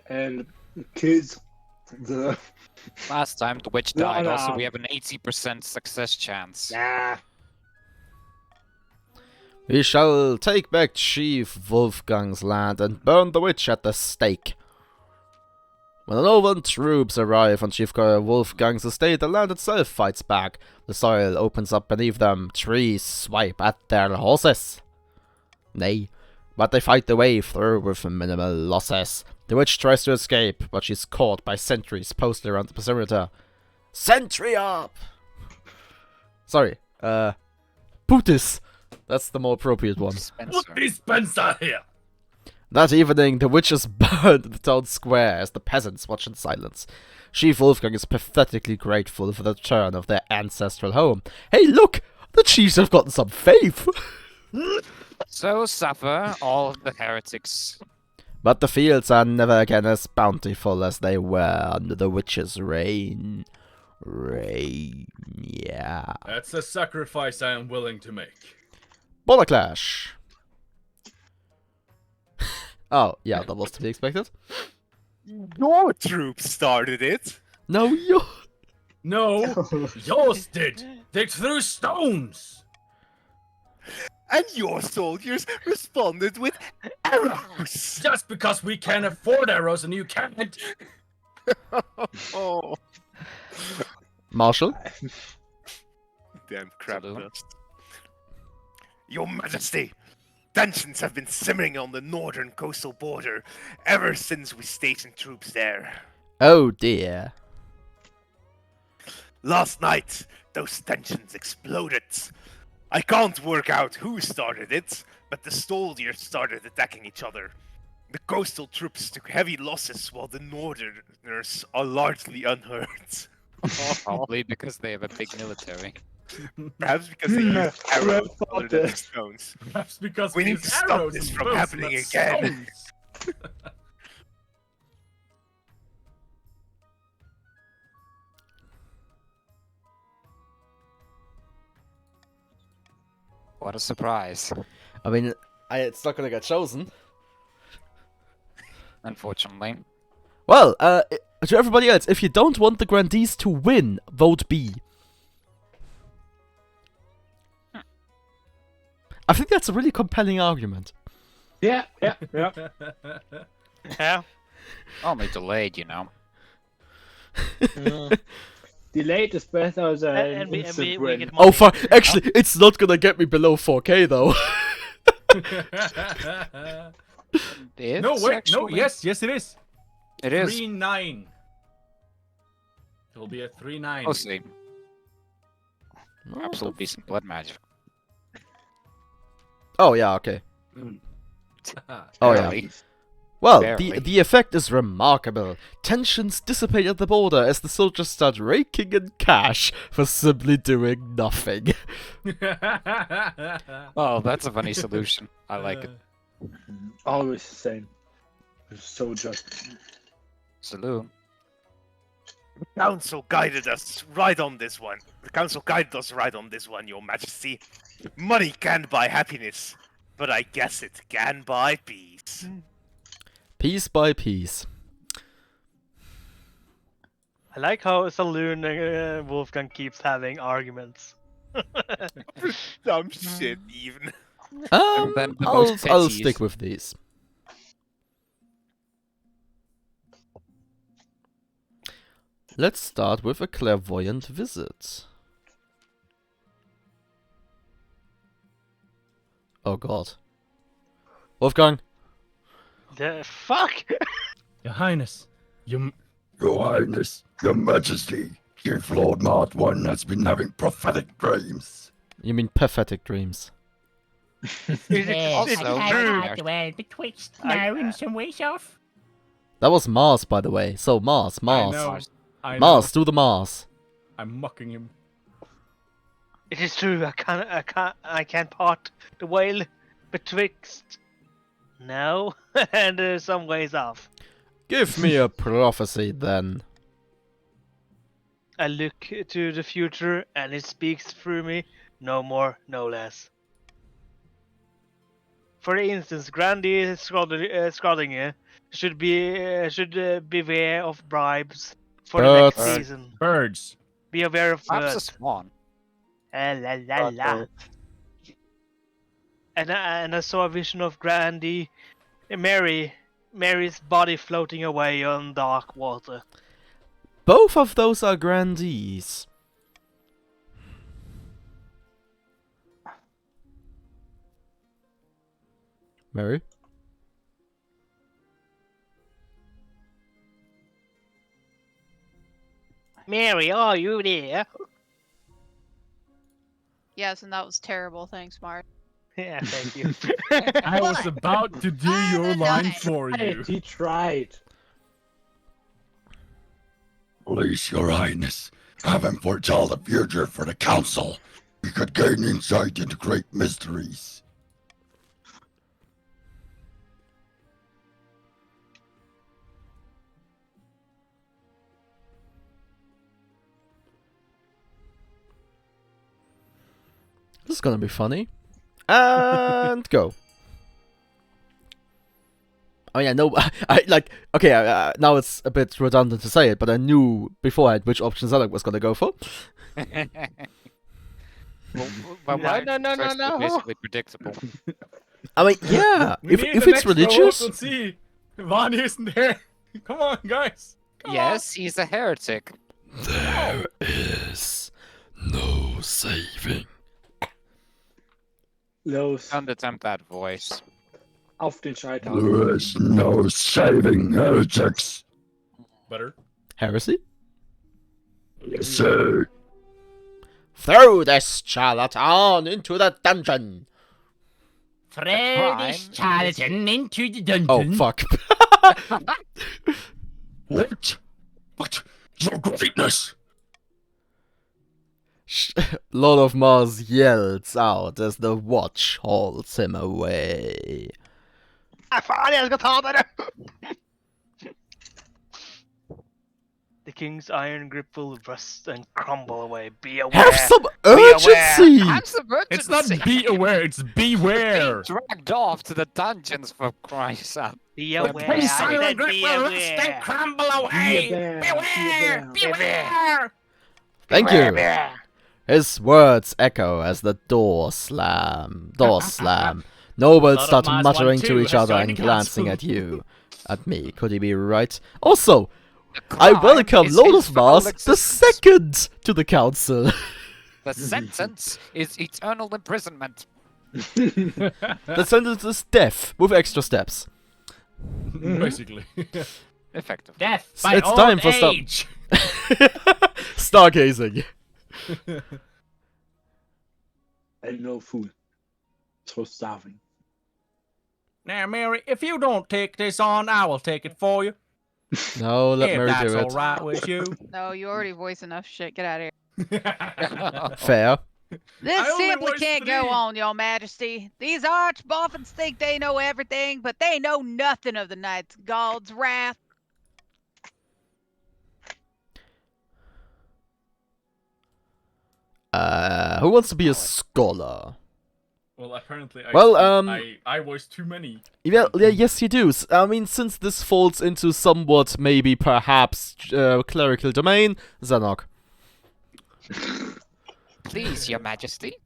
and kills the. Last time the witch The died, also unarmed. we have an 80% success chance. Nah. We shall take back Chief Wolfgang's land and burn the witch at the stake. When the Northern troops arrive on Chief Wolfgang's estate, the land itself fights back. The soil opens up beneath them, trees swipe at their horses. Nay, but they fight their way through with minimal losses. The witch tries to escape, but she's caught by sentries posted around the perimeter. Sentry up! Sorry, Putis. That's the more appropriate one. Put dispenser here! That evening, the witches burned the town square as the peasants watch in silence. Chief Wolfgang is pathetically grateful for the return of their ancestral home. Hey, look! The chiefs have gotten some faith! So suffer all of the heretics. But the fields are never again as bountiful as they were under the witches' reign. Yeah. That's a sacrifice I am willing to make. Border clash! Oh, yeah, that was to be expected. Your troops started it. No, you. No, yours did. They threw stones. And your soldiers responded with arrows. Just because we can't afford arrows and you can't. Oh. Marshall? Damn crap dust. Your Majesty, tensions have been simmering on the northern coastal border ever since we stationed troops there. Oh dear. Last night, those tensions exploded. I can't work out who started it, but the soldiers started attacking each other. The coastal troops took heavy losses while the northerners are largely unhurt. Probably because they have a big military. Perhaps because they use arrows rather than stones. Perhaps because we need use to stop arrows this and from bows, happening not again. stones. What a surprise. I mean, it's not gonna get chosen. Unfortunately. Well, to everybody else, if you don't want the grandees to win, vote B. I think that's a really compelling argument. Yeah. Yeah. Only delayed, you know. Delayed is better than And we instant we win. get Oh, money. actually, it's not gonna get me below 4K though. No, wait, no, actually. yes, it is. It is. 3-9. It'll be a 3-9. Mostly. Absolute decent blood magic. Oh yeah, okay. Oh yeah. Barely. Well, Barely. the effect is remarkable. Tensions dissipate at the border as the soldiers start raking in cash for simply doing nothing. Oh, that's a funny solution. I like it. Always the same. Soldier. Salute. The council guided us right on this one. The council guided us right on this one, Your Majesty. Money can't buy happiness, but I guess it can buy peace. Piece by piece. I like how Saloon Wolfgang keeps having arguments. Dumb shit, even. And then the most I'll petties. stick with these. Let's start with a clairvoyant visit. Oh god. Wolfgang! The fuck? Your Highness. Your Highness, Your Majesty, Chief Lord Mart 1 has been having prophetic dreams. You mean pathetic dreams. Yes, Also I true. tried to well betwixt now and some ways off. That was Mars, by the way. So Mars. I know. Mars, do the Mars. I'm mocking him. It is true. I can't part the whale betwixt now and some ways off. Give me a prophecy then. I look to the future and it speaks through me. No more, no less. For instance, Grandy Scrodinger should beware of bribes for the next Birds. season. Birds. Be aware of Perhaps a birds. swan. La la la. And I saw a vision of Grandy, Mary's body floating away on dark water. Both of those are grandees. Mary? Mary, are you there? Yes, and that was terrible. Thanks, Mark. Yeah, thank you. I was about to do your line for you. He tried. Please, Your Highness, have him foretell the future for the Council. We could gain insight into great mysteries. This is gonna be funny. And go. I mean, I know, I like, okay, now it's a bit redundant to say it, but I knew beforehand which option Zedek was gonna go for. Well, No. Basically predictable. I mean, yeah, We if need it's the next religious, vote, let's see. Vani isn't there. Come on, guys. Come Yes, he's a heretic. There is no saving. Los, Don't attempt that voice. auf den Scheitern. There is no saving heretics. Better. heresy? Yes, sir. Throw this charlatan into the dungeon! Throw crime this charlatan into the dungeon. Oh, fuck. What? What? Your greatness! Lord of Mars yells out as the watch hauls him away. The king's iron grip will rust and crumble away. Be aware. Have some aware. urgency! Have some It's not urgency. be aware, it's beware. Being dragged off to the dungeons for Christ's sake. Be aware. The I silent said grip be will rust and aware. crumble away. Beware, Beware! Thank you. His words echo as the doors slam. Nobles Lord of start Mars muttering 1-2 to each has other joined and the glancing council. at you. At me. Could he be right? Also, The I crime welcome is Lord his of Mars foul the existence. second to the council. The sentence is eternal imprisonment. The sentence is death with extra steps. Basically. Effective. Death by It's old time for stop. age. Stargazing. And no food. So starving. Now, Mary, if you don't take this on, I will take it for you. No, let if Mary that's do all it. right with you. No, you already voiced enough shit. Get out of here. Fair. This I only simply voiced can't go 3. on, Your Majesty. These archboffins think they know everything, but they know nothing of the Night's God's wrath. Who wants to be a scholar? Well, apparently I voiced too many. Yeah, yes, you do. I mean, since this falls into somewhat, maybe, perhaps, clerical domain, Zanok. Please, Your Majesty.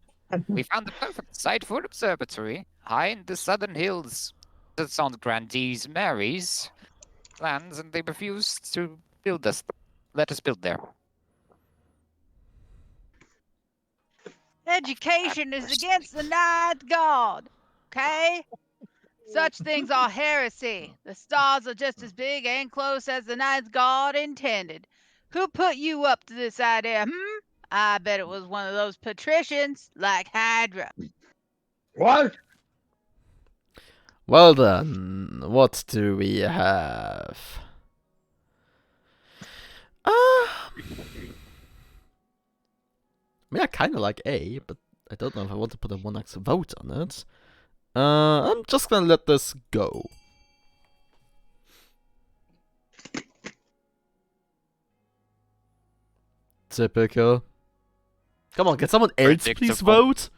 We found the perfect site for an observatory, high in the southern hills. That's on Grandee's Mary's lands, and they refused to build us. Let us build there. Education is against the Ninth God. Okay? Such things are heresy. The stars are just as big and close as the Ninth God intended. Who put you up to this idea, I bet it was one of those patricians like Hydra. What? Well then, what do we have? I mean, I kind of like A, but I don't know if I want to put a 1x vote on it. I'm just gonna let this go. Typical. Come on, can someone else please Predictable. vote?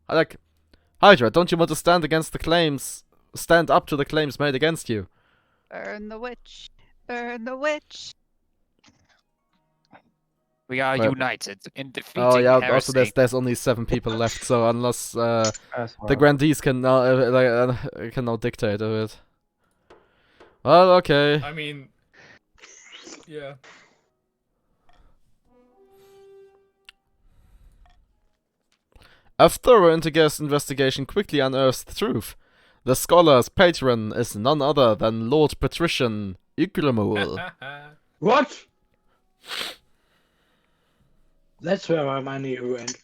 Like, Hydra, don't you want to stand against the claims? Stand up to the claims made against you. Burn the witch. Burn the witch. We are Well- united in defeating Oh yeah. heresy. Also, there's only 7 people left. So unless the well. grandees can now dictate of it. Well, okay. I mean, yeah. A thorough interguest investigation quickly unearths the truth. The scholar's patron is none other than Lord Patrician Ygramul. What? That's where my money went.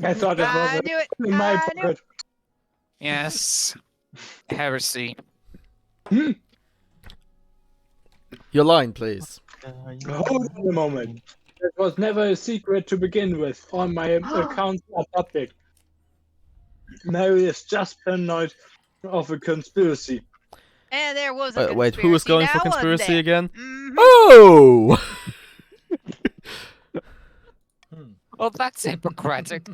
I thought it I was knew it. in my I knew it. pocket. Yes. Heresy. Your line, please. Hold on a moment. It was never a secret to begin with. All my accounts are public. Mary is just paranoid of a conspiracy. And there was a Wait, who was conspiracy going now, for wasn't conspiracy there? again? Mhm. Oh! Well, that's Hippocratic.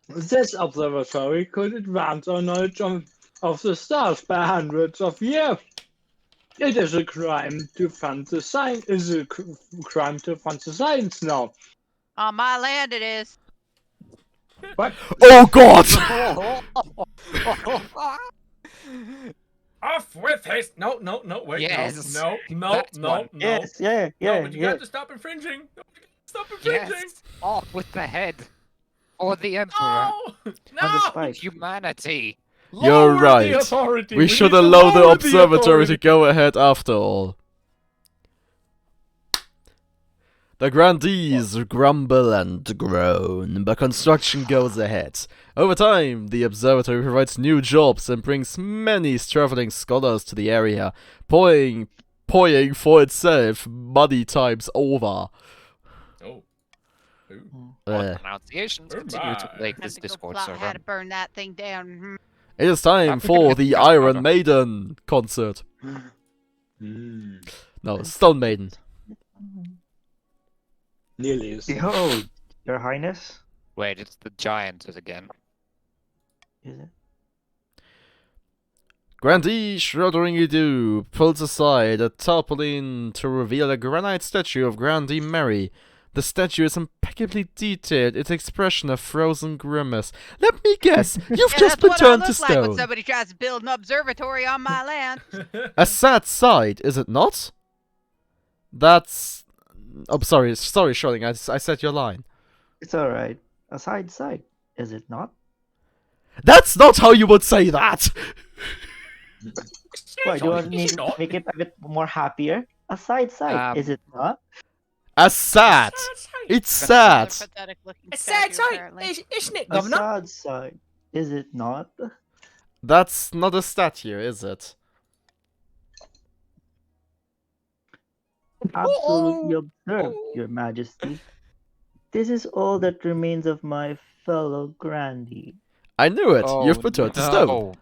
This observatory could advance our knowledge of the stars by hundreds of years. It is a crime to fund the science. Is a crime to fund the science now. On my land, it is. What? Oh God! Off with his. No, wait. Yes, No. that's one. Yes, yeah, No, but you yeah. got to stop infringing. No, you got to stop infringing. Yes. Off with the head. Or the Emperor. No! On the No! spike. Humanity. You're Lower the right. authority. We should need to allow the lower observatory to authority. go ahead after all. The grandees grumble and groan, but construction goes ahead. Over time, the observatory provides new jobs and brings many traveling scholars to the area, poying for itself many times over. Oh. Odd pronunciations continue to my. plague Have this to go Discord plot how server. to burn that thing down. Mhm. It is time for the Iron Maiden concert. No, Stone Maiden. Nearly is. Behold, Your Highness. Wait, it's the giant again. Is it? Grandee Schroderingy-Doo pulls aside a tarpaulin to reveal a granite statue of Grandee Mary. The statue is impeccably detailed, its expression a frozen grimace. Let me guess, you've Yeah, just that's been what I turned to look like when stone. somebody tries to build an observatory on my land. A sad sight, is it not? That's... Oh, sorry, Schroding, I said your line. It's alright. A side, is it not? That's not how you would say that! Why do you want me Is it to not? make it a bit more happier? A side, is it not? A sad! It's sad! Another pathetic-looking A sad statue, sight, apparently. isn't it, A Governor? sad side, is it not? That's not a statue, is it? Absolutely absurd, Your Majesty. This is all that remains of my fellow Grandee. I knew it! Oh, You've been turned to stone! no.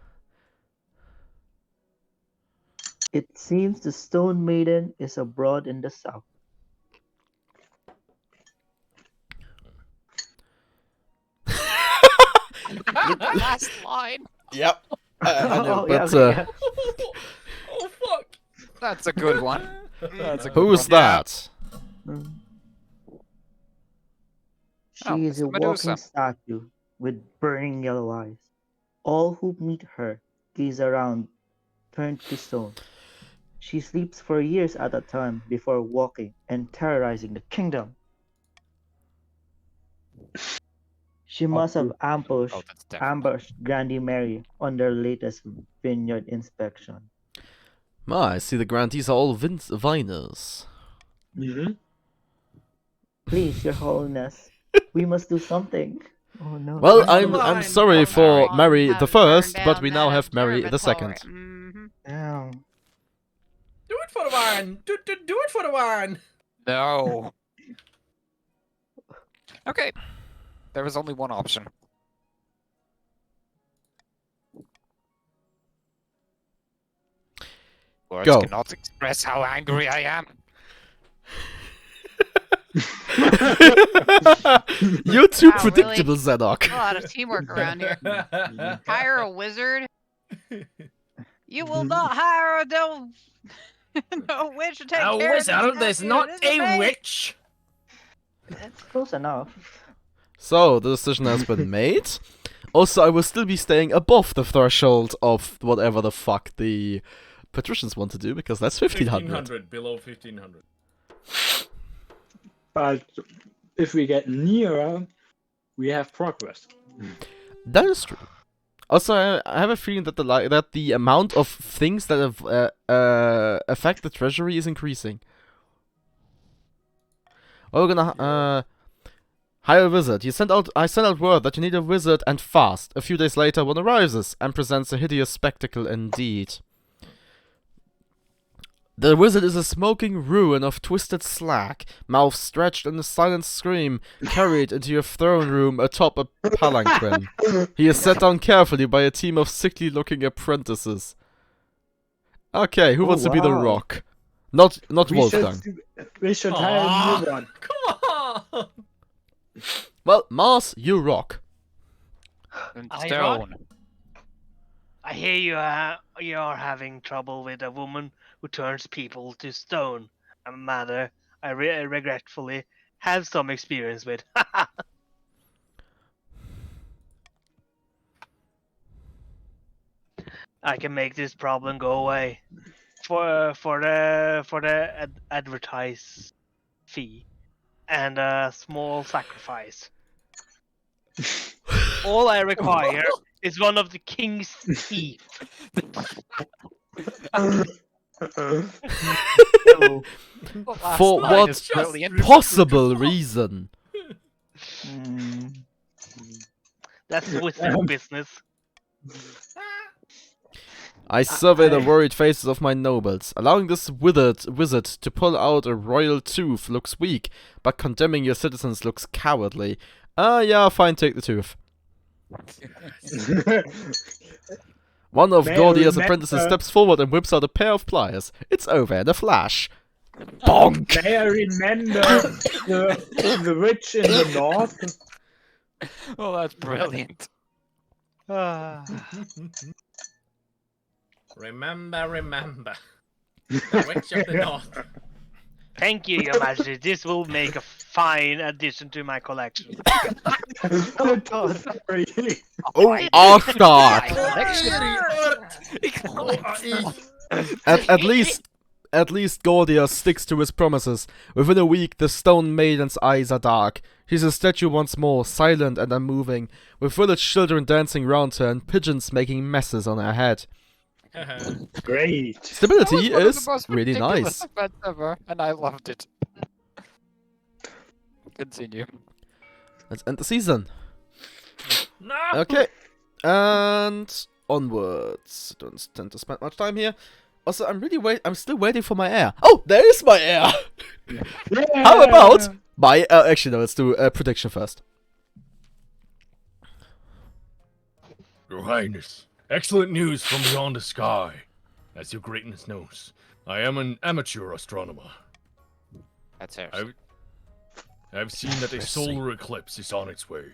It seems the Stone Maiden is abroad in the south. The last line. Yep. I know, Oh, but yeah. Oh, fuck. That's a good one. That's a good who's one. that? She Oh, is a it's Medusa. walking statue with burning yellow eyes. All who meet her gaze around, turned to stone. She sleeps for years at a time before walking and terrorizing the kingdom. She must have ambushed, Oh, that's definitely. ambushed Grandee Mary on their latest vineyard inspection. My, I see the grandees are all viners. Mm-hmm. Please, Your Holiness, we must do something. Oh no. Well, What's the I'm line? sorry for Come Mary on, the burn first, but down we now that have Mary the second. observatory. Mhm. Damn. Do it for the wine. Do it for the wine. No. Okay. There was only one option. Words Go. cannot express how angry I am. You're too Wow, predictable, really? Zadok. A lot of teamwork around here. Hire a wizard? You will not hire no, no witch to take A care wizard of this is nephew. not This is a me. witch. That's close enough. So, the decision has been made. Also, I will still be staying above the threshold of whatever the fuck the patricians want to do, because that's 1500. 1500, below 1500. But if we get nearer, we have progress. That is true. Also, I have a feeling that the amount of things that have affect the treasury is increasing. Oh, we're gonna hire a wizard. I sent out word that you need a wizard and fast. A few days later, one arrives and presents a hideous spectacle indeed. The wizard is a smoking ruin of twisted slack, mouth stretched in a silent scream, carried into your throne room atop a palanquin. He is set down carefully by a team of sickly-looking apprentices. Okay, who wants to be the wow. rock? Not We Wolfgang. We should hire a new one. Come on! Well, Mars, you rock. And I stone. I hear you're having trouble with a woman who turns people to stone. A matter I regretfully have some experience with. I can make this problem go away for the advertise fee and a small sacrifice. All I require is one of the king's teeth. For what possible reason? That's wizard business. I survey the worried faces of my nobles. Allowing this wizard to pull out a royal tooth looks weak, but condemning your citizens looks cowardly. Yeah, fine, take the tooth. One of May I Gordia's remember- apprentices steps forward and whips out a pair of pliers. It's over in a flash. Bonk! May I remember the witch in the north? Oh, that's brilliant. Remember. The Witch of the North. Thank you, Your Majesty. This will make a fine addition to my collection. Oh, sorry. Oh, Archdark! At least Gordia sticks to his promises. Within a week, the stone maiden's eyes are dark. She's a statue once more, silent and unmoving, with village children dancing round her and pigeons making messes on her head. Great. Stability That was one of is the most really ridiculous nice. events ever, and I loved it. Continue. Let's end the season. No! Okay, and onwards. Don't tend to spend much time here. Also, I'm still waiting for my heir. Oh, there is my heir. How about my? Actually, no. Let's do a prediction first. Your Highness, excellent news from beyond the sky. As your greatness knows, I am an amateur astronomer. That's heresy. I've seen that a solar eclipse is on its way,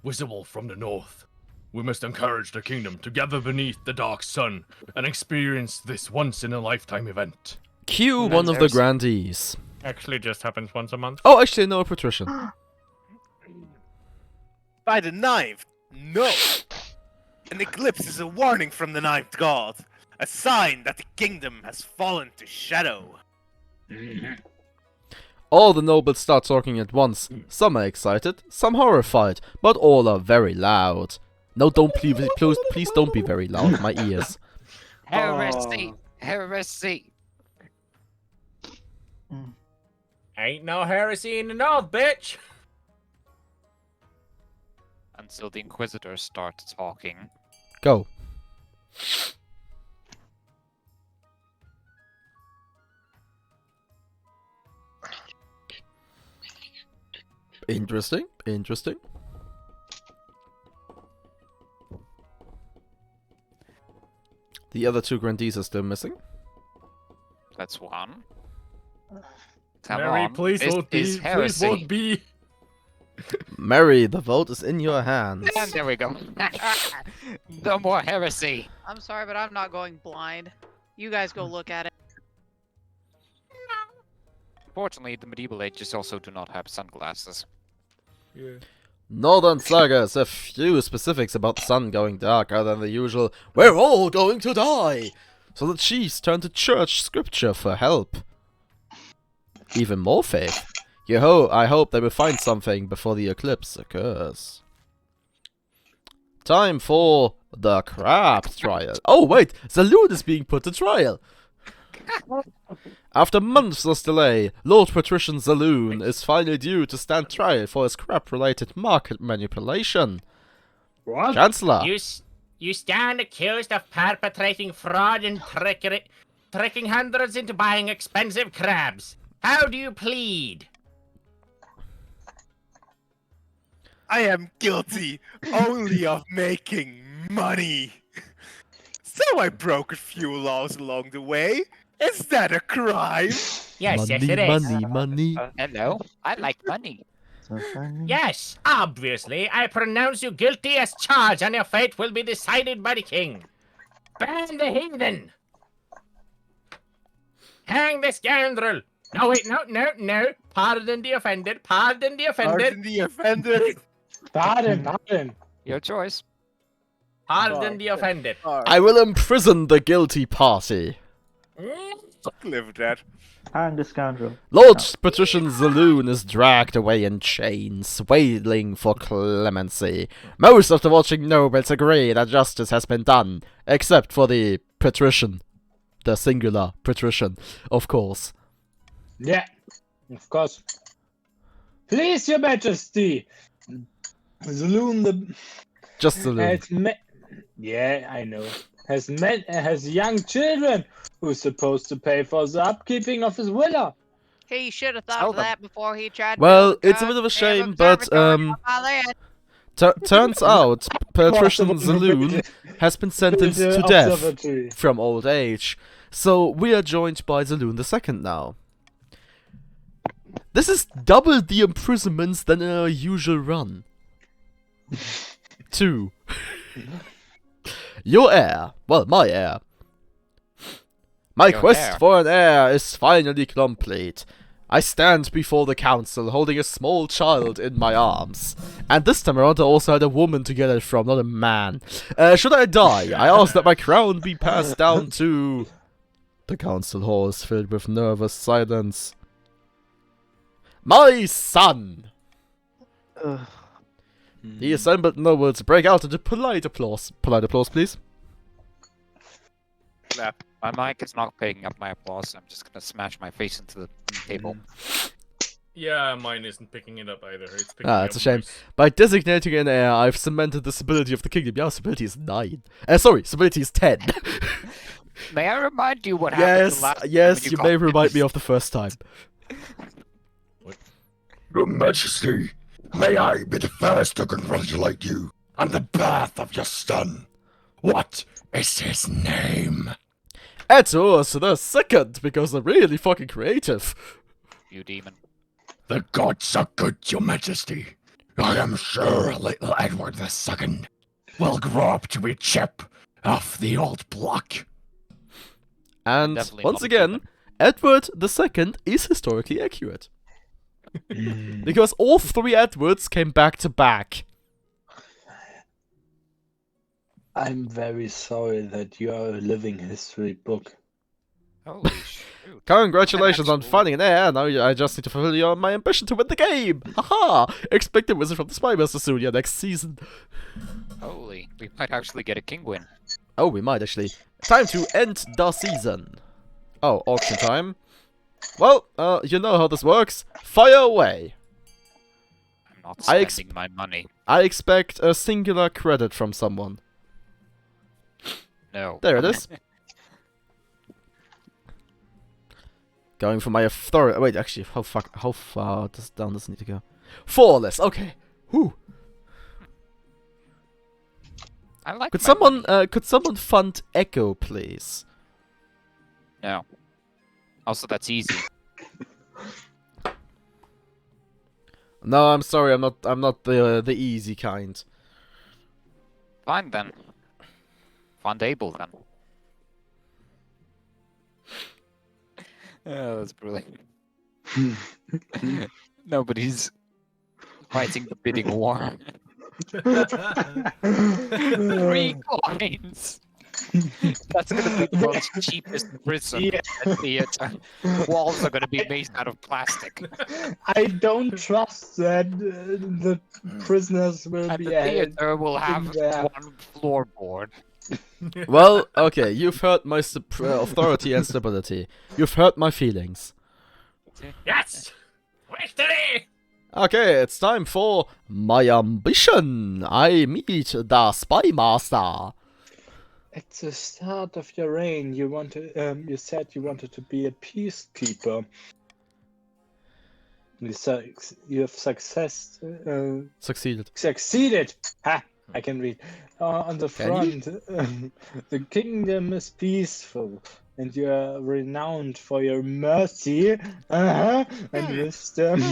visible from the north. We must encourage the kingdom to gather beneath the dark sun and experience this once-in-a-lifetime event. Cue one of the grandees. Actually, just happens once a month. Oh, actually, no, a patrician. By the ninth, no! An eclipse is a warning from the ninth god, a sign that the kingdom has fallen to shadow. All the nobles start talking at once. Some are excited, some horrified, but all are very loud. No, please don't be very loud, my ears. Heresy! Heresy! Ain't no heresy in the north, bitch. Until the Inquisitors start talking. Go. Interesting, interesting. The other two grandees are still missing. That's one. Come Mary, on. please this vote is B. Please heresy. vote B. Mary, the vote is in your hands. And there we go. No more heresy. I'm sorry, but I'm not going blind. You guys go look at it. Fortunately, the medieval ages also do not have sunglasses. Yeah. Northern sagas have few specifics about the sun going dark other than the usual, "We're all going to die!" So the chiefs turn to church scripture for help. Even more faith. I hope they will find something before the eclipse occurs. Time for the crab trial. Oh wait, Zaloon is being put to trial! After months of delay, Lord Patrician Zaloon is finally due to stand trial for his crab-related market manipulation. What? Chancellor! You stand accused of perpetrating fraud and trickery, tricking hundreds into buying expensive crabs. How do you plead? I am guilty only of making money. So I broke a few laws along the way. Is that a crime? Yes, money, it is. money. Hello? I like money. So funny. Yes, obviously, I pronounce you guilty as charged, and your fate will be decided by the king. Ban the heathen! Hang the scoundrel! No, wait, no. Pardon the offended, pardon the offended. Pardon the offender. Pardon. Your choice. Pardon the offended. I will imprison the guilty party. Live with that. Hang the scoundrel. Lord Patrician Zaloon is dragged away in chains, wailing for clemency. Most of the watching nobles agree that justice has been done, except for the patrician. The singular patrician, of course. Yeah, of course. Please, your majesty. Zaloon the... Just Zaloon. Yeah, I know. Has young children who's supposed to pay for the upkeeping of his villa. He should have thought Tell of them. that before he tried to Well, build it's a bit of a shame, observatory but, on my land. turns out Patrician Possible Zaloon has been sentenced to observatory. death from old age. So we are joined by Zaloon II now. This is double the imprisonments than in our usual run. 2. Your heir. Well, my heir. My Your quest heir. for an heir is finally complete. I stand before the council holding a small child in my arms. And this time around I also had a woman to get it from, not a man. Should I die? I ask that my crown be passed down to... The council hall is filled with nervous silence. My son! The assembled nobles break out into polite applause. Polite applause, please. Clap. My mic is not picking up my applause. I'm just gonna smash my face into the table. Yeah, mine isn't picking it up either. It's picking Ah, up it's a shame. worse. By designating an heir, I've cemented the stability of the kingdom. Yeah, stability is 9. Sorry, stability is 10. May I remind you what happened the last time yes, when you got may remind me this? of the first time. Your Majesty, may I be the first to congratulate you on the birth of your son. What is his name? Etos the second, because they're really fucking creative. You demon. The gods are good, Your Majesty. I am sure little Edward II will grow up to be a chip of the old block. And Definitely once not a again, demon. Edward II is historically accurate. Because all 3 Edwards came back to back. I'm very sorry that you are a living history book. Holy shoot. Congratulations on That's cool. finding an heir. Now I just need to fulfill my ambition to win the game. Haha! Expect a wizard from the Spymaster soon, yeah, next season. Holy. We might actually get a king win. Oh, we might actually. Time to end the season. Oh, auction time. Well, you know how this works. Fire away. I'm not I spending my money. I expect a singular credit from someone. No. There it is. Going for my thorough. Wait, actually, how far down does it need to go? 4 less. Okay. Whew. I like Could my someone money. could someone fund Echo, please? No. Also, that's easy. No, I'm sorry. I'm not the easy kind. Fine then. Fundable then. Oh, that's brilliant. Nobody's fighting the bidding war. 3 coins. That's gonna be the world's cheapest prison at theater. The walls are gonna be made out of plastic. I don't trust that the prisoners will And be the held theater will have in there. 1 floorboard. Well, okay, you've heard my authority and stability. You've hurt my feelings. Yes! Victory! Okay, it's time for my ambition. I meet the Spy Master. At the start of your reign, you said you wanted to be a peacekeeper. You have succeeded. Ha! I can read. On the front, the kingdom is peaceful, and you are renowned for your mercy and wisdom.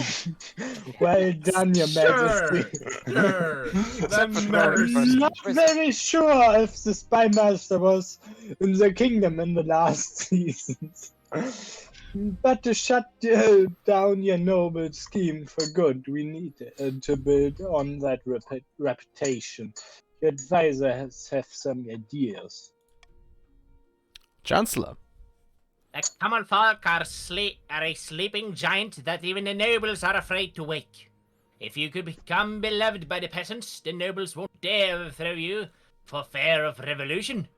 Well done, Your Majesty. Sure. I'm not very sure if the Spy Master was in the kingdom in the last seasons. But to shut down your noble scheme for good, we need to build on that reputation. Your advisor have some ideas. Chancellor. The common folk are a sleeping giant that even the nobles are afraid to wake. If you could become beloved by the peasants, the nobles won't dare overthrow you for fear of revolution.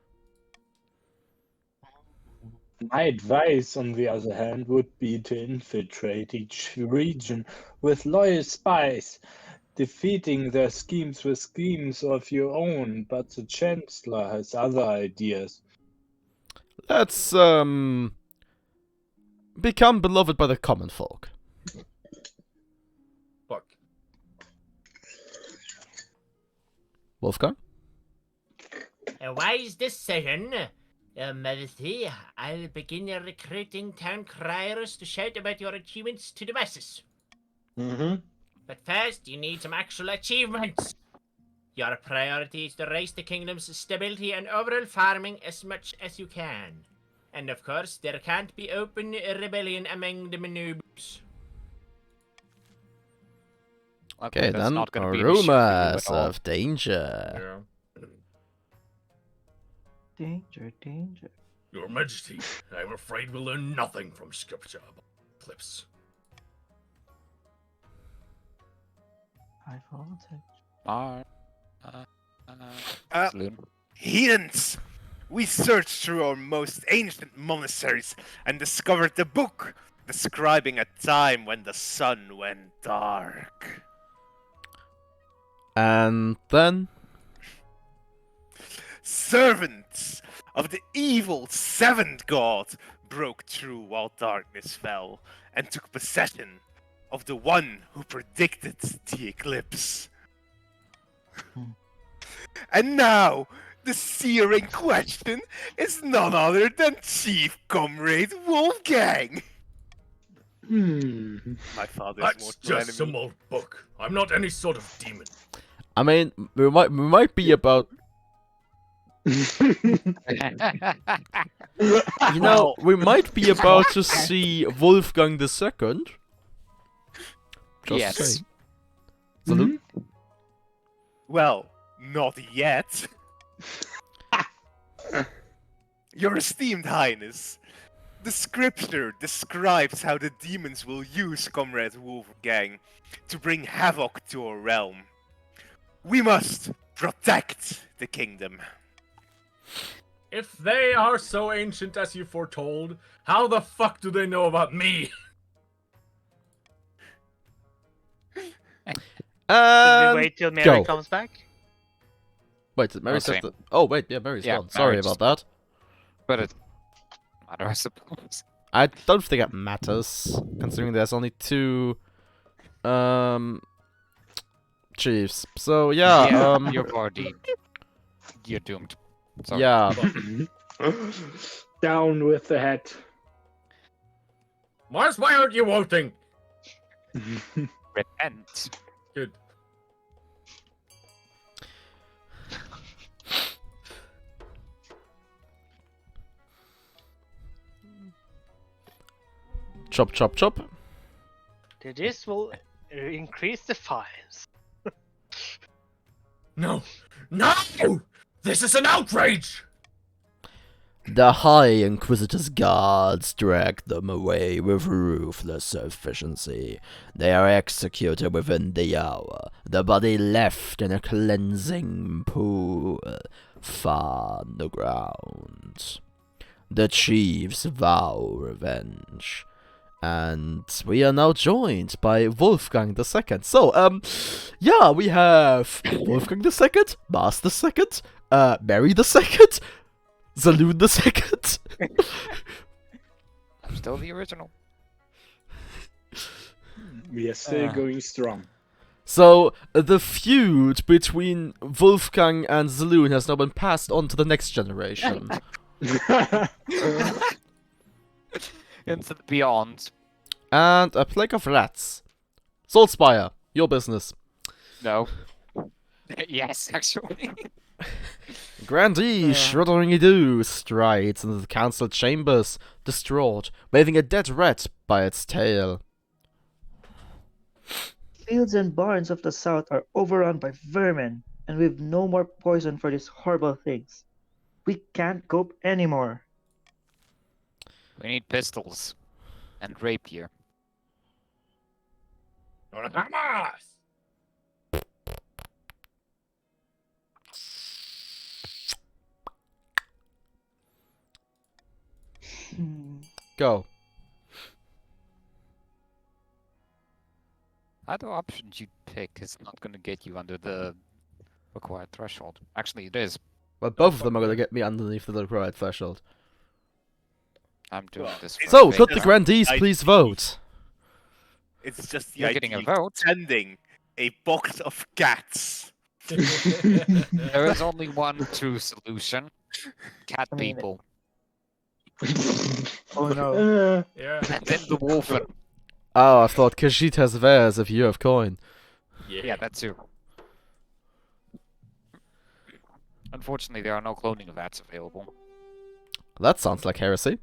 My advice, on the other hand, would be to infiltrate each region with loyal spies, defeating their schemes with schemes of your own, but the Chancellor has other ideas. Let's, become beloved by the common folk. Fuck. Wolfgang? A wise decision. Your Majesty, I'll begin recruiting town criers to shout about your achievements to the masses. But first, you need some actual achievements. Your priority is to raise the kingdom's stability and overall farming as much as you can. And of course, there can't be open rebellion among the nobles. Okay, that's then, not gonna be an issue for you rumors at all. of danger. Danger. Your Majesty, I'm afraid we'll learn nothing from scripture about eclipse. High voltage. Heathens! We searched through our most ancient monasteries and discovered the book describing a time when the sun went dark. And then? Servants of the evil seventh god broke through while darkness fell and took possession of the one who predicted the eclipse. And now, the seer in question is none other than Chief Comrade Wolfgang. My father's That's mortal just some enemy. old book. I'm not any sort of demon. I mean, we might be about... You know, we might be about to see Wolfgang II. Just Yes. saying. Salute. Well, not yet. Your esteemed highness, the scripture describes how the demons will use Comrade Wolfgang to bring havoc to our realm. We must protect the kingdom. If they are so ancient as you foretold, how the fuck do they know about me? Should we wait till Mary go. comes back? Wait, did Mary I'll said say. that? Oh, wait, yeah, Mary's Yeah, gone. Sorry Mary about just- that. But it matters, I suppose. I don't think it matters, considering there's only 2 chiefs. So yeah, you're already you're doomed. Sorry. yeah. Down with the head. Mars, why aren't you voting? Repent. Good. Chop, chop, chop. This will increase the fines. No! No! This is an outrage! The High Inquisitor's guards drag them away with ruthless efficiency. They are executed within the hour, the body left in a cleansing pool far underground. The chiefs vow revenge. And we are now joined by Wolfgang II. So, yeah, we have Wolfgang II, Mars II, Mary II, Zaloon II. I'm still the original. We are still going strong. So, the feud between Wolfgang and Zaloon has now been passed on to the next generation. Into the beyond. And a plague of rats. Soulspire, your business. No. Yes, actually. Grandee Shroddering-Doo strides into the council chambers, distraught, waving a dead rat by its tail. Fields and barns of the south are overrun by vermin, and we've no more poison for these horrible things. We can't cope anymore. We need pistols. And rapier. Go. Either option you pick is not going to get you under the required threshold. Actually, it is. Well, both of them are going to get me underneath the required threshold. I'm doing this. For So, fate. could the grandees please vote? It's just the You're idea getting a of vote. sending a box of cats. There is only one true solution. Cat people. Oh no. Yeah. And then the wolfen. Oh, I thought Khajiit has theirs if you have coin. Yeah, that too. Unfortunately, there are no cloning of vats available. That sounds like heresy.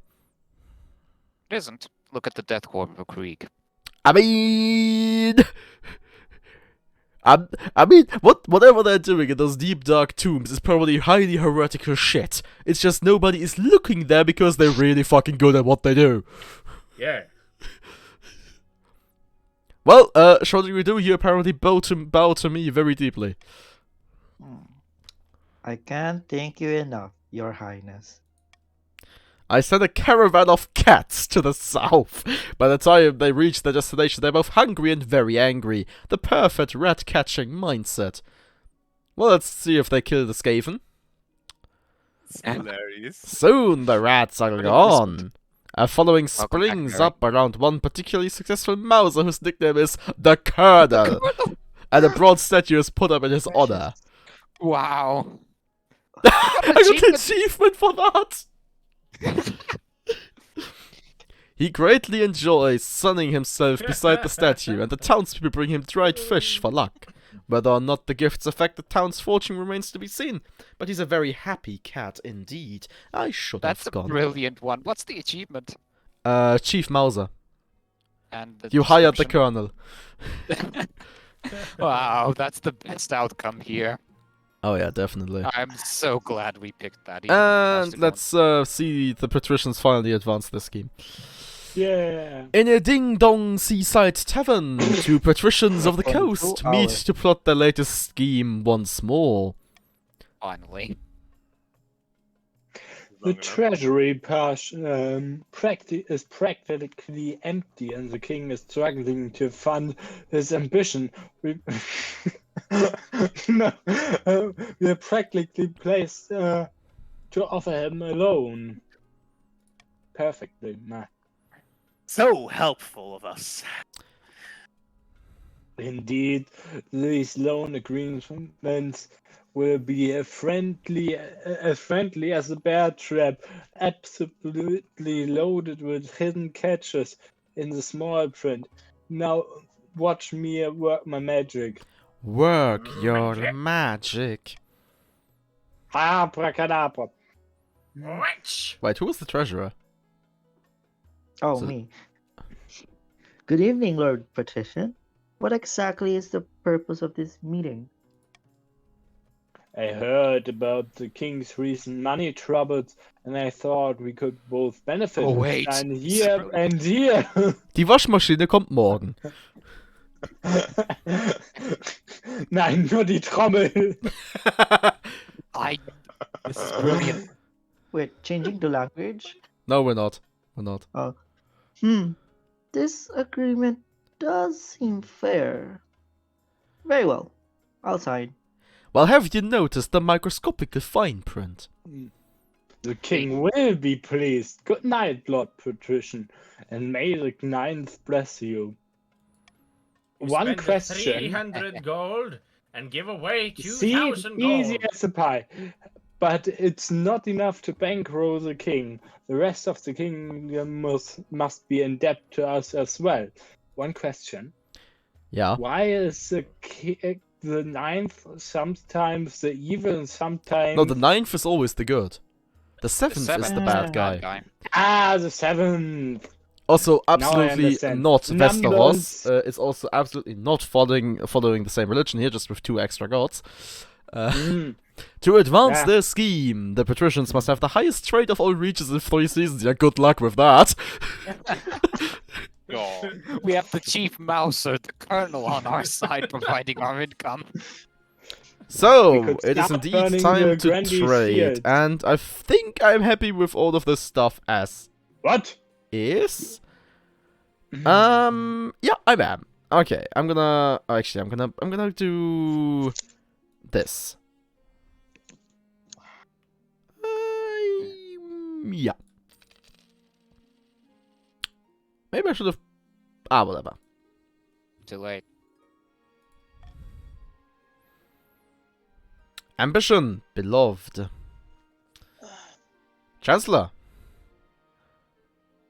It isn't. Look at the Death Corp of Krieg. I mean... I mean, whatever they're doing in those deep dark tombs is probably highly heretical shit. It's just nobody is looking there because they're really fucking good at what they do. Yeah. Well, Shroddering-Doo, you apparently bow to me very deeply. I can't thank you enough, Your Highness. I sent a caravan of cats to the south. By the time they reach their destination, they're both hungry and very angry. The perfect rat-catching mindset. Well, let's see if they kill the Skaven. It's hilarious. Soon the rats are gone. Following Welcome back, springs Mary. up around one particularly successful Mauser whose nickname is the Colonel. And a bronze statue is put up in his honor. Wow. I got an achievement for that! He greatly enjoys sunning himself beside the statue, and the townspeople bring him dried fish for luck. Whether or not the gifts affect the town's fortune remains to be seen, but he's a very happy cat indeed. I should That's have a gone. brilliant one. What's the achievement? Chief Mauser. And the You hired the description? Colonel. Wow, that's the best outcome here. Oh yeah, definitely. I'm so glad we picked that. even And if let's see the patricians finally advance the scheme. Yeah. In a ding-dong seaside tavern, two patricians of the coast meet to plot their latest scheme once more. Finally. The treasury is practically empty, and the king is struggling to fund his ambition. We are practically placed to offer him a loan. Perfectly, man. So helpful of us. Indeed, these loan agreements will be as friendly as a bear trap, absolutely loaded with hidden catches in the small print. Now, watch me work my magic. Work your magic. Abracadabra. Witch! Wait, who was the treasurer? Oh, So- me. Good evening, Lord Patrician. What exactly is the purpose of this meeting? I heard about the king's recent money troubles, and I thought we could both benefit. Oh, wait. And here and here. Die Waschmaschine kommt morgen. Nein, nur die Trommel. This is brilliant. Wait, changing the language? No, we're not. We're not. This agreement does seem fair. Very well. I'll sign. Well, have you noticed the microscopic fine print? The king will be pleased. Good night, Lord Patrician, and may the ninth bless you. One Spend question. 300 gold and give away See, 2,000 gold. easy as a pie. But it's not enough to bankroll the king. The rest of the kingdom must be in debt to us as well. One question. Yeah. Why is the ninth sometimes the evil and sometimes... No, the ninth is always the good. The seventh is the bad guy. Ah, the seventh. Also, Now I absolutely understand. not Numbers. Westeros. It's also absolutely not following the same religion here, just with 2 extra gods. To advance Yeah. their scheme, the patricians must have the highest trade of all regions in 3 seasons. Yeah, good luck with that. We have the chief mouser, the colonel on our side, providing our income. So, We could it is stop indeed burning time the to Grandy's trade, field. and I think I'm happy with all of this stuff as What? is. Yeah, I am. Okay, I'm gonna do this. Yeah. Maybe I should have. Whatever. Too late. Ambition, beloved. Chancellor.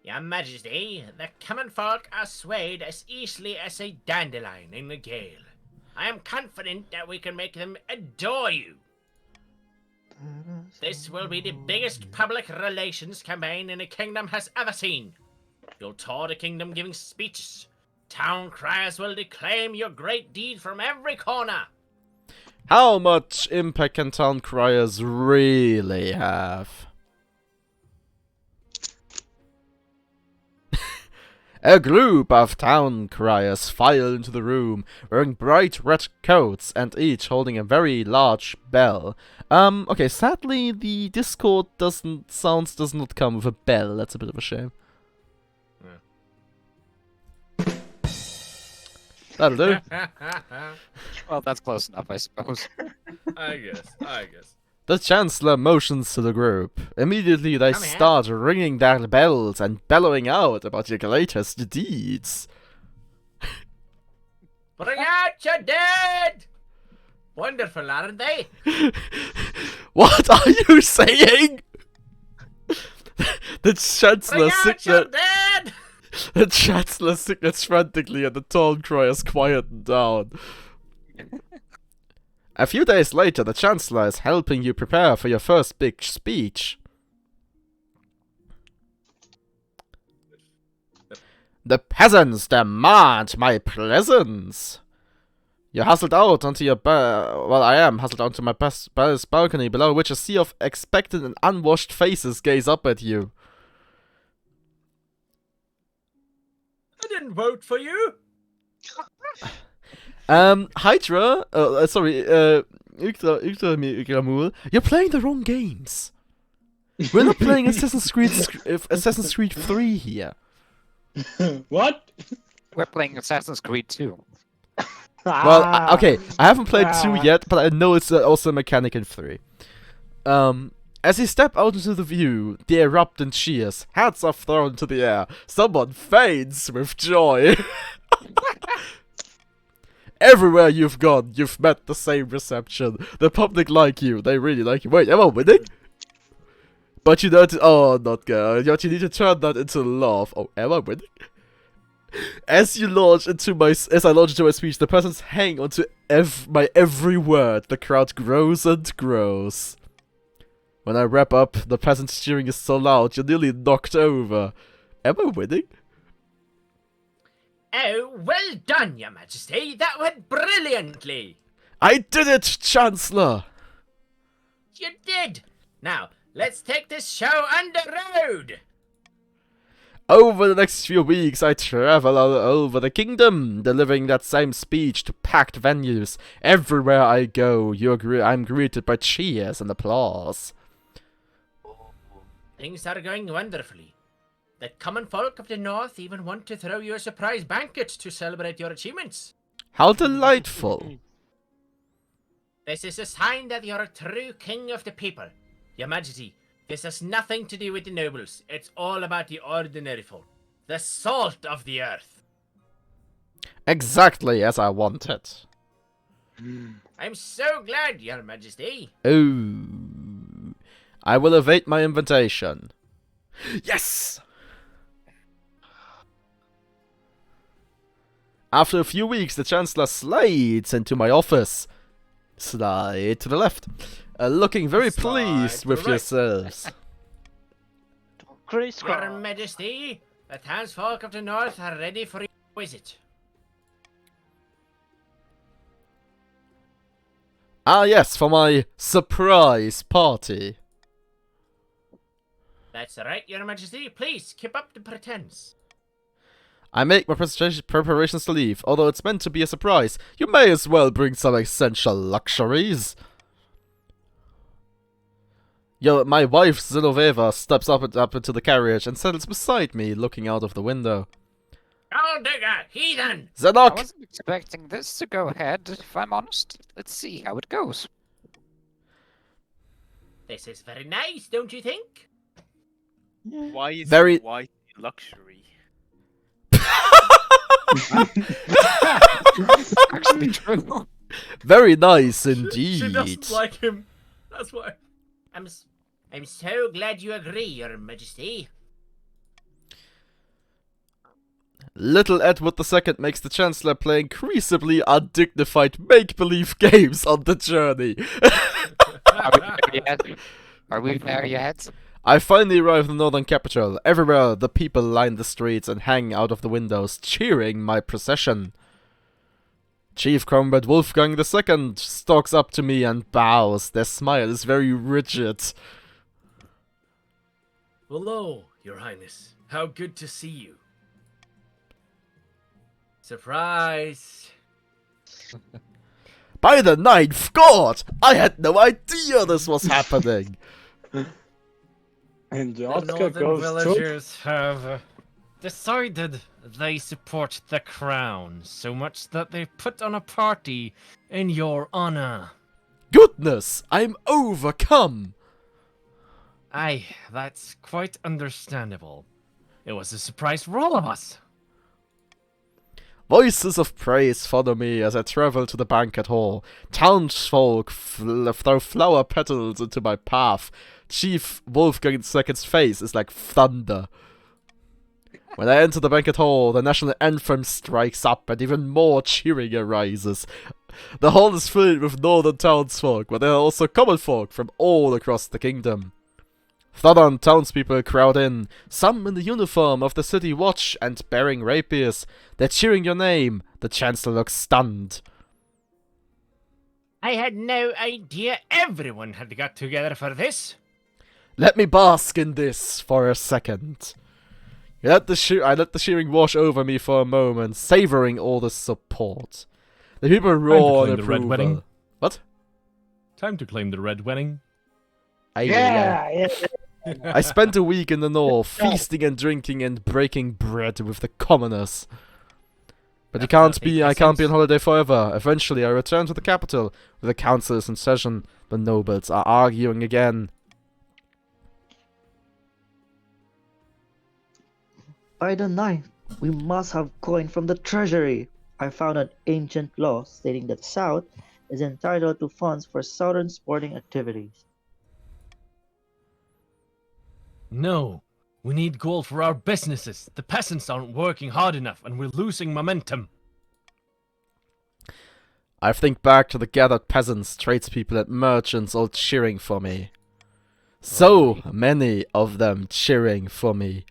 Your Majesty, the common folk are swayed as easily as a dandelion in the gale. I am confident that we can make them adore you. This will be the biggest public relations campaign in the kingdom has ever seen. You'll tour the kingdom giving speeches. Town criers will declaim your great deed from every corner. How much impact can town criers really have? A group of town criers file into the room, wearing bright red coats and each holding a very large bell. Okay, sadly the Discord does not come with a bell. That's a bit of a shame. That'll do. Well, that's close enough, I suppose. I guess. The Chancellor motions to the group. Immediately they Come here. start ringing their bells and bellowing out about your latest deeds. Bring out your dead! Wonderful, aren't they? What are you saying? The Chancellor Bring out your dead! The Chancellor signals frantically and the town criers quieten down. A few days later, the Chancellor is helping you prepare for your first big speech. The peasants demand my presence. You're hustled out onto your I am hustled onto my balcony, below which a sea of expectant and unwashed faces gaze up at you. I didn't vote for you. Hydra, Yggdrasil, you're playing the wrong games. We're not playing Assassin's Creed 3 here. What? We're playing Assassin's Creed 2. Well, okay, I haven't played 2 yet, but I know it's also a mechanic in 3. As you step out into the view, they erupt in cheers, hats are thrown into the air, someone faints with joy. Everywhere you've gone, you've met the same reception. The public like you, they really like you. Wait, am I winning? But you know, oh, not good. But you need to turn that into love. Oh, am I winning? As I launch into my speech, the peasants hang onto my every word. The crowd grows and grows. When I wrap up, the peasants' cheering is so loud you're nearly knocked over. Am I winning? Oh, well done, Your Majesty. That went brilliantly. I did it, Chancellor! You did. Now, let's take this show on the road. Over the next few weeks, I travel all over the kingdom, delivering that same speech to packed venues. Everywhere I go, I'm greeted by cheers and applause. Things are going wonderfully. The common folk of the north even want to throw you a surprise banquet to celebrate your achievements. How delightful! This is a sign that you're a true king of the people. Your Majesty, this has nothing to do with the nobles. It's all about the ordinary folk. The salt of the earth. Exactly as I wanted. I'm so glad, Your Majesty. Oh. I will await my invitation. Yes! After a few weeks, the Chancellor slides into my office. Slide to the left. Looking very pleased with yourselves. Your Majesty, the townsfolk of the north are ready for your visit. Ah yes, for my surprise party. That's right, Your Majesty. Please, keep up the pretense. I make my preparations to leave. Although it's meant to be a surprise, you may as well bring some essential luxuries. My wife, Zinoveva, steps up into the carriage and settles beside me, looking out of the window. Gold digger, heathen! I Zanok! wasn't expecting this to go ahead, if I'm honest. Let's see how it goes. This is very nice, don't you think? Why is Very- white luxury? Actually true. Very nice She indeed. doesn't like him. That's why. I'm so glad you agree, Your Majesty. Little Edward II makes the Chancellor play increasingly undignified make-believe games on the journey. Are we there yet? Are we there yet? I finally arrive in the northern capital. Everywhere, the people line the streets and hang out of the windows, cheering my procession. Chief Comrade Wolfgang II stalks up to me and bows. Their smile is very rigid. Hello, Your Highness. How good to see you. Surprise! By the ninth God! I had no idea this was happening! And The Jotka northern goes to... villagers have decided they support the crown so much that they put on a party in your honor. Goodness! I'm overcome! Aye, that's quite understandable. It was a surprise for all of us. Voices of praise follow me as I travel to the banquet hall. Townsfolk throw flower petals into my path. Chief Wolfgang II's face is like thunder. When I enter the banquet hall, the national anthem strikes up and even more cheering arises. The hall is filled with northern townsfolk, but there are also common folk from all across the kingdom. Southern townspeople crowd in, some in the uniform of the city watch and bearing rapiers. They're cheering your name. The Chancellor looks stunned. I had no idea everyone had got together for this. Let me bask in this for a second. I let the cheering wash over me for a moment, savoring all the support. The people roar in claim the red approval. wedding. What? Time to claim the red wedding. Yeah. I spent a week in the north, feasting and drinking and breaking bread with the commoners. But I can't be on holiday forever. Eventually I return to the capital, where the council is in session. The nobles are arguing again. By the 9th, we must have coin from the treasury. I found an ancient law stating that South is entitled to funds for southern sporting activities. No, We need gold for our businesses. The peasants aren't working hard enough, and we're losing momentum. I think back to the gathered peasants, tradespeople, and merchants all cheering for me. So many of them cheering for me.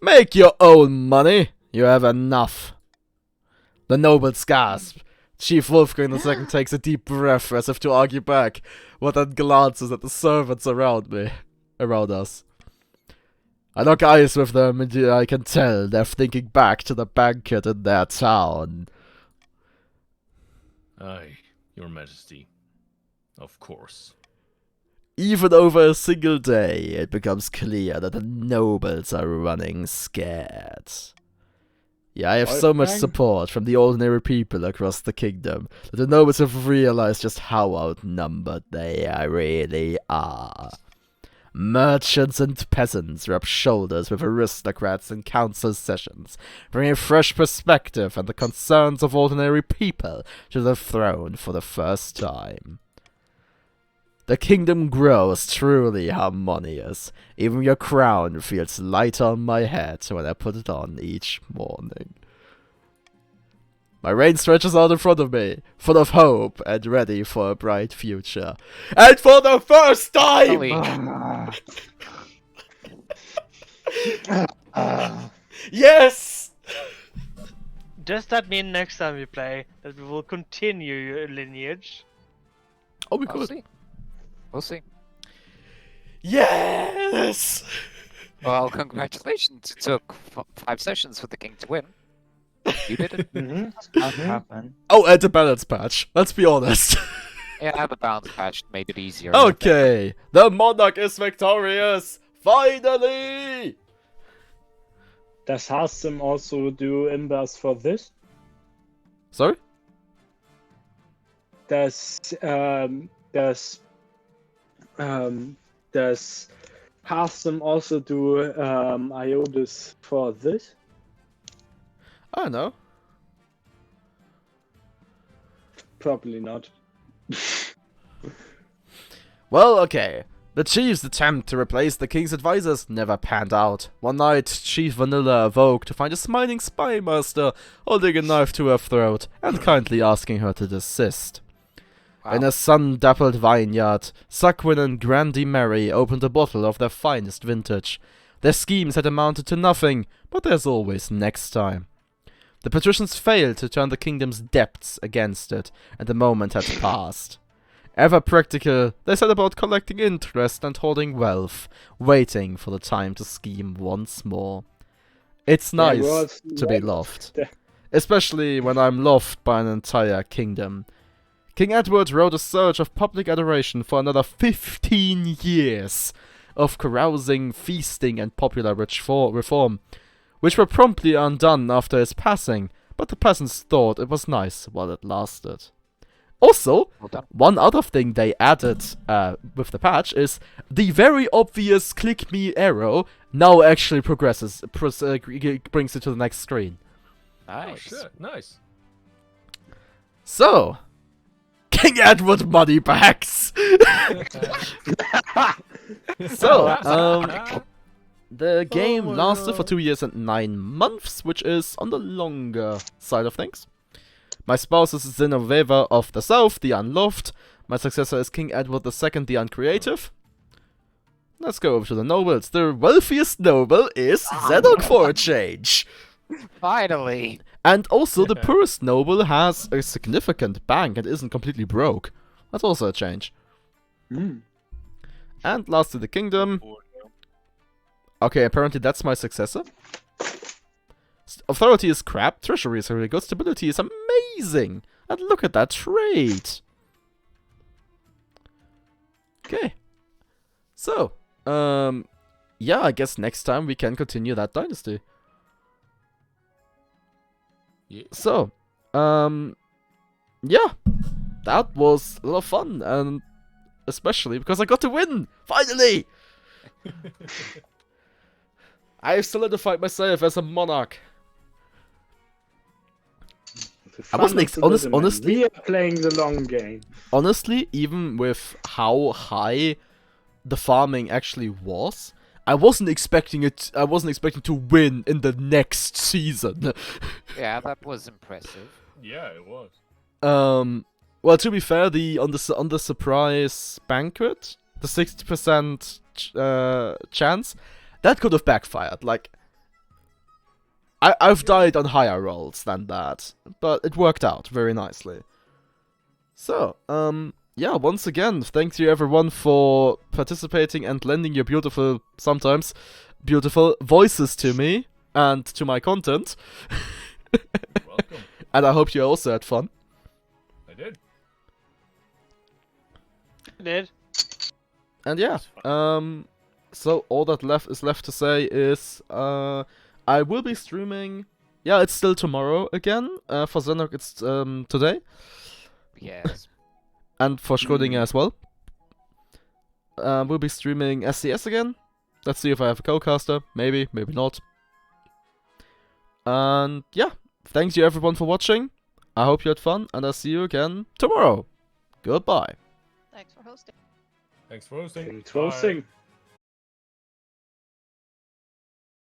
Make your own money. You have enough. The nobles gasp. Chief Wolfgang II takes a deep breath as if to argue back, but then glances at the servants around us. I lock eyes with them and I can tell they're thinking back to the banquet in their town. Aye, your majesty. Of course. Even over a single day, it becomes clear that the nobles are running scared. Yeah, I have so much support from the ordinary people across the kingdom that the nobles have realized just how outnumbered they really are. Merchants and peasants rub shoulders with aristocrats in council sessions, bringing a fresh perspective and the concerns of ordinary people to the throne for the first time. The kingdom grows truly harmonious. Even your crown feels lighter on my head when I put it on each morning. My reign stretches out in front of me, full of hope and ready for a bright future. And for the first time! Yes! Does that mean next time we play that we will continue your lineage? Oh, we could. See. We'll see. Yes! Well, congratulations. It took 5 sessions for the king to win. You did it. Oh, and the balance patch. Let's be honest. Yeah, the balance patch made it easier. Okay, the monarch is victorious! Finally! Does Hassim also do imbas for this? Sorry? Does Hassim also do Iodas for this? I don't know. Probably not. Well, okay. The chief's attempt to replace the king's advisors never panned out. One night, Chief Vanilla awoke to find a smiling spy master holding a knife to her throat and kindly asking her to desist. Wow. In a sun-dappled vineyard, Suckwin and Grandy Mary opened a bottle of their finest vintage. Their schemes had amounted to nothing, but there's always next time. The patricians failed to turn the kingdom's debts against it, and the moment had passed. Ever practical, they set about collecting interest and holding wealth, waiting for the time to scheme once more. It's nice to be loved, especially when I'm loved by an entire kingdom. King Edward rode a surge of public adoration for another 15 years of carousing, feasting, and popular reform, which were promptly undone after his passing, but the peasants thought it was nice while it lasted. Also, one other thing they added with the patch is the very obvious click me arrow now actually brings it to the next screen. Nice. Oh shit, nice. So, King Edward money bags! So, the game lasted for 2 years and 9 months, which is on the longer side of things. My spouse is Zinoveva of the South, the Unloved. My successor is King Edward II, the Uncreative. Let's go over to the nobles. The wealthiest noble is Zedok for a change. Finally. And also the poorest noble has a significant bank and isn't completely broke. That's also a change. And lastly, the kingdom. Okay, apparently that's my successor. Authority is crap, treasury is really good, stability is amazing! And look at that trait! Okay. So, yeah, I guess next time we can continue that dynasty. Yeah. So, yeah, that was a lot of fun, and especially because I got to win! Finally! I've solidified myself as a monarch. The I wasn't fun ex- of the honest- middleman. honestly- We are playing the long game. Honestly, even with how high the farming actually was, I wasn't expecting to win in the next season. Yeah, that was impressive. Yeah, it was. Well, to be fair, on the surprise banquet, the 60% chance, that could have backfired. Like, I've died on higher rolls than that, but it worked out very nicely. So, yeah, once again, thank you everyone for participating and lending your beautiful, sometimes beautiful voices to me and to my content. Welcome. And I hope you also had fun. I did. I did. And yeah, so all that is left to say is, I will be streaming. Yeah, it's still tomorrow again. For Zenok, it's today, Yes. and for Schrödinger as well. We'll be streaming SCS again. Let's see if I have a co-caster. Maybe, maybe not. And yeah, thanks you everyone for watching. I hope you had fun, and I'll see you again tomorrow. Goodbye. Thanks for hosting. Thanks for hosting. Thanks for hosting.